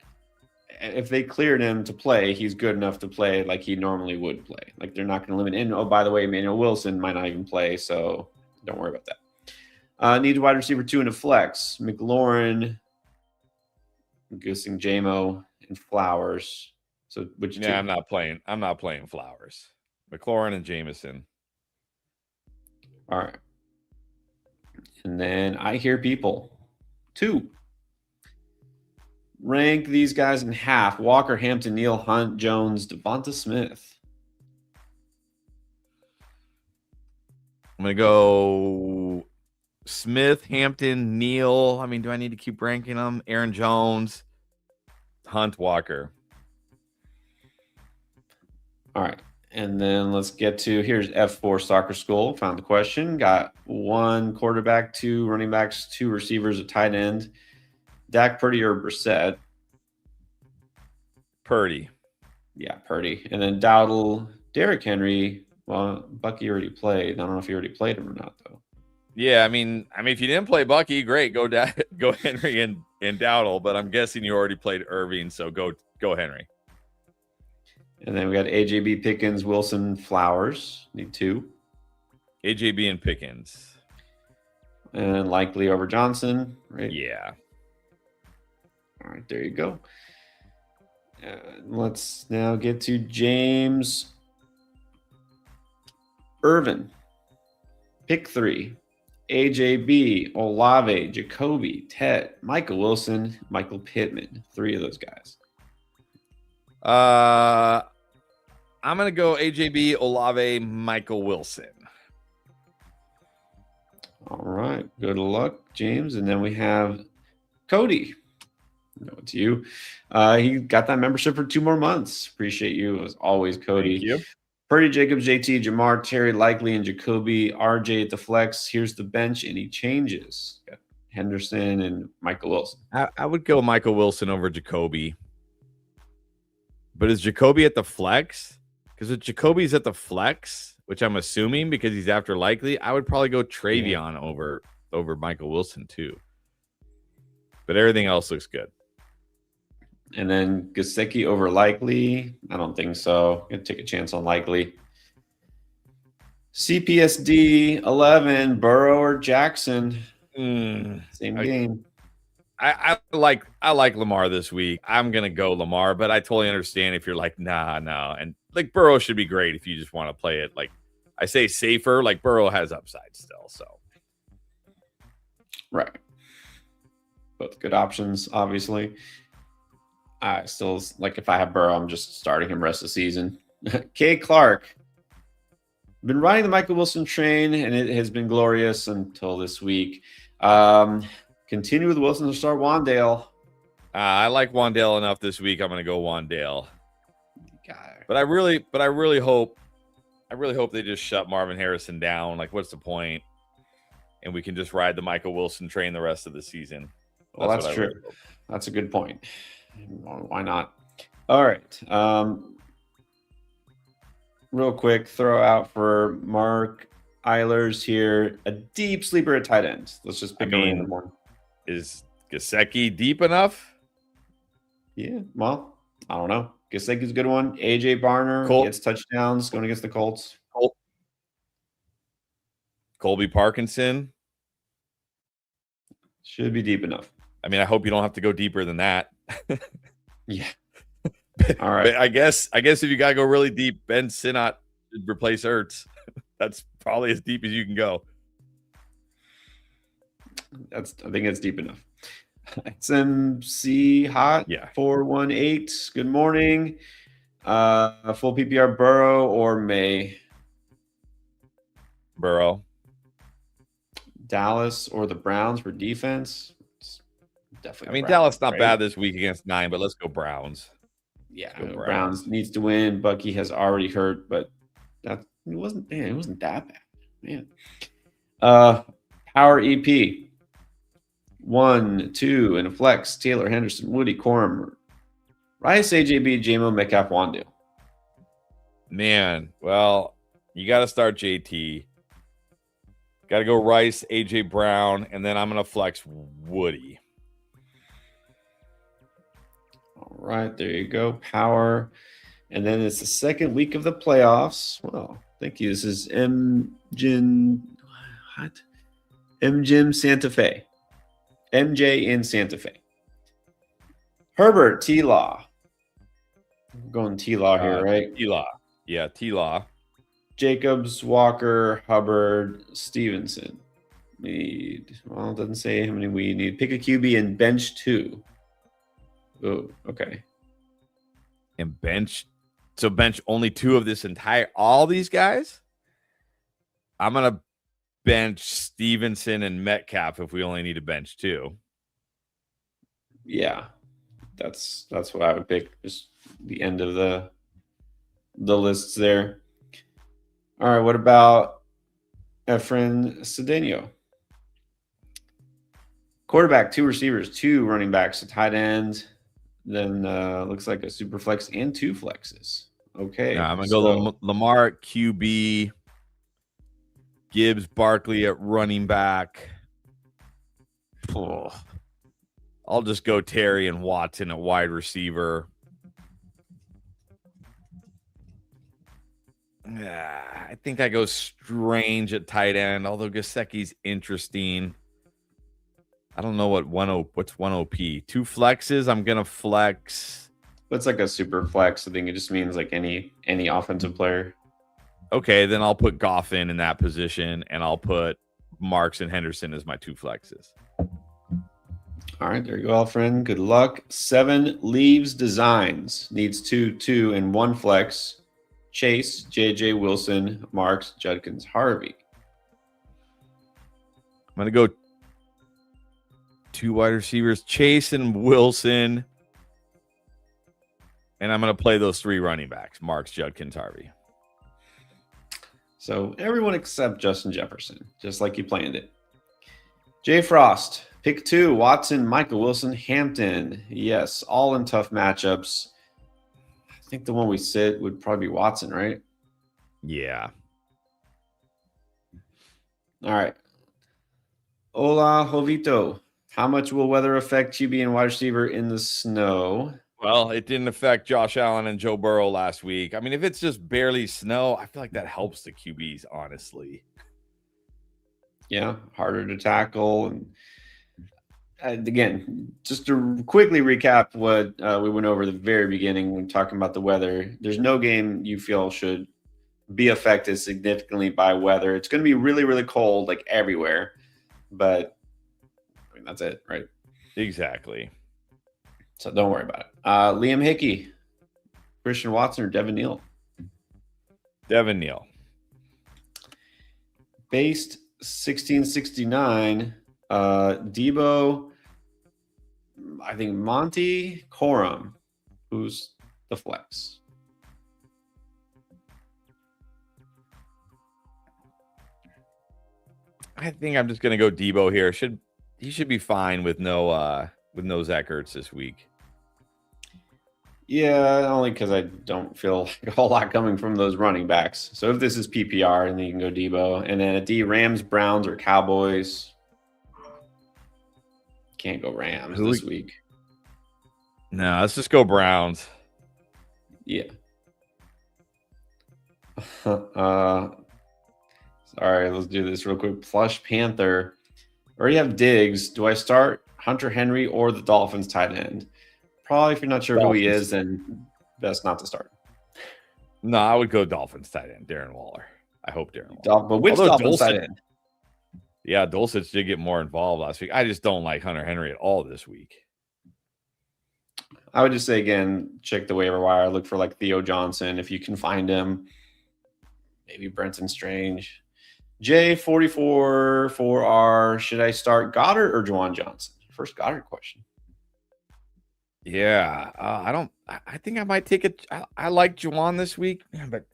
if they cleared him to play, he's good enough to play like he normally would play. Like, they're not going to limit him. Oh, by the way, Emmanuel Wilson might not even play, so don't worry about that. Needs wide receiver 2 in a flex. McLaurin, I'm guessing JMO, and Flowers. So would you take? I'm not playing Flowers. McLaurin and Jameson. All right. And then I hear people. 2. Rank these guys in half. Walker, Hampton, Neal, Hunt, Jones, Devonta Smith. I'm going to go Smith, Hampton, Neal. I mean, do I need to keep ranking them? Aaron Jones, Hunt, Walker. All right. And then let's get to, here's F4 Soccer School. Found the question. Got 1 quarterback, 2 running backs, 2 receivers, a tight end. Dak, Purdy, or Brissett? Purdy. Yeah, Purdy. And then Dowdle, Derrick Henry. Well, Bucky already played. I don't know if he already played him or not, though. Yeah, I mean, if you didn't play Bucky, great. Go Henry and Dowdle. But I'm guessing you already played Irving, so go Henry. And then we got AJB, Pickens, Wilson, Flowers. Need 2. AJB and Pickens. And Likely over Johnson, right? Yeah. All right, there you go. Let's now get to James Irvin. Pick 3. AJB, Olave, Jacoby, Ted, Michael Wilson, Michael Pittman. 3 of those guys. I'm going to go AJB, Olave, Michael Wilson. All right. Good luck, James. And then we have Cody. No, it's you. He got that membership for 2 more months. Appreciate you as always, Cody. Thank you. Purdy, Jacobs, JT, Jamar, Terry, Likely, and Jacoby. RJ at the flex. Here's the bench. Any changes? Got Henderson and Michael Wilson. I would go Michael Wilson over Jacoby. But is Jacoby at the flex? Because if Jacoby's at the flex, which I'm assuming because he's after Likely, I would probably go Travion over Michael Wilson too. But everything else looks good. And then Gesicki over Likely. I don't think so. Gonna take a chance on Likely. CPSD 11, Burrow or Jackson. Same game. I like Lamar this week. I'm gonna go Lamar, but I totally understand if you're like, nah. And like Burrow should be great if you just want to play it. Like I say safer, like Burrow has upside still. So right. Both good options, obviously. I still like if I have Burrow, I'm just starting him rest of the season. K. Clark. Been riding the Michael Wilson train, and it has been glorious until this week. Continue with Wilson to start Wandale. I like Wandale enough this week. I'm going to go Wandale. But I really hope they just shut Marvin Harrison down. Like, what's the point? And we can just ride the Michael Wilson train the rest of the season. Well, that's true. Really that's a good point. Why not? All right. Real quick, throw out for Mark Eilers here. A deep sleeper at tight end. Let's just pick a random one. Is Gesicki deep enough? Yeah. Well, I don't know. Gesicki's a good one. AJ Barner gets touchdowns going against the Colts. Colby Parkinson should be deep enough. I mean, I hope you don't have to go deeper than that. Yeah. All right. But I guess if you gotta go really deep, Ben Sinnott should replace Ertz. That's probably as deep as you can go. I think it's deep enough. CMC hot. Yeah. 418. Good morning. Full PPR Burrow or May? Burrow. Dallas or the Browns for defense? Definitely. I mean, Dallas not bad this week against 9, but let's go Browns. Yeah, Browns needs to win. Bucky has already hurt, but it wasn't that bad, man. Power EP 1, 2, and a flex. Taylor Henderson, Woody Corum, Rice, AJB, JMO, Metcalf, Wandale. Man, well, you got to start JT. Got to go Rice, AJ Brown, and then I'm gonna flex Woody. All right, there you go. Power. And then it's the second week of the playoffs. Well, thank you. This is MJim Santa Fe. MJ in Santa Fe. Herbert, T-Law. I'm going T-Law here, right? T-Law. Yeah, T-Law. Jacobs, Walker, Hubbard, Stevenson. It doesn't say how many we need. Pick a QB and bench 2. Oh, okay. And bench only 2 of this all these guys? I'm going to bench Stevenson and Metcalf if we only need a bench 2. Yeah. That's what I would pick. Just the end of the lists there. All right, what about Efren Cedeno? Quarterback, 2 receivers, 2 running backs, a tight end. Then looks like a super flex and 2 flexes. Okay. I'm going to go Lamar at QB, Gibbs, Barkley at running back. Oh, I'll just go Terry and Watson at wide receiver. I think I go Strange at tight end, although Gesicki's interesting. I don't know what's 1 OP. 2 flexes. I'm gonna flex. That's like a super flex. I think it just means like any offensive player. Okay, then I'll put Goff in that position, and I'll put Marks and Henderson as my 2 flexes. All right, there you go, Alfred. Good luck. 7 Leaves Designs needs 2, and 1 flex. Chase, JJ Wilson, Marks, Judkins, Harvey. I'm gonna go 2 wide receivers, Chase and Wilson. And I'm going to play those 3 running backs, Marks, Judkins, Harvey. So everyone except Justin Jefferson, just like you planned it. Jay Frost, pick 2, Watson, Michael Wilson, Hampton. Yes, all in tough matchups. I think the one we sit would probably be Watson, right? Yeah. All right. Hola, Jovito. How much will weather affect QB and wide receiver in the snow? Well, it didn't affect Josh Allen and Joe Burrow last week. I mean, if it's just barely snow, I feel like that helps the QBs, honestly. Yeah, harder to tackle. And again, just to quickly recap what we went over at the very beginning when talking about the weather, there's no game you feel should be affected significantly by weather. It's going to be really, really cold, like everywhere. But I mean, that's it, right? Exactly. So don't worry about it. Liam Hickey, Christian Watson, or Devin Neal? Devin Neal. Based 1669, Debo, I think Monty Corum, who's the flex. I think I'm just gonna go Debo here. He should be fine with no Zach Ertz this week. Yeah, only because I don't feel like a whole lot coming from those running backs. So if this is PPR, then you can go Debo. And then at D, Rams, Browns, or Cowboys. Can't go Rams this week. No, let's just go Browns. Yeah. Sorry, let's do this real quick. Plush Panther. Already have Diggs. Do I start Hunter Henry or the Dolphins tight end? Probably if you're not sure who he is, then best not to start. No, I would go Dolphins tight end, Darren Waller. I hope Darren Waller. But which Dolphins tight end? Yeah, Dulcich did get more involved last week. I just don't like Hunter Henry at all this week. I would just say, again, check the waiver wire. Look for like Theo Johnson if you can find him. Maybe Brenton Strange. J44 4R. Should I start Goddard or Juwan Johnson? First Goddard question. Yeah, I think I might take it. I like Juwan this week, but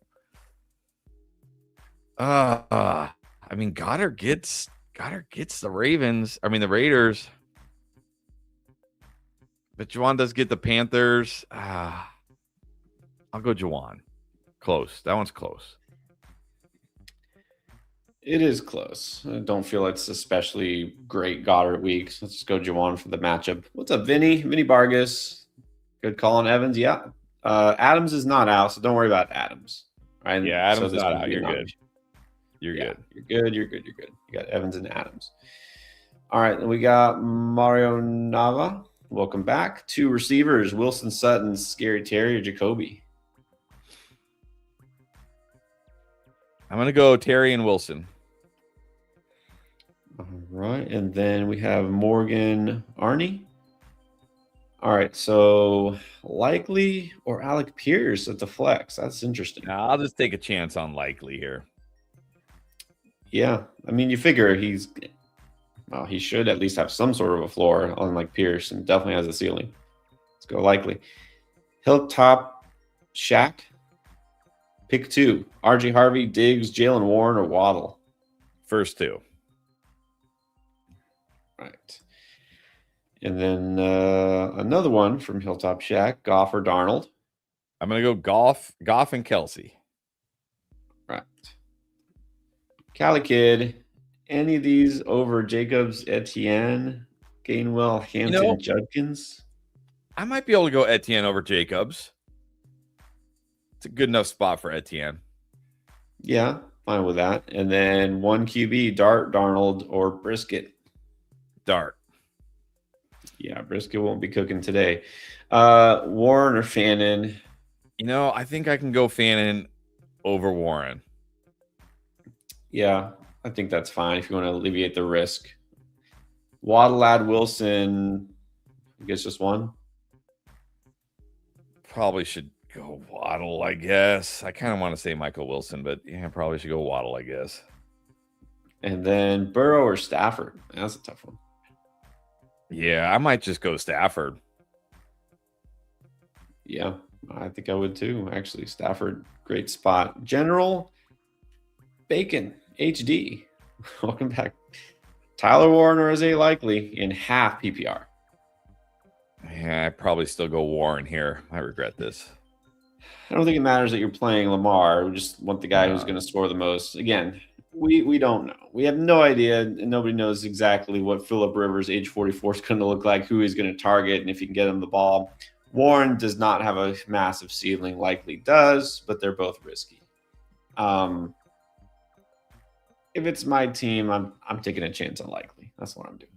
I mean Goddard gets the Ravens. I mean the Raiders, but Juwan does get the Panthers. I'll go Juwan. Close. That one's close. It is close. I don't feel it's especially great Goddard week. So let's just go Juwan for the matchup. What's up, Vinny? Vinny Vargas. Good call on Evans. Yeah. Adams is not out, so don't worry about Adams. Right? Yeah, Adams not out. You're good. You're good. You're good. You got Evans and Adams. All right. Then we got Mario Nava. Welcome back. 2 receivers, Wilson Sutton, Scary Terry, or Jacoby. I'm going to go Terry and Wilson. All right. And then we have Morgan Arnie. All right. So Likely or Alec Pierce at the flex. That's interesting. I'll just take a chance on Likely here. Yeah. I mean, you figure he should at least have some sort of a floor, unlike Pierce, and definitely has a ceiling. Let's go Likely. Hilltop Shack. Pick 2. RJ Harvey, Diggs, Jalen Warren, or Waddle. First 2. Right. And then another one from Hilltop Shack, Goff or Darnold. I'm going to go Goff and Kelsey. Right. Cali Kid, any of these over Jacobs, Etienne, Gainwell, Hampton, Judkins? I might be able to go Etienne over Jacobs. It's a good enough spot for Etienne. Yeah, fine with that. And then 1 QB, Dart, Darnold, or Brisket. Dart. Yeah, Brisket won't be cooking today. Warren or Fannin? I think I can go Fannin over Warren. Yeah, I think that's fine if you want to alleviate the risk. Waddle, Wilson, I guess just one. Probably should go Waddle, I guess. I kind of want to say Michael Wilson, but yeah, probably should go Waddle, I guess. And then Burrow or Stafford? That's a tough one. Yeah, I might just go Stafford. Yeah, I think I would too, actually. Stafford, great spot. General, Bacon, HD. Welcome back. Tyler Warren or Isaiah Likely in half PPR. Yeah, I probably still go Warren here. I regret this. I don't think it matters that you're playing Lamar. We just want the guy who's going to score the most. Again, we don't know. We have no idea, and nobody knows exactly what Phillip Rivers, age 44, is going to look like, who he's going to target, and if he can get him the ball. Warren does not have a massive ceiling. Likely does, but they're both risky. If it's my team, I'm taking a chance on Likely. That's what I'm doing.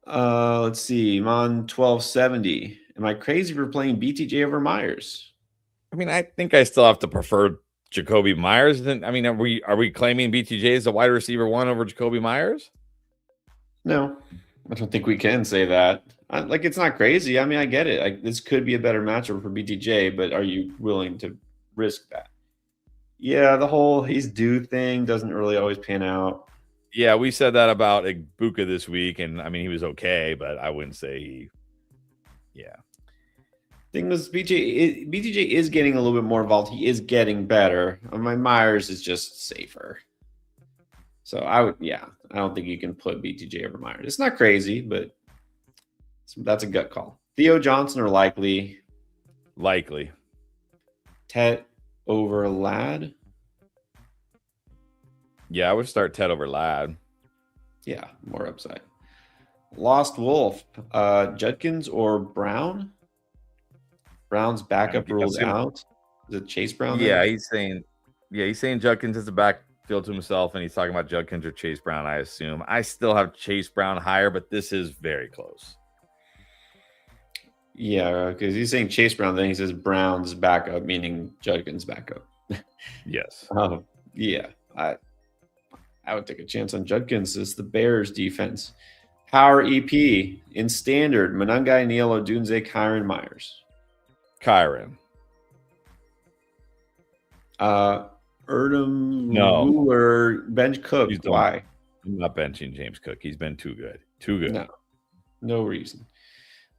Let's see. I'm on 1270. Am I crazy for playing BTJ over Myers? I mean, I think I still have to prefer Jacoby Myers. Then, I mean, are we claiming BTJ is the wide receiver 1 over Jacoby Myers? No, I don't think we can say that. It's not crazy. I mean, I get it. This could be a better matchup for BTJ, but are you willing to risk that? Yeah, the whole he's due thing doesn't really always pan out. Yeah, we said that about Igbuka this week, and I mean, he was okay, but I wouldn't say he. Yeah. Thing was, BTJ is getting a little bit more involved. He is getting better. My Myers is just safer. So I don't think you can put BTJ over Myers. It's not crazy, but that's a gut call. Theo Johnson or Likely? Likely. Tet over Ladd? Yeah, I would start Ted over Ladd. Yeah, more upside. Lost Wolf, Judkins or Brown? Brown's backup ruled out. Is it Chase Brown? Yeah, he's saying Judkins is the backfield to himself, and he's talking about Judkins or Chase Brown, I assume. I still have Chase Brown higher, but this is very close. Yeah, because he's saying Chase Brown, then he says Brown's backup, meaning Judkins' backup. Yes. Yeah, I would take a chance on Judkins. It's the Bears defense. Power EP in standard. Monangai, Neal, Odunze, Kyron, Myers. Kyron. Erdem, No. Ruler, bench Cook. Why? I'm not benching James Cook. He's been too good. Too good. No reason.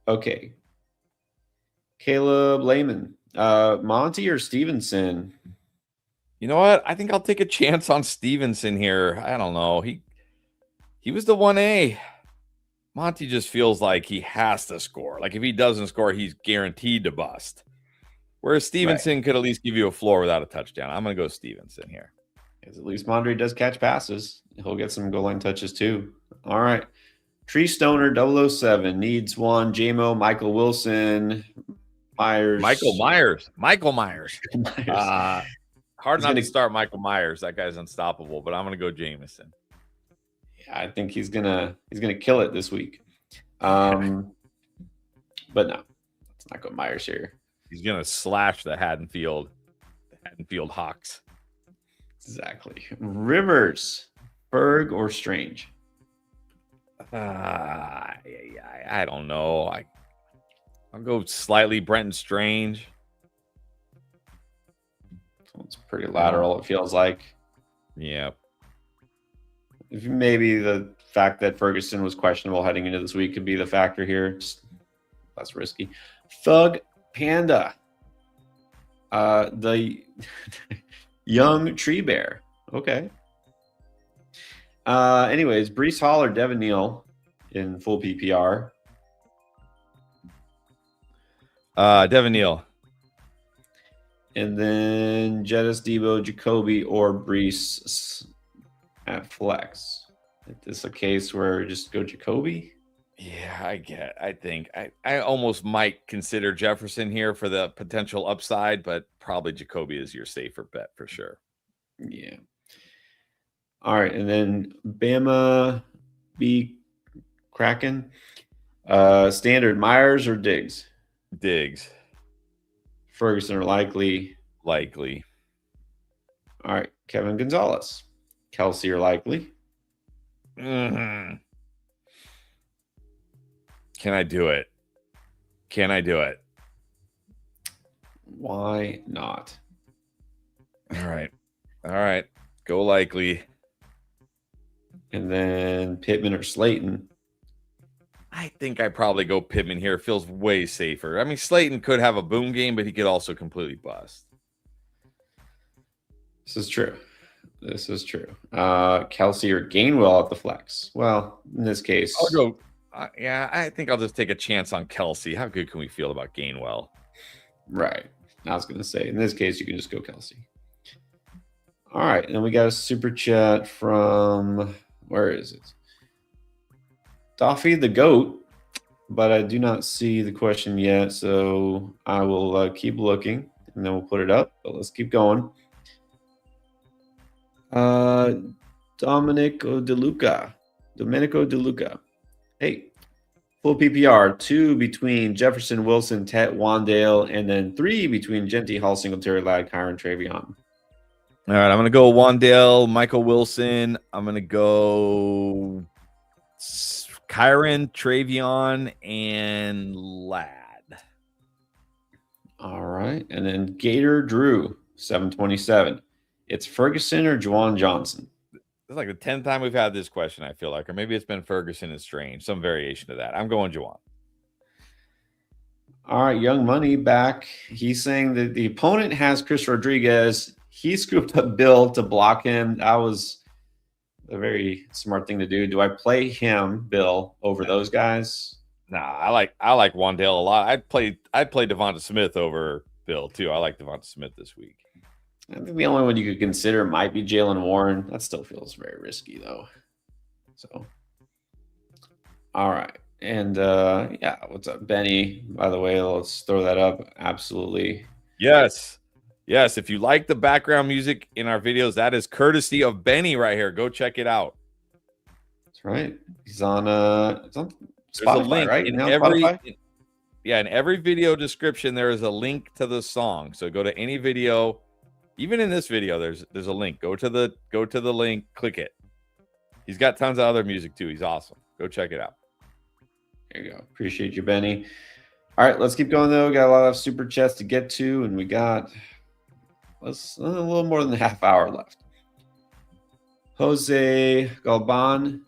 Okay. Caleb Lehman. Monty or Stevenson? You know what? I think I'll take a chance on Stevenson here. I don't know. He was the 1A. Monty just feels like he has to score. Like if he doesn't score, he's guaranteed to bust. Whereas Stevenson could at least give you a floor without a touchdown. I'm going to go Stevenson here. Because at least Mondre does catch passes. He'll get some goal line touches too. All right. Tree Stoner 007 needs one. JMO, Michael Wilson, Myers. Michael Myers. Hard not to start Michael Myers. That guy's unstoppable, but I'm going to go Jameson. Yeah, I think he's gonna kill it this week. But no, let's not go Myers here. He's gonna slash the Haddonfield Hawks. Exactly. Rivers, Berg or Strange? I don't know. I'll go slightly Brenton Strange. It's pretty lateral, it feels like. Yeah. If maybe the fact that Ferguson was questionable heading into this week could be the factor here. Just less risky. Thug Panda. The young tree bear. Okay. Anyways, Brees Hall or Devin Neal in full PPR. Devin Neal. And then Jettis, Debo, Jacoby, or Brees at flex. Is this a case where just go Jacoby? Yeah, I think I almost might consider Jefferson here for the potential upside, but probably Jacoby is your safer bet for sure. Yeah. All right, and then Bama B Kraken. Standard Myers or Diggs? Diggs. Ferguson or Likely? Likely. All right, Kevin Gonzalez. Kelsey or Likely? Mm-hmm. Can I do it? Why not? All right. Go Likely. And then Pittman or Slayton? I think I probably go Pittman here. It feels way safer. I mean, Slayton could have a boom game, but he could also completely bust. This is true. This is true. Kelsey or Gainwell at the flex. Well, in this case, I'll go. Yeah, I think I'll just take a chance on Kelsey. How good can we feel about Gainwell? right. I was going to say, in this case, you can just go Kelsey. All right. And then we got a super chat from, where is it? Doffy the Goat. But I do not see the question yet. So I will keep looking and then we'll put it up. But let's keep going. Domenico DeLuca. Hey, full PPR, 2 between Jefferson, Wilson, Tet, Wandale, and then 3 between Genty, Hall, Singletary, Ladd, Kyron, Travion. All right, I'm going to go Wandale, Michael Wilson. I'm going to go Kyron, Travion, and Ladd. All right. And then Gator Drew, 727. It's Ferguson or Juwan Johnson? It's like the 10th time we've had this question, I feel like. Or maybe it's been Ferguson and Strange, some variation of that. I'm going Juwan. All right, Young Money back. He's saying that the opponent has Chris Rodriguez. He scooped up Bill to block him. That was a very smart thing to do. Do I play him, Bill, over those guys? Nah, I like Wandale a lot. I'd play Devonta Smith over Bill too. I like Devonta Smith this week. I think the only one you could consider might be Jalen Warren. That still feels very risky though. So, all right. And yeah, what's up, Benny? By the way, let's throw that up. Absolutely. Yes. If you like the background music in our videos, that is courtesy of Benny right here. Go check it out. That's right. He's on Spotify, There's a link right? in Spotify? in every video description, there is a link to the song. So go to any video, even in this video, there's a link. Go to the link, click it. He's got tons of other music too. He's awesome. Go check it out. There you go. Appreciate you, Benny. All right, let's keep going though. We got a lot of super chats to get to, and we got a little more than a half hour left. Jose Galban,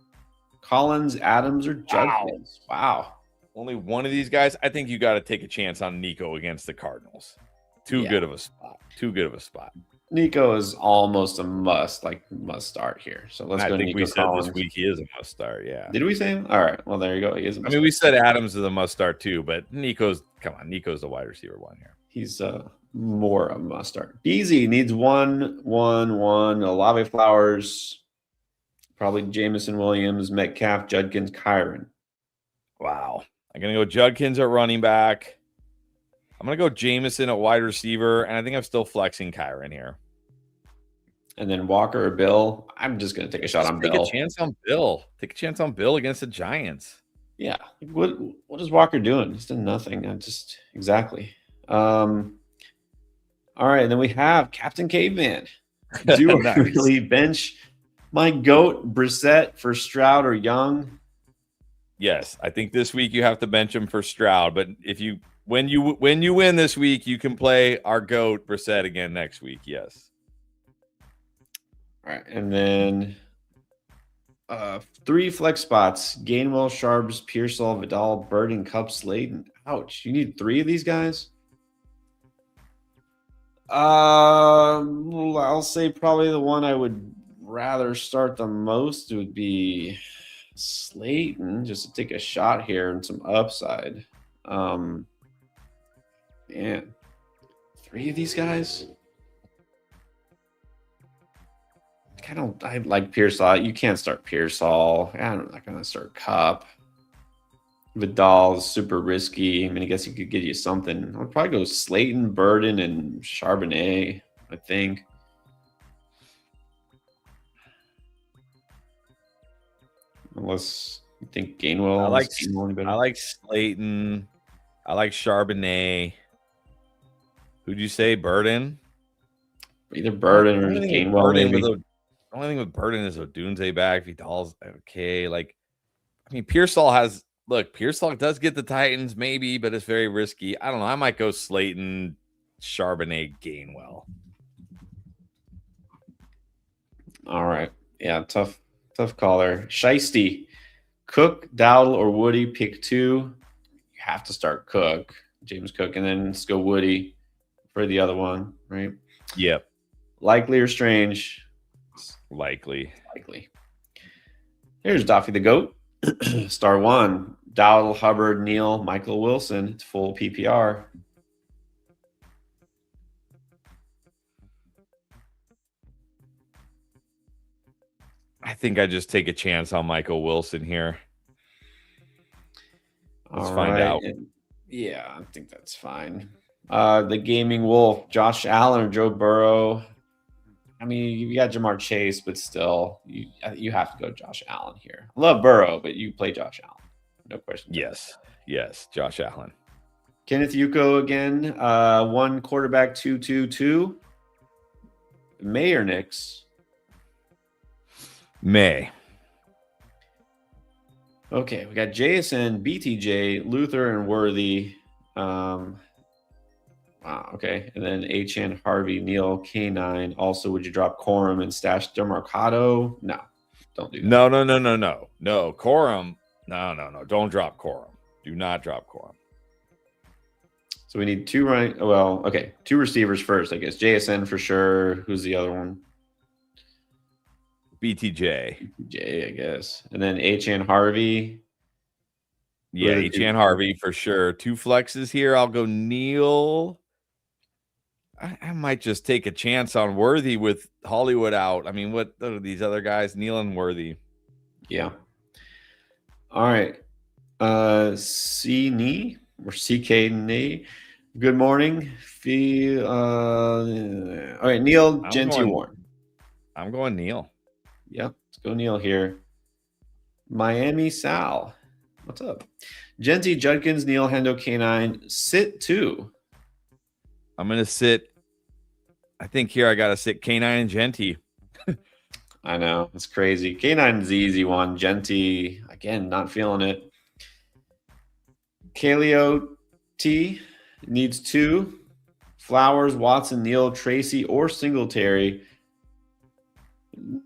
Collins, Adams, or Judkins? Wow. Only one of these guys. I think you got to take a chance on Nico against the Cardinals. Too good of a spot. Nico is almost a must start here. So let's go. I think Nico we said Collins. this week he is a must start. Yeah. Did we say him? All right. Well, there you go. He is. We said Adams is a must start too, but Nico's the wide receiver one here. He's more a must start. Beasley needs 1-1-1. Olave Flowers, probably Jamison Williams, Metcalf, Judkins, Kyron. Wow. I'm gonna go Judkins at running back. I'm gonna go Jamison at wide receiver, and I think I'm still flexing Kyron here. And then Walker or Bill. I'm just gonna take a shot on Bill. Take a chance on Bill. Take a chance on Bill against the Giants. Yeah. What is Walker doing? He's done nothing. Exactly. All right, and then we have Captain Caveman. Do I really bench my GOAT Brissett for Stroud or Young? Yes, I think this week you have to bench him for Stroud. But when you win this week, you can play our GOAT Brissett again next week. Yes. All right, and then 3 flex spots: Gainwell, Sharps, Pearsall, Vidal, Burden, Cup, Slayton. Ouch! You need 3 of these guys. I'll say probably the one I would rather start the most would be Slayton, just to take a shot here and some upside. Man, 3 of these guys. I like Pearsall. You can't start Pearsall. I'm not gonna start Cup. Vidal's super risky. I mean, I guess he could get you something. I'd probably go Slayton, Burden, and Charbonnet, I think. Unless you think Gainwell. I like Slayton. I like Charbonnet. Who'd you say? Burden? Either Burden or Gainwell, maybe. The only thing with Burden is Odunze back. Vidal's okay. Pearsall does get the Titans, maybe, but it's very risky. I don't know. I might go Slayton, Charbonnet, Gainwell. All right. Yeah, tough call there. Shiesty, Cook, Dowdle, or Woody. Pick 2. You have to start Cook, James Cook, and then let's go Woody for the other one, right? Yep. Likely or strange? Likely. Likely. Here's Doffy the Goat. Star 1. Dowdle, Hubbard, Neal, Michael Wilson. It's full PPR. I think I just take a chance on Michael Wilson here. Let's find out. Yeah, I think that's fine. The Gaming Wolf, Josh Allen or Joe Burrow. I mean, you got Jamar Chase, but still, you have to go Josh Allen here. I love Burrow, but you play Josh Allen. No question. Yes, Josh Allen. Kenneth Yuko again. 1 quarterback, 2-2-2. May or Knicks? May. Okay, we got JSN, BTJ, Luther, and Worthy. Wow, okay. And then HN, Harvey, Neal, K9. Also, would you drop Corum and stash DeMarcado? No, don't do that. No. Corum. No. Don't drop Corum. Do not drop Corum. So we need 2 right. Well, okay. 2 receivers first, I guess. JSN for sure. Who's the other one? BTJ, I guess. And then HN, Harvey. Yeah, HN Harvey for sure. 2 flexes here. I'll go Neal. I might just take a chance on Worthy with Hollywood out. I mean, what are these other guys? Neal and Worthy. Yeah. All right. C-Knee or CK-Knee. Good morning. All right, Neal, Genty, Warren. I'm going Neal. Yep, let's go Neal here. Miami Sal. What's up? Genty, Judkins, Neal, Hendo, K9. Sit 2. I'm going to sit. I think here I got to sit K9 and Genty. I know. It's crazy. K9 is the easy one. Genty, again, not feeling it. Kaleo T needs 2. Flowers, Watson, Neal, Tracy, or Singletary.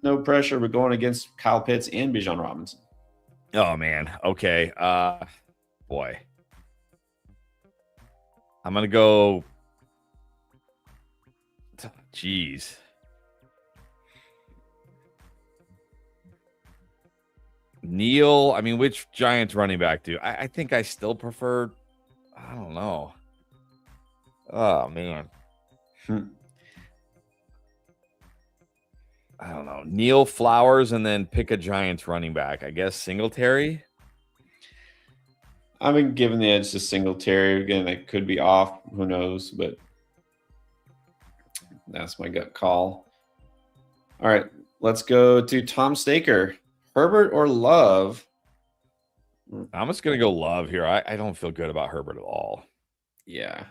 No pressure, but going against Kyle Pitts and Bijan Robinson. Oh, man. Okay. Boy. I'm going to go. Jeez. Neal, I mean, which Giants running back do? I think I still prefer. I don't know. Oh, man. I don't know. Neal, Flowers, and then pick a Giants running back. I guess Singletary. I've been giving the edge to Singletary. Again, that could be off. Who knows? But that's my gut call. All right, let's go to Tom Staker. Herbert or Love? I'm just going to go Love here. I don't feel good about Herbert at all. Yeah.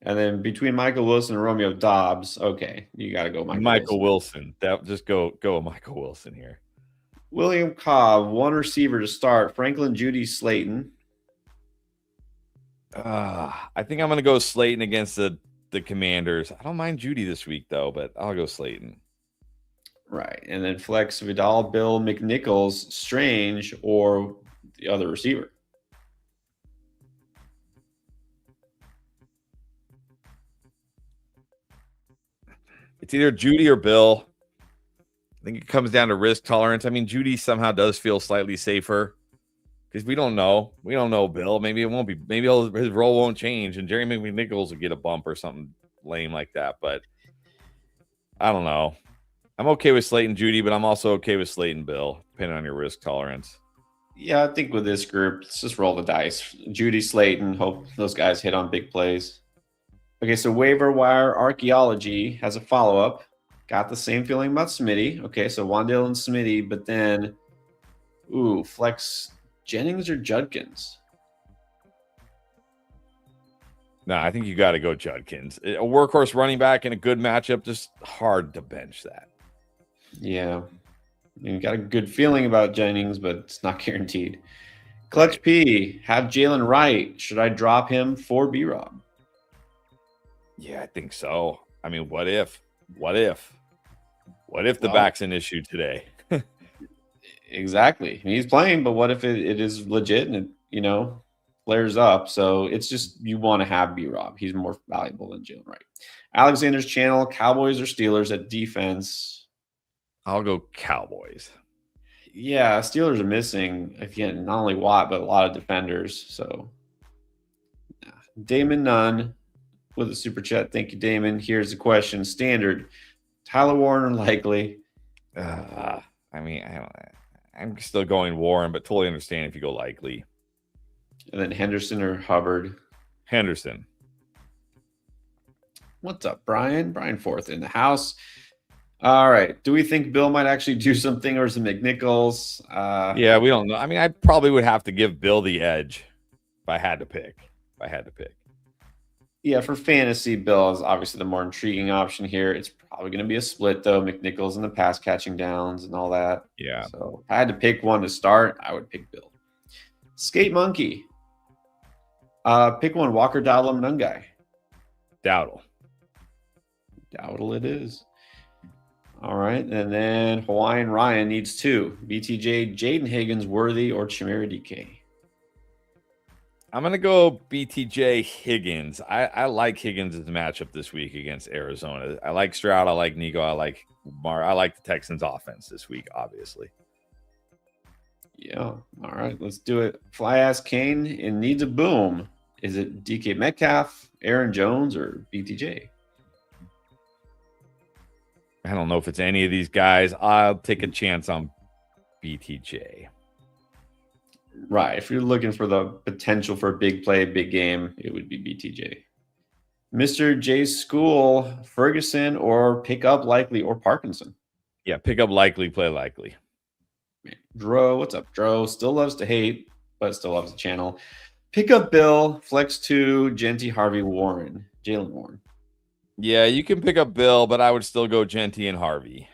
And then between Michael Wilson and Romeo Dobbs, okay, you got to go Michael Wilson. Just go Michael Wilson here. William Cobb, 1 receiver to start. Franklin, Judy, Slayton. I think I'm going to go Slayton against the Commanders. I don't mind Judy this week, though, but I'll go Slayton. Right. And then flex Vidal, Bill, McNichols, Strange, or the other receiver. It's either Judy or Bill. I think it comes down to risk tolerance. I mean, Judy somehow does feel slightly safer because we don't know. We don't know Bill. Maybe it won't be. Maybe his role won't change, and Jerry McNichols will get a bump or something lame like that. But I don't know. I'm okay with Slayton Judy, but I'm also okay with Slayton Bill, depending on your risk tolerance. Yeah, I think with this group, let's just roll the dice. Judy, Slayton, hope those guys hit on big plays. Okay, so waiver wire archaeology has a follow-up. Got the same feeling about Smitty. Okay, so Wandale and Smitty, but then, flex Jennings or Judkins? No, I think you got to go Judkins. A workhorse running back in a good matchup, just hard to bench that. Yeah. You got a good feeling about Jennings, but it's not guaranteed. Clutch P, have Jalen Wright. Should I drop him for B-Rob? Yeah, I think so. I mean, what if the back's an issue today? Exactly. I mean, he's playing, but what if it is legit and flares up. So it's just you want to have B-Rob. He's more valuable than Jalen Wright. Alexander's channel, Cowboys or Steelers at defense. I'll go Cowboys. Yeah, Steelers are missing, again, not only Watt, but a lot of defenders. So Damon Nunn with a super chat. Thank you, Damon. Here's the question. Standard. Tyler Warren likely. I mean, I'm still going Warren, but totally understand if you go likely. And then Henderson or Hubbard. Henderson. What's up, Brian? Brian Forth in the house. All right. Do we think Bill might actually do something, or is it McNichols? Yeah, we don't know. I mean, I probably would have to give Bill the edge if I had to pick. Yeah, for fantasy, Bill is obviously the more intriguing option here. It's probably going to be a split, though. McNichols and the pass catching downs and all that. Yeah. So if I had to pick one to start, I would pick Bill. Skate Monkey. Pick one. Walker Dowdle Nungai. Dowdle it is. All right. And then Hawaiian Ryan needs two. BTJ, Jaden Higgins, Worthy, or Chimera DK. I'm going to go BTJ Higgins. I like Higgins' matchup this week against Arizona. I like Stroud. I like Nico. I like Mar. I like the Texans' offense this week, obviously. Yeah. All right. Let's do it. Fly Ass Kane in needs a boom. Is it DK Metcalf, Aaron Jones, or BTJ? I don't know if it's any of these guys. I'll take a chance on BTJ. Right. If you're looking for the potential for a big play, big game, it would be BTJ. Mr. J School, Ferguson, or pick up likely, or Parkinson. Yeah, pick up likely, play likely. Dro, what's up, Dro? Still loves to hate, but still loves the channel. Pick up Bill, flex 2, Genty, Harvey, Warren, Jalen Warren. Yeah, you can pick up Bill, but I would still go Genty and Harvey.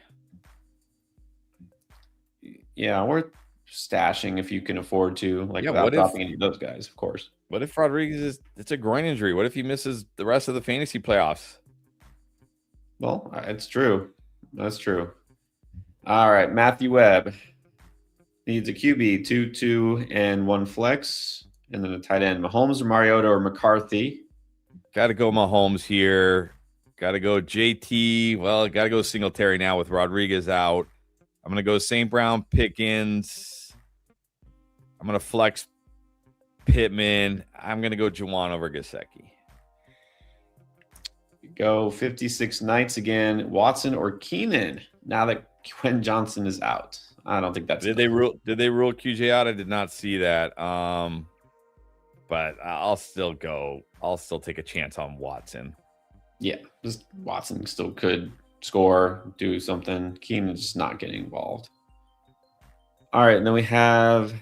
Yeah, worth stashing if you can afford to, like Yeah, without dropping any of those guys, of course. What if Rodriguez it's a groin injury? What if he misses the rest of the fantasy playoffs? Well, it's true. That's true. All right, Matthew Webb needs a QB, 2, and 1 flex, and then a tight end. Mahomes or Mariota or McCarthy. Got to go Mahomes here. Got to go JT. Well, got to go Singletary now with Rodriguez out. I'm going to go St. Brown, Pickens. I'm going to flex Pittman. I'm going to go Juwan over Gesicki. Go 56 Knights again. Watson or Keenan now that Quentin Johnson is out. I don't think that's Did they rule QJ out? I did not see that. But I'll still take a chance on Watson. Yeah, just Watson still could score, do something. Keenan's just not getting involved. All right, and then we have,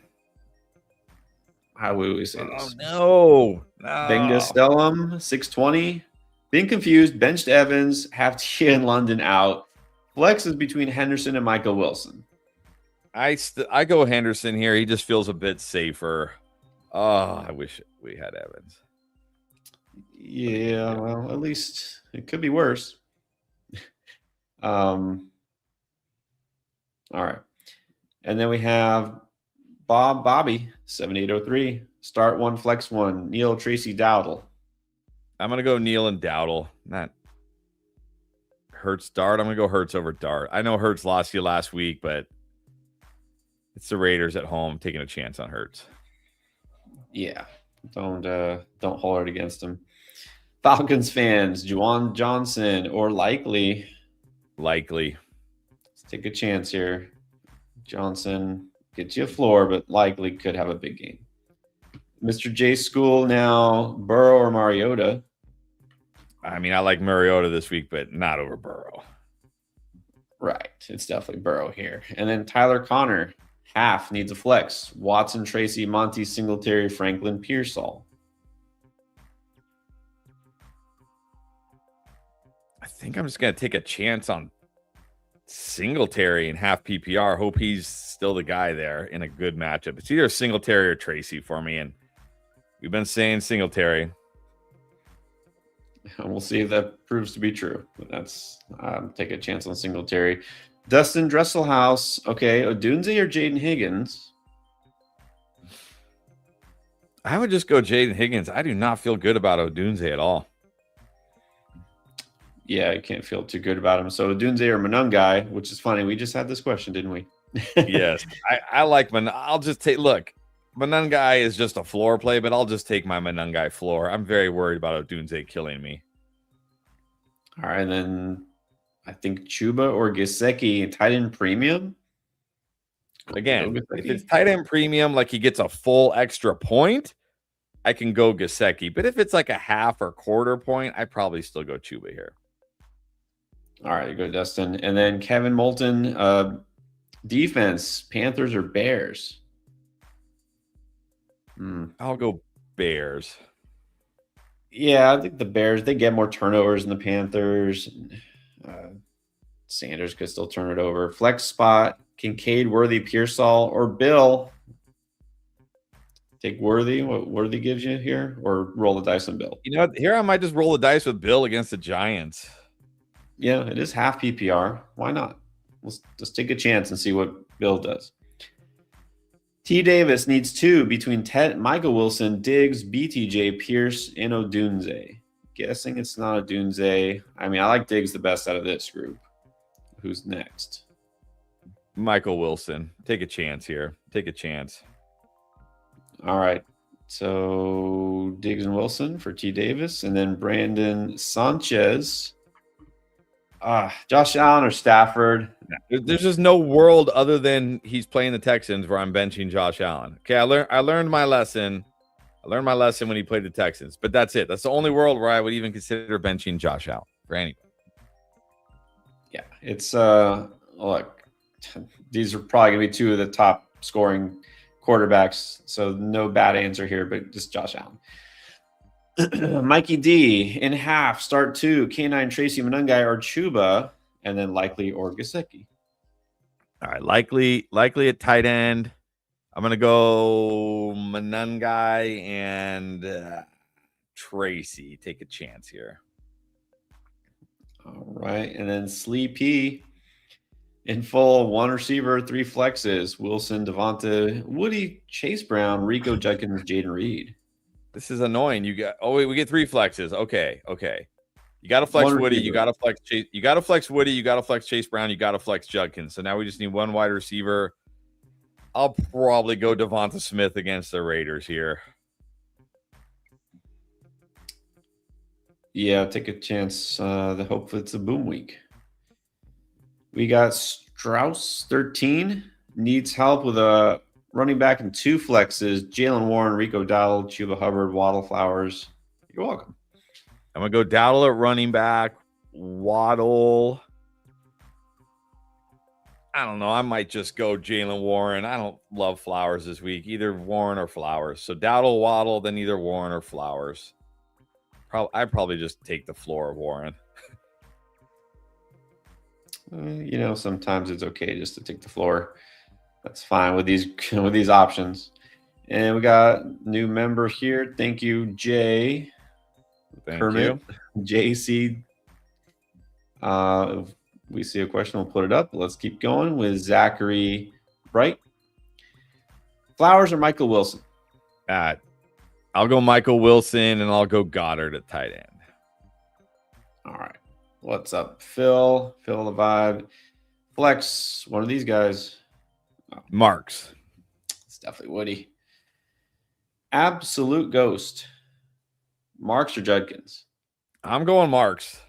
how would we say this? No. Benga Stellum, 620. Being confused, benched Evans, have Tia and London out. Flex is between Henderson and Michael Wilson. I go Henderson here. He just feels a bit safer. Oh, I wish we had Evans. Yeah, well, at least it could be worse. All right. And then we have Bobby, 7803. Start 1, flex 1. Neil, Tracy, Dowdle. I'm going to go Neil and Dowdle. Not Hurts, Dart. I'm going to go Hurts over Dart. I know Hurts lost you last week, but it's the Raiders at home taking a chance on Hurts. Yeah, don't hold it against them. Falcons fans, Juwan Johnson or likely. Likely. Let's take a chance here. Johnson gets you a floor, but likely could have a big game. Mr. J School now, Burrow or Mariota. I mean, I like Mariota this week, but not over Burrow. Right. It's definitely Burrow here. And then Tyler Connor, half needs a flex. Watson, Tracy, Monty, Singletary, Franklin, Pearsall. I think I'm just going to take a chance on Singletary and half PPR. Hope he's still the guy there in a good matchup. It's either Singletary or Tracy for me, and we've been saying Singletary. And we'll see if that proves to be true. But that's take a chance on Singletary. Dustin Dresselhouse. Okay, Odunze or Jaden Higgins? I would just go Jaden Higgins. I do not feel good about Odunze at all. Yeah, I can't feel too good about him. So Dunze or Manungai, which is funny. We just had this question, didn't we? Yes, I like I'll just take. Look, Manungai is just a floor play, but I'll just take my Manungai floor. I'm very worried about Odunze killing me. All right, and then I think Chuba or Gesicki tight end premium. Again, if it's tight end premium, like he gets a full extra point, I can go Gesicki. But if it's like a half or quarter point, I probably still go Chuba here. All right, you go Dustin. And then Kevin Moulton, defense, Panthers or Bears? I'll go Bears. Yeah, I think the Bears, they get more turnovers than the Panthers. Sanders could still turn it over. Flex spot, Kincaid, Worthy, Pearsall, or Bill. Take Worthy, what Worthy gives you here, or roll the dice on Bill? You know what? Here I might just roll the dice with Bill against the Giants. Yeah, it is half PPR. Why not? Let's just take a chance and see what Bill does. T. Davis needs 2 between Michael Wilson, Diggs, BTJ, Pierce, and Odunze. Guessing it's not Odunze. I mean, I like Diggs the best out of this group. Who's next? Michael Wilson. Take a chance here. Take a chance. All right. So Diggs and Wilson for T. Davis. And then Brandon Sanchez. Josh Allen or Stafford? There's just no world other than he's playing the Texans where I'm benching Josh Allen. Okay, I learned my lesson. I learned my lesson when he played the Texans, but that's it. That's the only world where I would even consider benching Josh Allen for anybody. Yeah, it's look, these are probably gonna be 2 of the top scoring quarterbacks, so no bad answer here, but just Josh Allen. Mikey D in half, start 2, K9, Tracy Manungai or Chuba, and then likely or Gesicki. All right, likely at tight end. I'm gonna go Manungai and Tracy. Take a chance here. All right, and then Sleepy in full, 1 receiver, 3 flexes: Wilson, Devonta, Woody, Chase Brown, Rico Judkins, Jaden Reed. This is annoying. We get 3 flexes. Okay. You got to flex Woody. You got to flex Chase. You got to flex Woody. You got to flex Chase Brown. You got to flex Judkins. So now we just need 1 wide receiver. I'll probably go Devonta Smith against the Raiders here. Yeah, take a chance. Hopefully it's a boom week. We got Strauss 13 needs help with a running back and 2 flexes: Jalen Warren, Rico Dowdle, Chuba Hubbard, Waddle Flowers. You're welcome. I'm going to go Dowdle at running back, Waddle. I don't know. I might just go Jalen Warren. I don't love Flowers this week, either Warren or Flowers. So Dowdle, Waddle, then either Warren or Flowers. I'd probably just take the floor of Warren. Sometimes it's okay just to take the floor. That's fine with these options. And we got new member here. Thank you, Jay. Thank you, JC. If we see a question, we'll put it up. Let's keep going with Zachary Bright. Flowers or Michael Wilson? I'll go Michael Wilson, and I'll go Goddard at tight end. All right. What's up, Phil? Phil the vibe. Flex, one of these guys. Marks. It's definitely Woody. Absolute ghost. Marks or Judkins? I'm going Marks.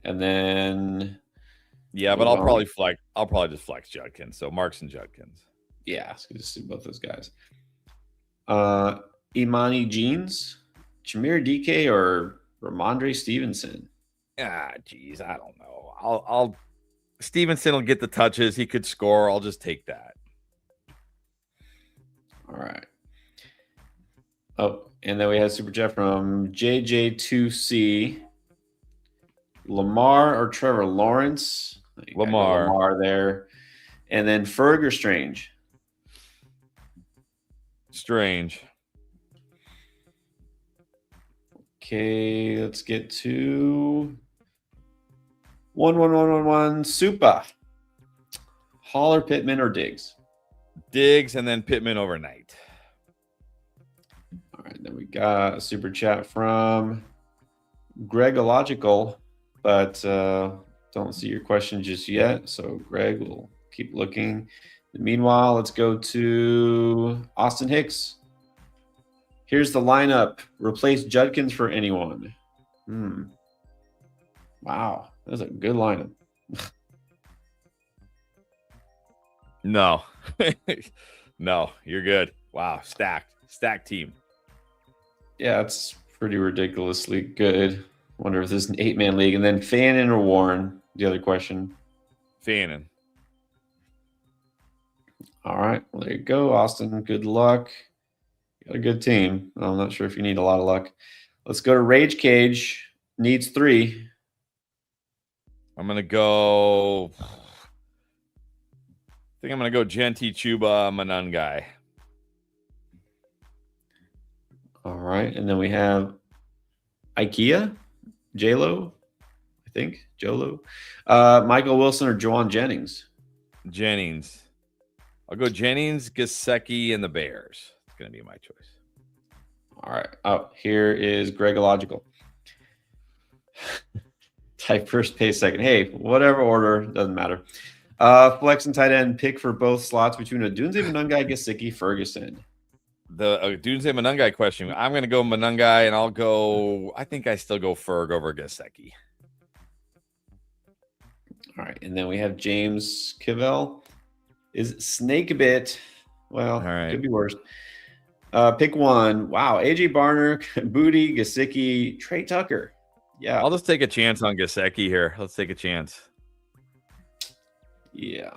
And then but I'll probably just flex Judkins. So Marks and Judkins. Yeah, so just see both those guys. Imani Jeans, Jameer DK or Ramondre Stevenson? Geez, I don't know. I'll Stevenson will get the touches. He could score. I'll just take that. All right. Oh, and then we had Super Chat from JJ2C. Lamar or Trevor Lawrence? Lamar there. And then Ferg or Strange? Strange. Okay, let's get to 1-1-1-1-1. Supa. Hall or Pittman or Diggs? Diggs and then Pittman overnight. got a super chat from Gregological, but don't see your question just yet. So Greg will keep looking. Meanwhile, let's go to Austin Hicks. Here's the lineup. Replace Judkins for anyone. Wow, that's a good lineup. No. No, you're good. Wow, stacked team. Yeah, it's pretty ridiculously good. Wonder if this is an 8-man league. And then Fannin or Warren, the other question. Fannin. All right, well, there you go, Austin. Good luck. You got a good team. I'm not sure if you need a lot of luck. Let's go to Rage Cage. Needs 3. I'm going to go... I think I'm going to go Genti, Chuba, Manungai. All right, and then we have IKEA, J-Lo, I think, Jolo. Michael Wilson or Juwan Jennings? Jennings. I'll go Jennings, Gesicki, and the Bears. It's going to be my choice. All right. Oh, here is Gregological. Type first, pay second. Hey, whatever order, doesn't matter. Flex and tight end pick for both slots between Odunze, Manungai, Gesicki, Ferguson. The Odunze Manungai question. I'm going to go Manungai, and I'll go. I think I still go Ferg over Gesicki. All right, and then we have James Cavell. Is Snake Bit? Well, all right. Could be worse. Pick one. Wow, AJ Barner, Booty, Gesicki, Trey Tucker. Yeah, I'll just take a chance on Gesicki here. Let's take a chance. Yeah,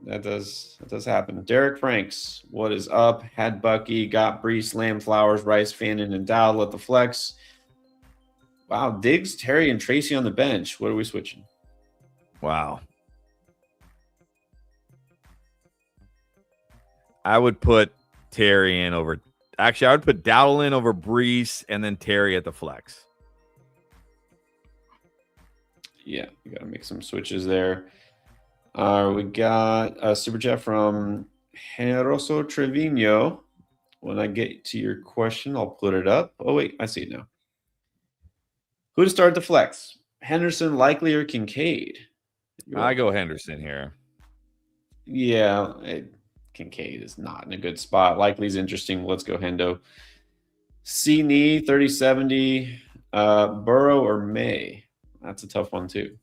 that does happen. Derek Franks, what is up? Had Bucky, got Bree, Slam, Flowers, Rice, Fannin, and Dowd. Let the flex. Wow, Diggs, Terry, and Tracy on the bench. What are we switching? Wow. I would put Terry in over. Actually, I would put Dowdle in over Brees and then Terry at the flex. Yeah, we got to make some switches there. We got a super chat from Generoso Trevino. When I get to your question, I'll put it up. Oh, wait, I see it now. Who to start the flex? Henderson, Likely, or Kincaid? I go Henderson here. Yeah, Kincaid is not in a good spot. Likely's interesting. Let's go Hendo. C-Knee, 30-70. Burrow or May? That's a tough one, too.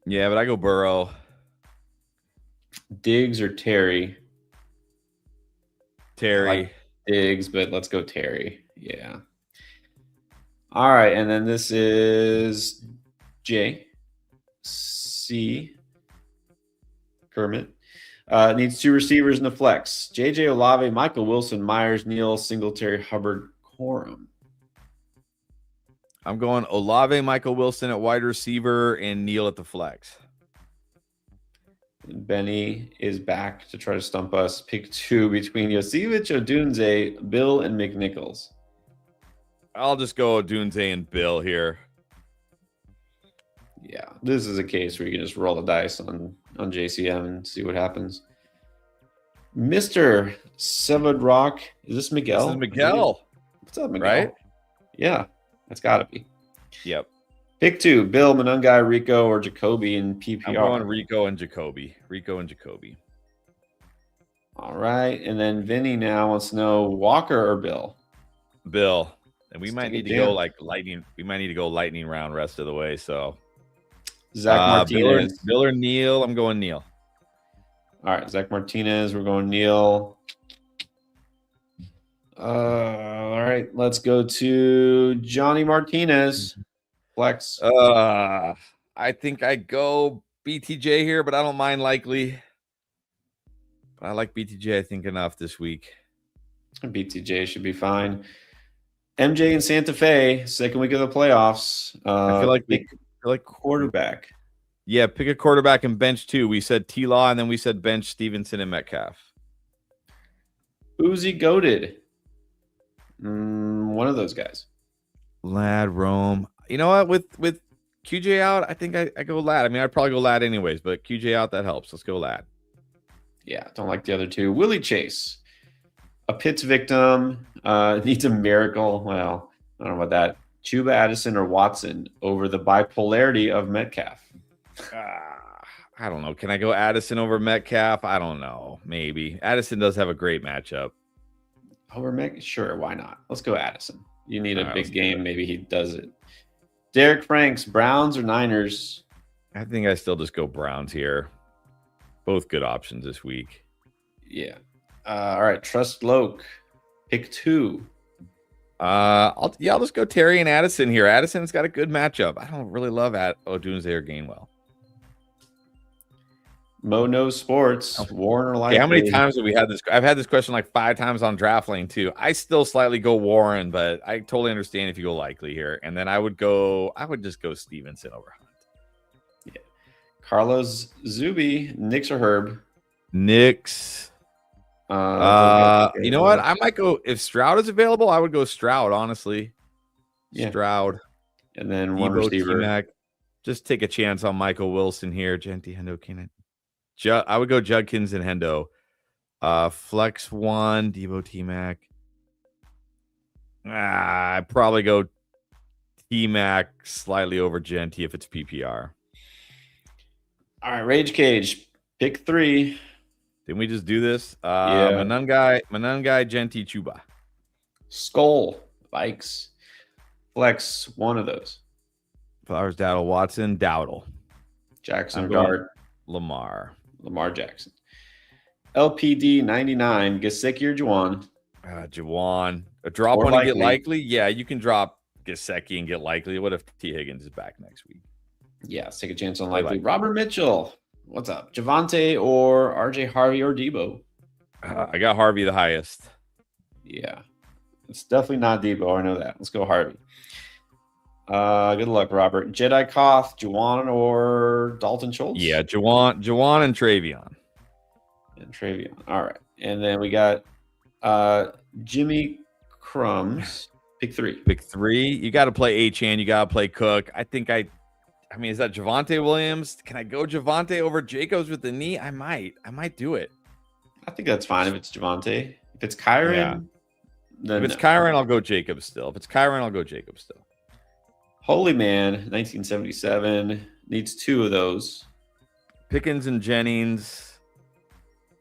Yeah, but I go Burrow. Diggs or Terry? Terry. I like Diggs, but let's go Terry. Yeah. All right, and then this is J. C. Kermit. Needs 2 receivers in the flex. J.J. Olave, Michael Wilson, Myers, Neal, Singletary, Hubbard, Corum. I'm going Olave, Michael Wilson at wide receiver, and Neal at the flex. Benny is back to try to stump us. Pick 2 between Yosevich, Odunze, Bill, and McNichols. I'll just go Odunze and Bill here. Yeah, this is a case where you can just roll the dice on JCM and see what happens. Mr. Sevad Rock, is this Miguel? This is Miguel. What's up, Miguel? Right? Yeah, that's got to be. Yep. Pick 2, Bill, Manungai, Rico, or Jacoby in PPR. I'm going Rico and Jacoby. All right, and then Vinny now wants to know Walker or Bill? Bill. And we Let's might take need it to go down. like lightning. We might need to go lightning round rest of the way. So Zach Martinez. Bill or Neal. I'm going Neal. All right, Zach Martinez. We're going Neal. All right, let's go to Johnny Martinez. Flex. I think I go BTJ here, but I don't mind Likely. I like BTJ, I think, enough this week. BTJ should be fine. MJ in Santa Fe, second week of the playoffs. I feel like quarterback. Yeah, pick a quarterback and bench 2. We said T-Law, and then we said bench Stevenson and Metcalf. Uzi goated. One of those guys. Lad, Rome. You know what? With QJ out, I think I go Lad. I mean, I'd probably go Lad anyways, but QJ out, that helps. Let's go Lad. Yeah, don't like the other 2. Willie Chase. A Pitts victim needs a miracle. Well, I don't know about that. Chuba, Addison, or Watson over the bipolarity of Metcalf. I don't know. Can I go Addison over Metcalf? I don't know. Maybe. Addison does have a great matchup. Over Metcalf? Sure, why not? Let's go Addison. You need a big let's do it. game. Maybe he does it. Derek Franks, Browns or Niners? I think I still just go Browns here. Both good options this week. Yeah. All right. Trust Loke. Pick 2. I'll just go Terry and Addison here. Addison's got a good matchup. I don't really love Odunze or Gainwell. Mo knows sports. Warren or Likely. How many times have we had this? I've had this question like 5 times on Draft Lane too. I still slightly go Warren, but I totally understand if you go Likely here. And then I would just go Stevenson over Hunt. Yeah. Carlos Zuby, Knicks or Herb? Knicks. You know what? I might go if Stroud is available. I would go Stroud, honestly. Yeah. Stroud, and then one receiver. T-Mac. Just take a chance on Michael Wilson here. Genty, Hendo, Keenan. I would go Judkins and Hendo. Flex 1, Debo, T-Mac. I'd probably go T-Mac slightly over Genty if it's PPR. All right, Rage Cage. Pick 3. Didn't we just do this? Manungai, Genty, Chuba. Skull, Vikes. Flex 1 of those. Flowers, Dowdle, Watson, Dowdle. Jackson or Dart. Lamar Jackson. LPD 99, Gesicki or Juwan? Juwan. A drop one and get Likely? Yeah, you can drop Gesicki and get Likely. What if T. Higgins is back next week? Yeah, let's take a chance on Likely. Robert Mitchell. What's up? Javante or RJ Harvey or Debo? I got Harvey the highest. Yeah. It's definitely not Debo. I know that. Let's go Harvey. Good luck, Robert. Jedi Koth, Juwan or Dalton Schultz? Yeah, Juwan and Travion. All right. And then we got Jimmy Crumbs. Pick 3. You got to play Achane. You got to play Cook. I mean, is that Javonte Williams? Can I go Javonte over Jacobs with the knee? I might do it. I think that's fine if it's Javonte. If it's Kyron, then if it's Kyron, I'll go Jacobs still. Holy Man, 1977 needs 2 of those. Pickens and Jennings.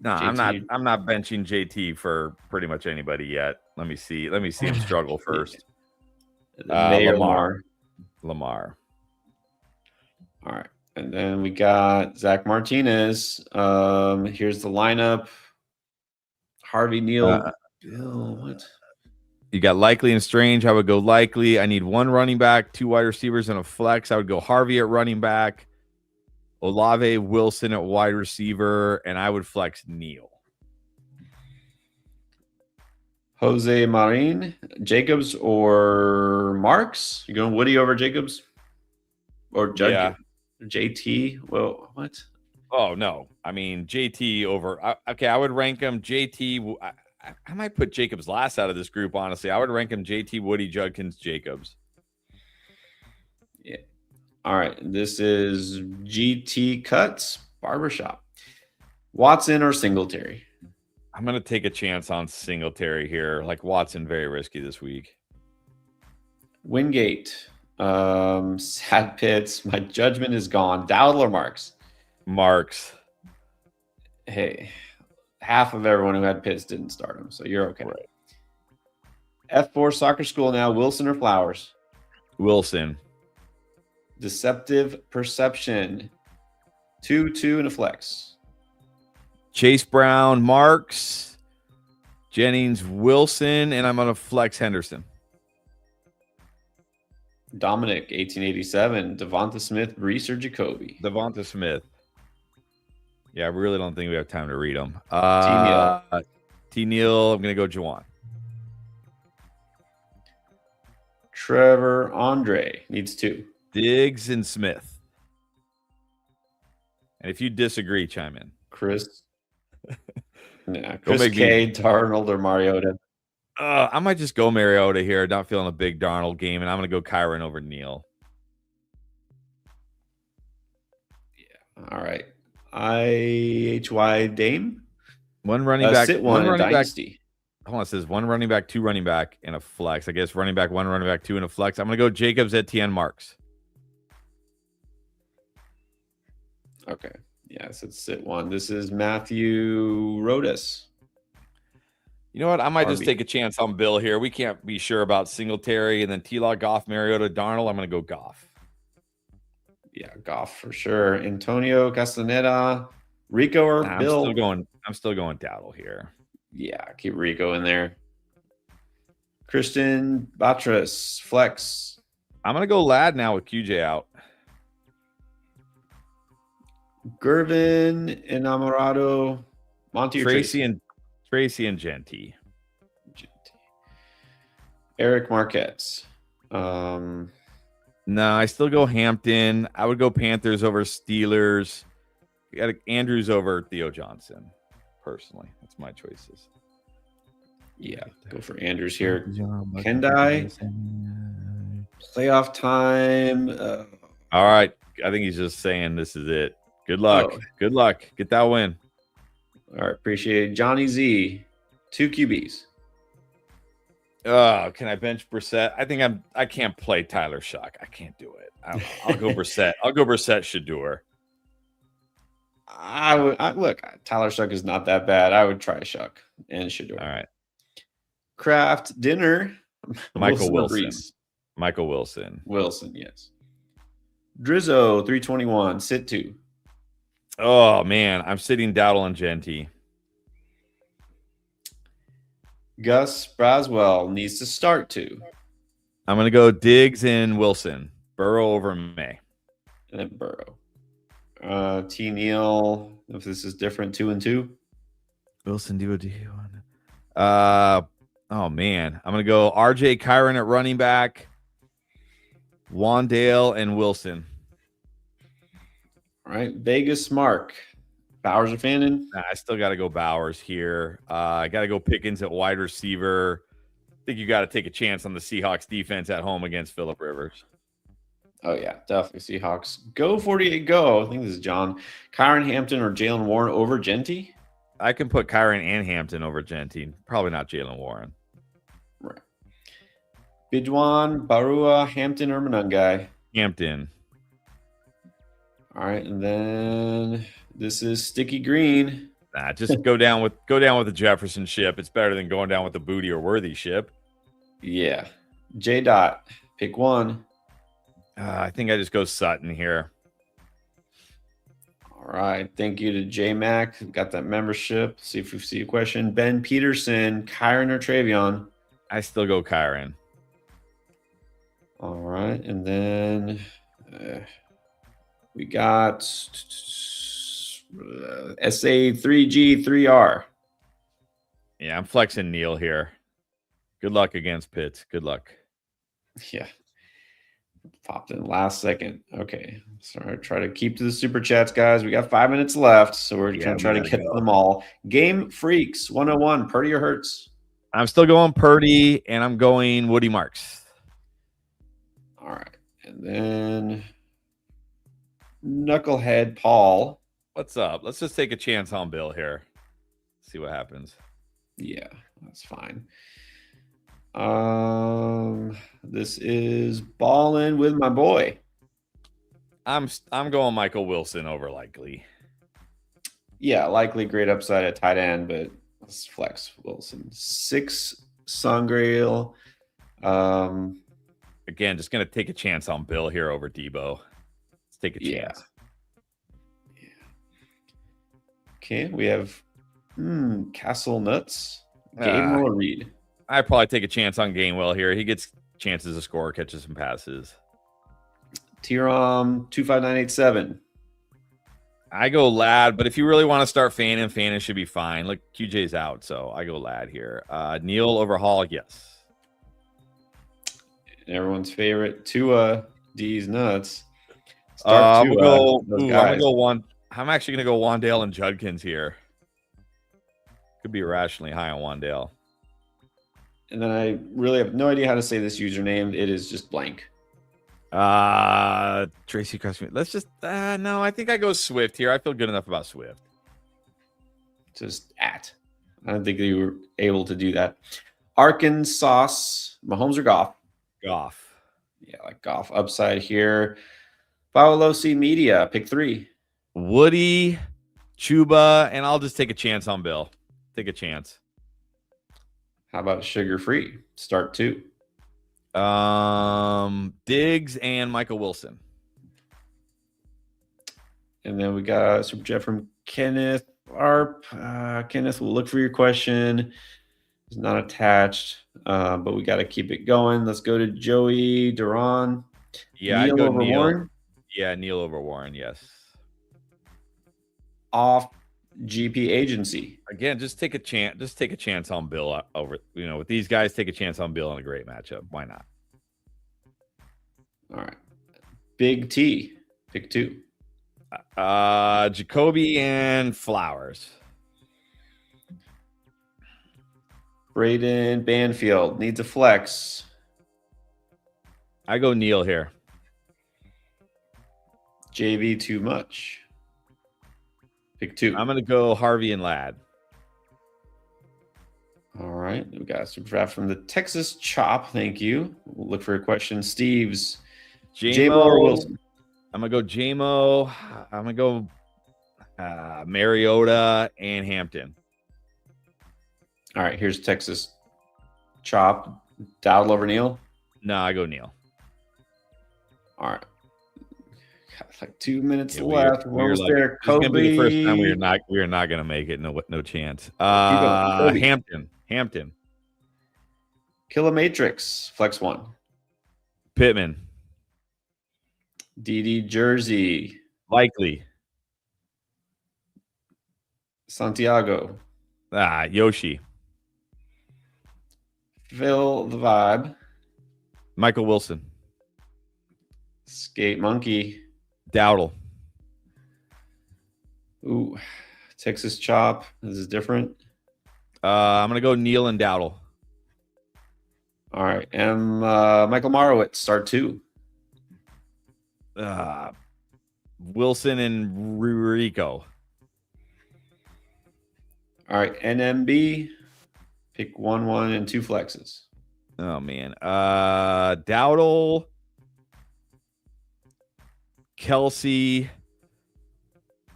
No, JT. I'm not benching JT for pretty much anybody yet. Let me see him struggle first. Lamar. All right. And then we got Zach Martinez. Here's the lineup. Harvey, Neal, Bill, what? You got Likely and Strange. I would go Likely. I need 1 running back, 2 wide receivers, and a flex. I would go Harvey at running back, Olave, Wilson at wide receiver, and I would flex Neal. Jose Marin, Jacobs or Marks? You going Woody over Jacobs? Or JT? Well, what? Oh, no. I mean, JT over. Okay, I would rank him JT. I might put Jacobs last out of this group, honestly. I would rank him JT, Woody, Judkins, Jacobs. Yeah. All right. This is GT Cuts Barbershop. Watson or Singletary? I'm going to take a chance on Singletary here. Like Watson, very risky this week. Wingate. Sad Pits. My judgment is gone. Dowdle or Marks? Marks. Hey, half of everyone who had Pitts didn't start him, so you're okay. Right. F4 Soccer School now. Wilson or Flowers? Wilson. Deceptive Perception. 2-2 and a flex. Chase Brown, Marks, Jennings, Wilson, and I'm going to flex Henderson. Dominic, 1887. Devonta Smith, Brees or Jacoby? Devonta Smith. Yeah, I really don't think we have time to read them. T-Neal, I'm going to go Juwan. Trevor Andre needs 2. Diggs and Smith. And if you disagree, chime in. Chris K, Darnold or Mariota? I might just go Mariota here. Not feeling a big Darnold game, and I'm going to go Kyron over Neal. Yeah. All right. IHY Dame? One running back. Sit one running Dynasty. hold on, it says 1 running back, 2 running back, and a flex. I guess running back, 1 running back, 2, and a flex. I'm going to go Jacobs, Etienne, Marks. Okay. Yes, it's sit one. This is Matthew Rodas. You know what? I might just RB. take a chance on Bill here. We can't be sure about Singletary and then T-Law, Goff, Mariota, Darnold. I'm going to go Goff. Yeah, Goff for sure. Antonio Castaneda, Rico or Bill. I'm still going Dowdle here. Yeah, keep Rico in there. Christian Batras, flex. I'm going to go Lad now with QJ out. Gervin, Enamorado, Monty or Tracy and Genty. Eric Marquez. No, I still go Hampton. I would go Panthers over Steelers. You got Andrews over Theo Johnson. Personally, that's my choices. Yeah, go for Andrews here. Kendai. Playoff time. All right. I think he's just saying this is it. Good luck. Oh. Good luck. Get that win. All right, appreciate it. Johnny Z, 2 QBs. Can I bench Brissett? I can't play Tyler Shuck. I can't do it. I'll go Brissett. I'll go Brissett Shador. Look, Tyler Shuck is not that bad. I would try Shuck and Shador. All right. Kraft dinner. Michael Wilson. Michael Wilson. Wilson, yes. Drizzo, 321, sit 2. Oh, man. I'm sitting Dowdle and Genty. Gus Braswell needs to start 2. I'm going to go Diggs and Wilson. Burrow over May. And then Burrow. T. Neal, if this is different, 2 and 2. Wilson, do. Oh, man. I'm going to go RJ Kyron at running back. Wandale and Wilson. All right. Vegas Mark. Bowers or Fannin? I still got to go Bowers here. I got to go Pickens at wide receiver. I think you got to take a chance on the Seahawks defense at home against Phillip Rivers. Oh, yeah, definitely Seahawks. Go 48, go. I think this is John. Kyron Hampton or Jalen Warren over Genty? I can put Kyron and Hampton over Genty. Probably not Jalen Warren. Right. Bidwan, Barua, Hampton, or Monungai? Hampton. All right, and then this is Sticky Green. Nah, just go down with the Jefferson ship. It's better than going down with the Booty or Worthy ship. Yeah. J. Dot, pick 1. I think I just go Sutton here. All right. Thank you to J Mac. Got that membership. See if we see a question. Ben Peterson, Kyron or Travion? I still go Kyron. All right. And then we got SA3G3R. Yeah, I'm flexing Neil here. Good luck against Pitts. Good luck. Yeah. Popped in last second. Okay. Sorry, try to keep to the super chats, guys. We got 5 minutes left, so we're going to try to get them all. Game Freaks 101. Purdy or Hurts? I'm still going Purdy, and I'm going Woody Marks. All right. And then Knucklehead Paul. What's up? Let's just take a chance on Bill here. See what happens. Yeah, that's fine. This is Ballin' with my boy. I'm going Michael Wilson over Likely. Yeah, Likely great upside at tight end, but let's flex Wilson. 6 Sangreal. Again, just gonna take a chance on Bill here over Debo. Let's take a chance. Yeah. Okay, we have Castle Nuts. Gainwell or Reed? I'd probably take a chance on Gainwell here. He gets chances to score, catches some passes. T-Rom 25987. I go Lad, but if you really want to start Fannin should be fine. Look, QJ's out, so I go Lad here. Neil over Hall, yes. Everyone's favorite, Tua, D's nuts. I'm actually gonna go Wandale and Judkins here. Could be irrationally high on Wandale. And then I really have no idea how to say this username. It is just blank. Tracy Crosby. Let's just no. I think I go Swift here. I feel good enough about Swift. Just at. I don't think they were able to do that. Arkansas, Mahomes or Goff? Goff. Yeah, like Goff upside here. Paolosi Media, pick 3. Woody, Chuba, and I'll just take a chance on Bill. Take a chance. How about Sugar Free? Start 2. Diggs and Michael Wilson. And then we got a super chat from Kenneth Arp. Kenneth, we'll look for your question. It's not attached, but we got to keep it going. Let's go to Joey Duran. Yeah, Neil I'd go over Neil. Warren. Yeah, Neil over Warren. Yes. Off GP agency. Again, just take a chance. Just take a chance on Bill over. With these guys, take a chance on Bill in a great matchup. Why not? All right. Big T, pick 2. Jacoby and Flowers. Braden Banfield needs a flex. I go Neil here. JV too much. Pick 2. I'm gonna go Harvey and Ladd. All right. We got a super draft from the Texas Chop. Thank you. We'll look for a question. Steve's J-Mo or Wilson? I'm gonna go J-Mo. I'm gonna go Mariota and Hampton. All right. Here's Texas Chop. Dowdle over Neil. No, I go Neil. All right. Got like 2 minutes Yeah, left. We're almost there. This is gonna be the first time Kobe. we are not gonna make it. No chance. Kobe. Hampton. Kilomatrix. Flex 1. Pittman. DD Jersey. Likely. Santiago. Yoshi. Phil the Vibe. Michael Wilson. Skate Monkey. Dowdle. Ooh. Texas Chop. This is different. I'm gonna go Neil and Dowdle. All right. Michael Marowitz. Start 2. Wilson and Rico. All right. NMB. Pick 1, 1, and 2 flexes. Oh man. Dowdle, Kelsey,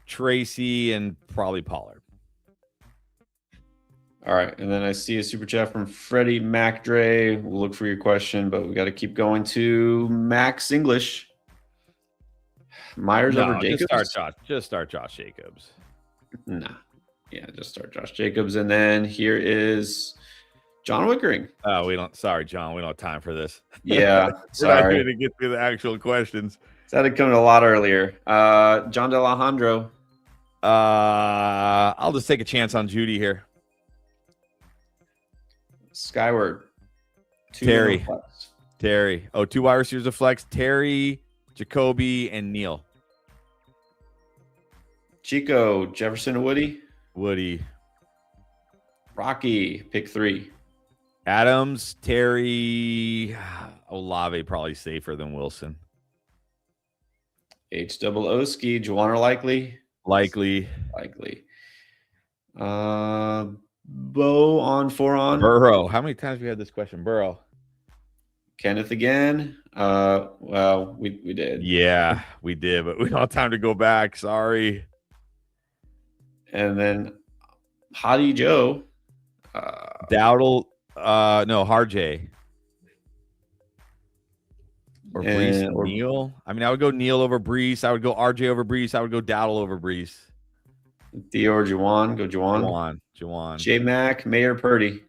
Tracy, and probably Pollard. All right. And then I see a super chat from Freddie MacDre. We'll look for your question, but we got to keep going to Max English. Myers over Jacobs? Just start Josh Jacobs. Nah. Yeah, just start Josh Jacobs. And then here is John Wickering. Oh, sorry, John. We don't have time for this. Yeah, We're sorry. not going to get through the actual questions. That had come a lot earlier. John DeLalejandro. I'll just take a chance on Judy here. Skyward. Terry. Oh, 2 wide receivers of flex. Terry, Jacoby, and Neil. Chico, Jefferson and Woody. Rocky, pick 3. Adams, Terry, Olave probably safer than Wilson. Oski, Juwan Likely. Likely. Bo on 4 on. Burrow. How many times have we had this question? Burrow. Kenneth again. Well, we did. Yeah, we did, but we don't have time to go back. Sorry. And then Hottie Joe. Dowdle. No, Harjay. Or Brees and Neil. I mean, I would go Neil over Brees. I would go RJ over Brees. I would go Dowdle over Brees. Theo or Juwan. Go Juwan. Juwan. J Mac, Mayor Purdy.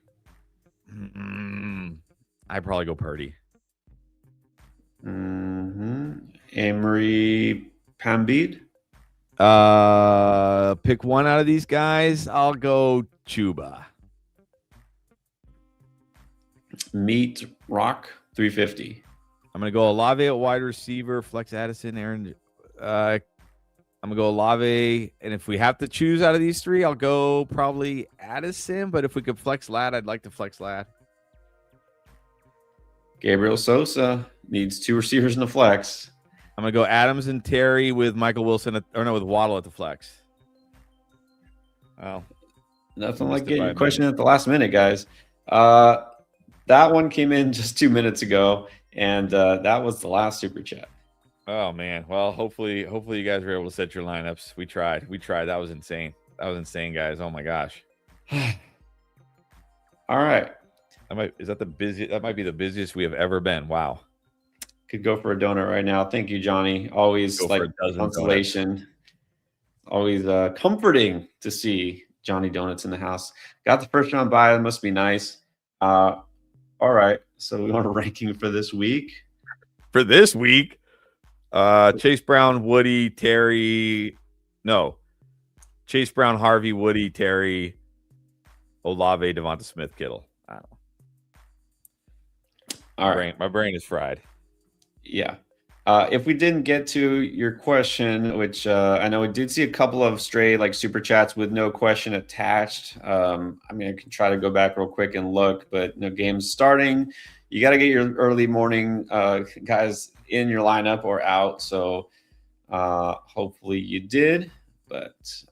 I'd probably go Purdy. Amory Pambid. Pick one out of these guys. I'll go Chuba. Meat Rock 350. I'm gonna go Olave at wide receiver, flex Addison, Aaron. I'm gonna go Olave, and if we have to choose out of these 3, I'll go probably Addison. But if we could flex Ladd, I'd like to flex Ladd. Gabriel Sosa needs 2 receivers in the flex. I'm gonna go Adams and Terry with Michael Wilson, with Waddle at the flex. Well, Nothing Missed like it getting by your a question minute. at the last minute, guys. That one came in just 2 minutes ago, and that was the last super chat. Oh man. Well, hopefully you guys were able to set your lineups. We tried. That was insane. Guys. Oh my gosh. All right. That might be the busiest we have ever been. Wow. Could go for a donut right now. Thank you, Johnny. Always Go for like a dozen consolation. Always comforting to see Johnny Donuts in the house. Got the first round bye. That must be nice. All right. So we want a ranking for this week. Chase Brown, Woody, Terry. No. Chase Brown, Harvey, Woody, Terry, Olave, Devonta Smith, Kittle. I don't know. All right. My brain is fried. Yeah. If we didn't get to your question, which I know we did see a couple of stray like super chats with no question attached. I mean, I can try to go back real quick and look, but no games starting. You got to get your early morning guys in your lineup or out. So hopefully you did. But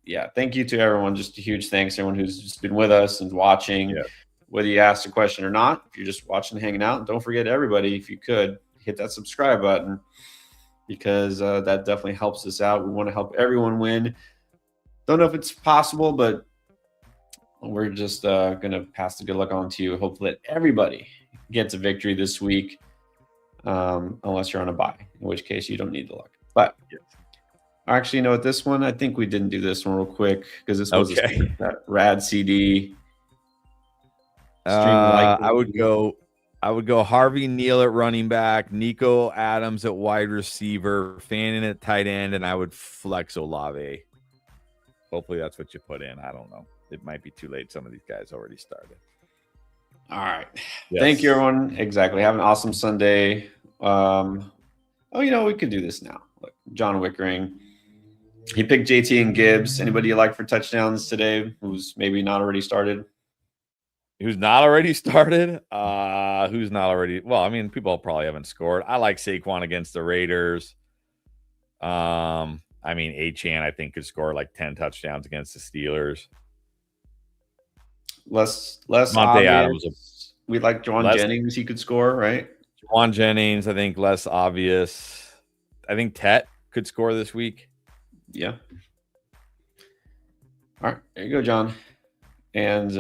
yeah, thank you to everyone. Just a huge thanks to everyone who's just been with us and watching. Yeah. Whether you asked a question or not, if you're just watching and hanging out, don't forget everybody, if you could, hit that subscribe button because that definitely helps us out. We want to help everyone win. Don't know if it's possible, but we're just going to pass the good luck on to you. Hopefully that everybody gets a victory this week, unless you're on a bye, in which case you don't need the luck. But actually, you know what, this one, I think we didn't do this one real quick because this was that rad CD. I would go Harvey Neal at running back, Nico Adams at wide receiver, Fannin at tight end, and I would flex Olave. Hopefully that's what you put in. I don't know. It might be too late. Some of these guys already started. All right. Yes. Thank you, everyone. Exactly. Have an awesome Sunday. We could do this now. Look, John Wickering. He picked JT and Gibbs. Anybody you like for touchdowns today who's maybe not already started? Who's not already started? Who's not already? Well, I mean, people probably haven't scored. I like Saquon against the Raiders. I mean, Achane, I think, could score like 10 touchdowns against the Steelers. Less Monte Adams. We like Juwan Jennings. He could score, right? Juwan Jennings, I think, less obvious. I think Tet could score this week. Yeah. All right. There you go, John. And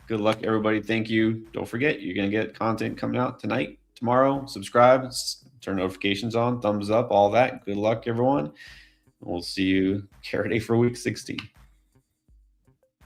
good luck, everybody. Thank you. Don't forget, you're going to get content coming out tonight, tomorrow. Subscribe, turn notifications on, thumbs up, all that. Good luck, everyone. We'll see you carry day for week 16.